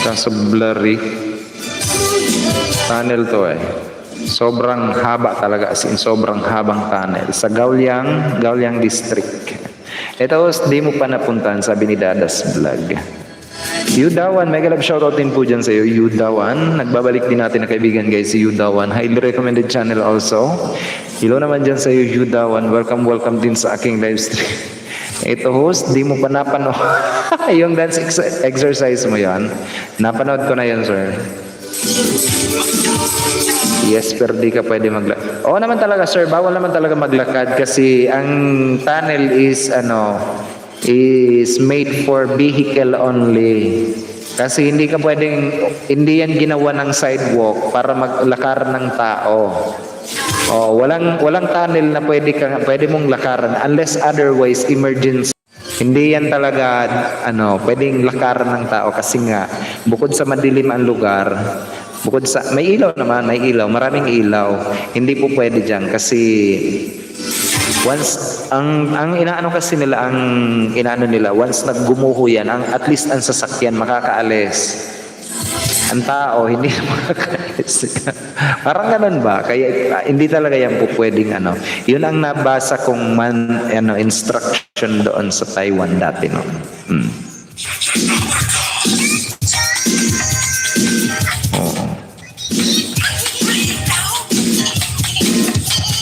Kaso blurry. Tunnel to eh. Sobrang haba talaga, as in sobrang habang tunnel. Sa Gauliang District. Ito, di mo pa napuntahan, sabi ni Dadas Vlog. Yudawan, mega love shoutout din po dyan sa iyo, Yudawan. Nagbabalik din natin na kaibigan guys, si Yudawan. Highly recommended channel also. Hello naman dyan sa iyo, Yudawan. Welcome din sa aking live stream. Ito host, di mo pa napanood. Yung dance exercise mo yan. Napanood ko na yan, sir. Yes, pero di ka pwede maglakad. Oo naman talaga, sir. Bawal naman talaga maglakad kasi ang tunnel is made for vehicle only. Kasi hindi yan ginawa ng sidewalk para maglakaran ng tao. Oh, walang tunnel na pwede mong lakaran unless otherwise emergency. Hindi yan talaga pwedeng lakaran ng tao kasi nga bukod sa madilim ang lugar, bukod sa may ilaw naman, maraming ilaw. Hindi po pwede diyan kasi once ang inaano nila once naggumuho yan, at least ang sasakyan makakaalis. Ang tao hindi makakaalis. Parang ganun ba? Kaya hindi talaga yan po pwedeng Yun ang nabasa kong instruction doon sa Taiwan dati no.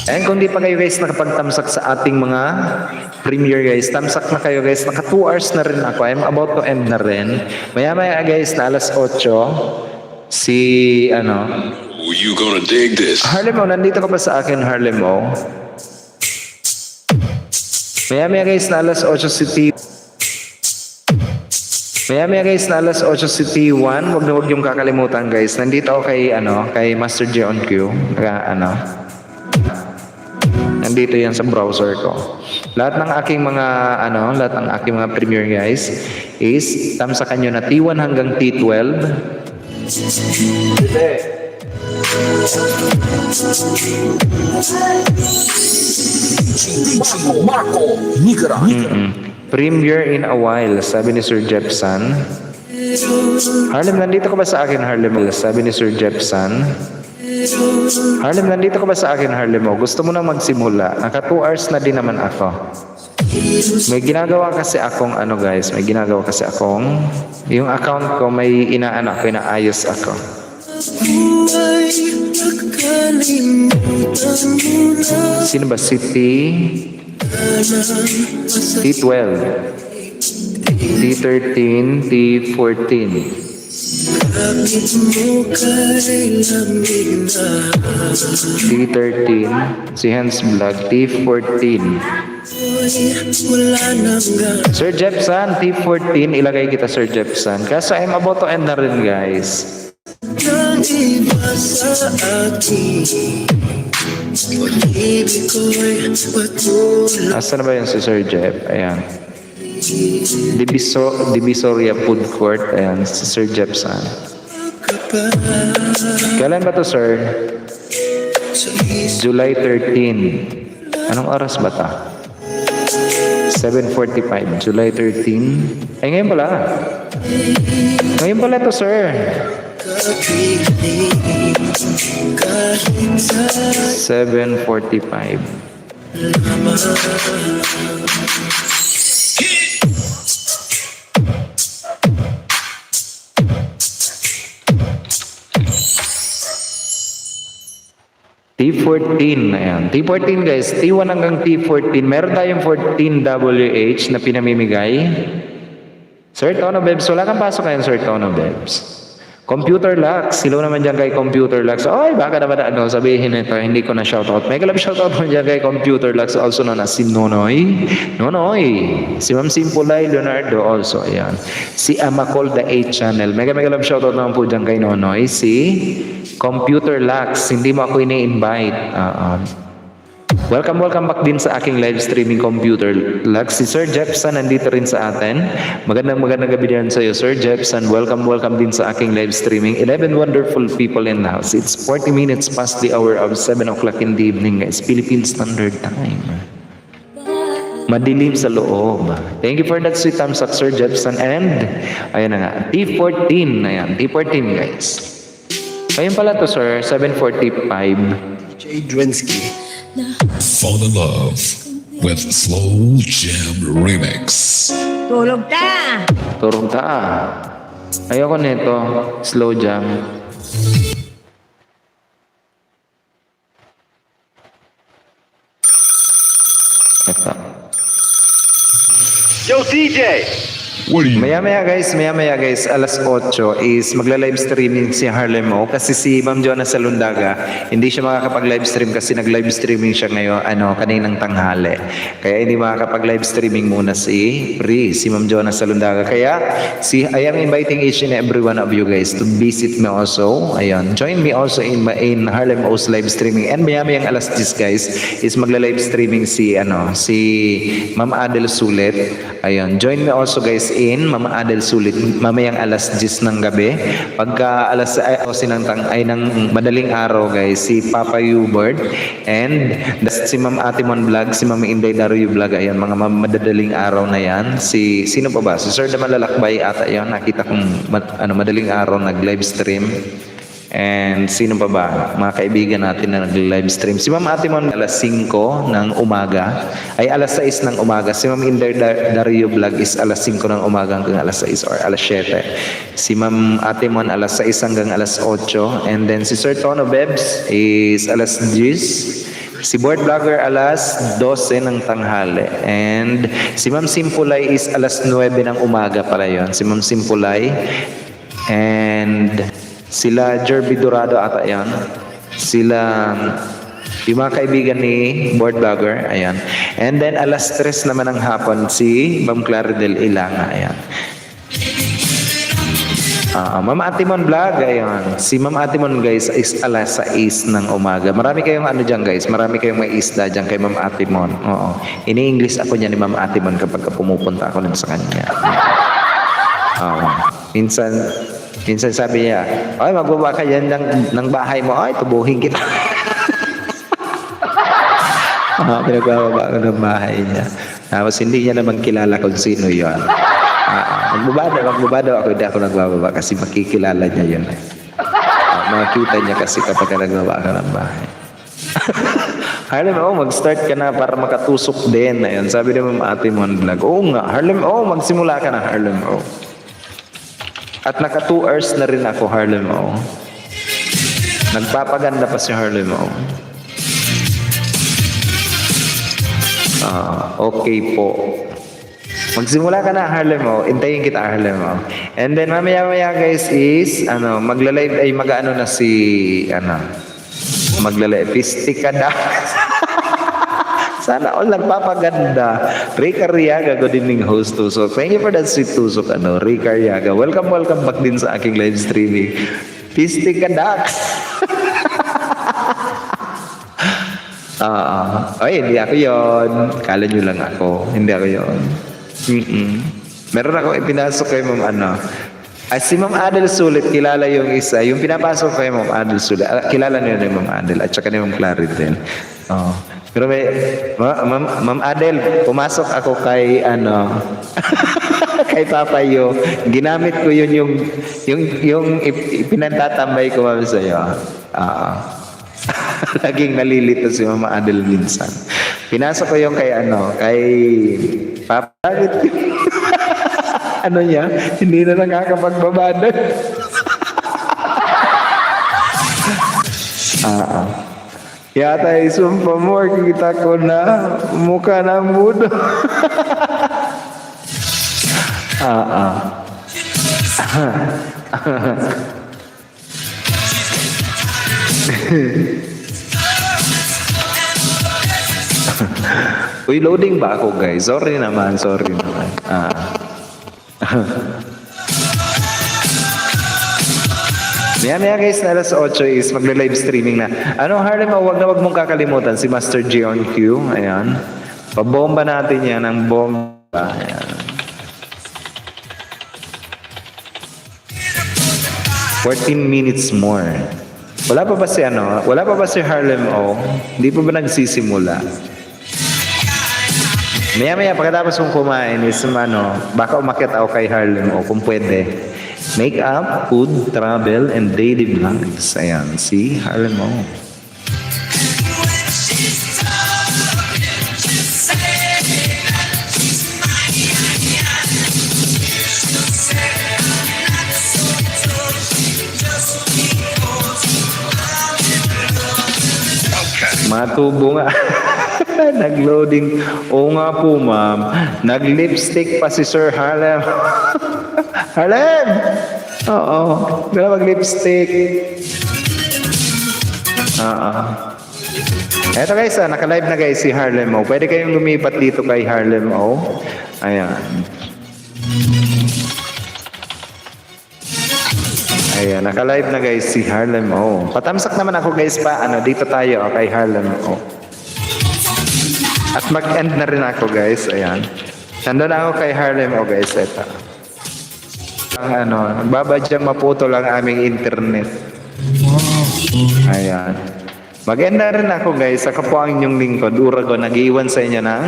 And kung di pa kayo guys nakapagtamsak sa ating mga premiere guys, tamsak na kayo guys. Naka 2 hours na rin ako. I'm about to end na rin. Maya guys na alas 8 si You gonna dig this? Harlemo, nandito ka ba sa akin, Harlemo? Maya guys na alas 8 si T. Maya guys na alas 8 si T1. Huwag yung kakalimutan guys. Nandito ako kay Master J on Q. Nandito yan sa browser ko. Lahat ng aking mga premiere guys is tamsakan nyo na T1 hanggang T12. Premiere in a while, sabi ni Sir Jepson. Harlem, nandito ka ba sa akin, Harlem? Sabi ni Sir Jepson. Harlem, nandito ka ba sa akin, Harlem? Gusto mo na magsimula? Naka 2 hours na din naman ako. May ginagawa kasi akong yung account ko may inaayos ako. Sino ba? T12, T13, T14. T13, si Hans Vlog, T14. Sir Jepson, T14, ilagay kita Sir Jepson. Kaso I'm about to end na rin guys. Asa na ba yun si Sir Jep? Ayan. Divisoria Food Court. Ayan, si Sir Jepson. Kailan ba to, sir? July 13. Anong oras ba ta? 7:45. July 13. Ay, ngayon pala. Ngayon pala to, sir. 7:45. T14, ayan. T14 guys, T1 hanggang T14. Meron tayong 14WH na pinamimigay. Sir Tono Bebs, wala kang pasok ngayon, Sir Tono Bebs. Computer Lux, silo naman dyan kay Computer Lux. Ay, baka naman sabihin nito, hindi ko na shoutout. May kalab shoutout mo dyan kay Computer Lux, also known as si Nonoy. Si Ma'am Simpulay Leonardo also, ayan. Si Amacol the 8 Channel. May kalab shoutout naman po dyan kay Nonoy. Si Computer Lux, hindi mo ako ini-invite. Welcome back din sa aking live streaming Computer Lux. Si Sir Jepson nandito rin sa atin. Magandang gabi din sa iyo, Sir Jepson. Welcome din sa aking live streaming. 11 wonderful people in the house. It's 40 minutes past the hour of 7 o'clock in the evening, guys. Philippine Standard Time. Madilim sa loob. Thank you for that sweet thumbs up, Sir Jepson. And, ayan na nga, T14. Ayan, T14, guys. Ayun pala to, Sir. 7:45. Jay Dwensky. Fall in love with Slow Jam Remix. Tulog ta! Turong ta. Ayoko nito. Slow jam. Ito. Yo, DJ! What are you? Maya-maya guys, alas 8 is magla-live streaming si Harlem O kasi si Ma'am Jonah Salundaga, hindi siya makakapag-live stream kasi nag-live streaming siya ngayon, kaninang tanghali. Kaya hindi makakapag-live streaming muna si Ma'am Jonah Salundaga. Kaya I am inviting each and every one of you guys to visit me also. Ayun, join me also in Harlem O's live streaming. And maya-mayang alas 10 guys is magla-live streaming si Ma'am Adel Sulit. Ayun, join me also guys in Ma'am Adel Sulit mamayang alas 10 ng gabi. Pagka alas ng madaling araw guys, si Papa Hubert and si Ma'am Atimon Vlog, si Ma'am Inday Dario Vlog, ayan, mga madadaling araw na yan. Sino pa ba? Si Sir na Malalakbay ata yun. Nakita kong madaling araw nag-live stream. And sino pa ba? Mga kaibigan natin na nag-live stream. Si Ma'am Atimon alas 5 ng umaga. Ay alas 6 ng umaga. Si Ma'am Inday Dario Vlog is alas 5 ng umaga hanggang alas 6 or alas 7. Si Ma'am Atimon alas 6 hanggang alas 8. And then si Sir Tono Bebs is alas 10. Si Board Vlogger alas 12 ng tanghali. And si Ma'am Simpulay is alas 9 ng umaga pala yun. Si Ma'am Simpulay. And sila Jerby Dorado ata yan. Sila yung mga kaibigan ni Board Vlogger. Ayan. And then alas 3 naman ng hapon si Ma'am Claridel Ilanga. Ayan. Ma'am Atimon Vlog. Ayan. Si Ma'am Atimon guys is alas 6 ng umaga. Marami kayong dyan guys. Marami kayong may isda dyan kay Ma'am Atimon. Oo. Ini-English ako niya ni Ma'am Atimon kapag pumupunta ako sa kanya. Minsan sabi niya, ay magbaba ka yan ng bahay mo, ay tubuhin kita. Pinagbababa ko ng bahay niya. Tapos hindi niya naman kilala kung sino yun. Magbaba daw ako, hindi ako nagbababa kasi makikilala niya yun. Makikita niya kasi kapag nagbaba ka ng bahay. Harlem, mag-start ka na para makatusok din. Ayun, sabi ni Ma'am Atimon Vlog, oo nga, Harlem, magsimula ka na, Harlem, At naka 2 hours na rin ako, Harlem O. Nagpapaganda pa si Harlem O. Okay po. Magsimula ka na, Harlem O. Intayin kita, Harlem O. And then mamaya guys is magla-live ay na si magla-live pistik ka na. Sana all nagpapaganda. Ray Carriaga, good evening host Tusok. Thank you for that sweet Tusok, Ray Carriaga. Welcome back din sa aking live streaming. Pistik ka, Dax. Hindi ako yon. Kala nyo lang ako. Hindi ako yon. Meron ako ipinasok kay Ma'am si Ma'am Adel Sulit, kilala yung isa. Yung pinapasok kay Ma'am Adel Sulit. Kilala niyo ni Ma'am Adel at saka ni Ma'am Claridel. Pero Ma'am Adel, pumasok ako kay kay Papa Yo. Ginamit ko yun yung pinantatambay ko Ma'am sa'yo. Laging nalilito si Ma'am Adel minsan. Pinasok ko yung kay Papa. Niya, hindi na nakakapagbaba. Yata isumpa mo, kita ko na mukha ng mudo. Uy, loading ba ako guys? Sorry naman. Maya guys, na alas 8 is magle-live streaming na. Ano Harlem, wag mong kakalimutan si Master G on Q. Ayan. Pabomba natin yan ng bomba. Ayan. 14 minutes more. Wala pa ba si Harlem O? Hindi pa ba nagsisimula? Maya pagkatapos kong kumain is baka umakyat ako kay Harlem O kung pwede. Make-up, food, travel, and daily vlogs. Ayan, si Harlem O. Matubo nga. Nag-loading. Oo nga po, ma'am. Nag-lipstick pa si Sir Harlem. Harlem! Oo. Gala mag-lipstick. Oo. Eto guys, naka-live na guys si Harlem O. Pwede kayong lumipat dito kay Harlem O. Ayan. Ayan, naka-live na guys si Harlem O. Patamsak naman ako guys pa. Dito tayo kay Harlem O. At mag-end na rin ako guys. Ayan. Nandun ako kay Harlem O guys. Ito. Babadyang maputo lang aming internet. Ayan. Mag-end na rin ako guys. Ako po ang inyong lingkod. Urago, nag-iwan sa inyo ng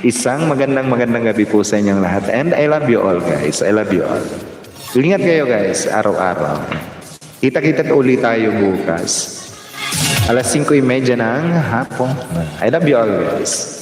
isang magandang gabi po sa inyong lahat. And I love you all guys. I love you all. Ingat kayo guys, araw-araw. Kita-kita ulit tayo bukas. Alas 5:30 ng hapon. I love you all guys.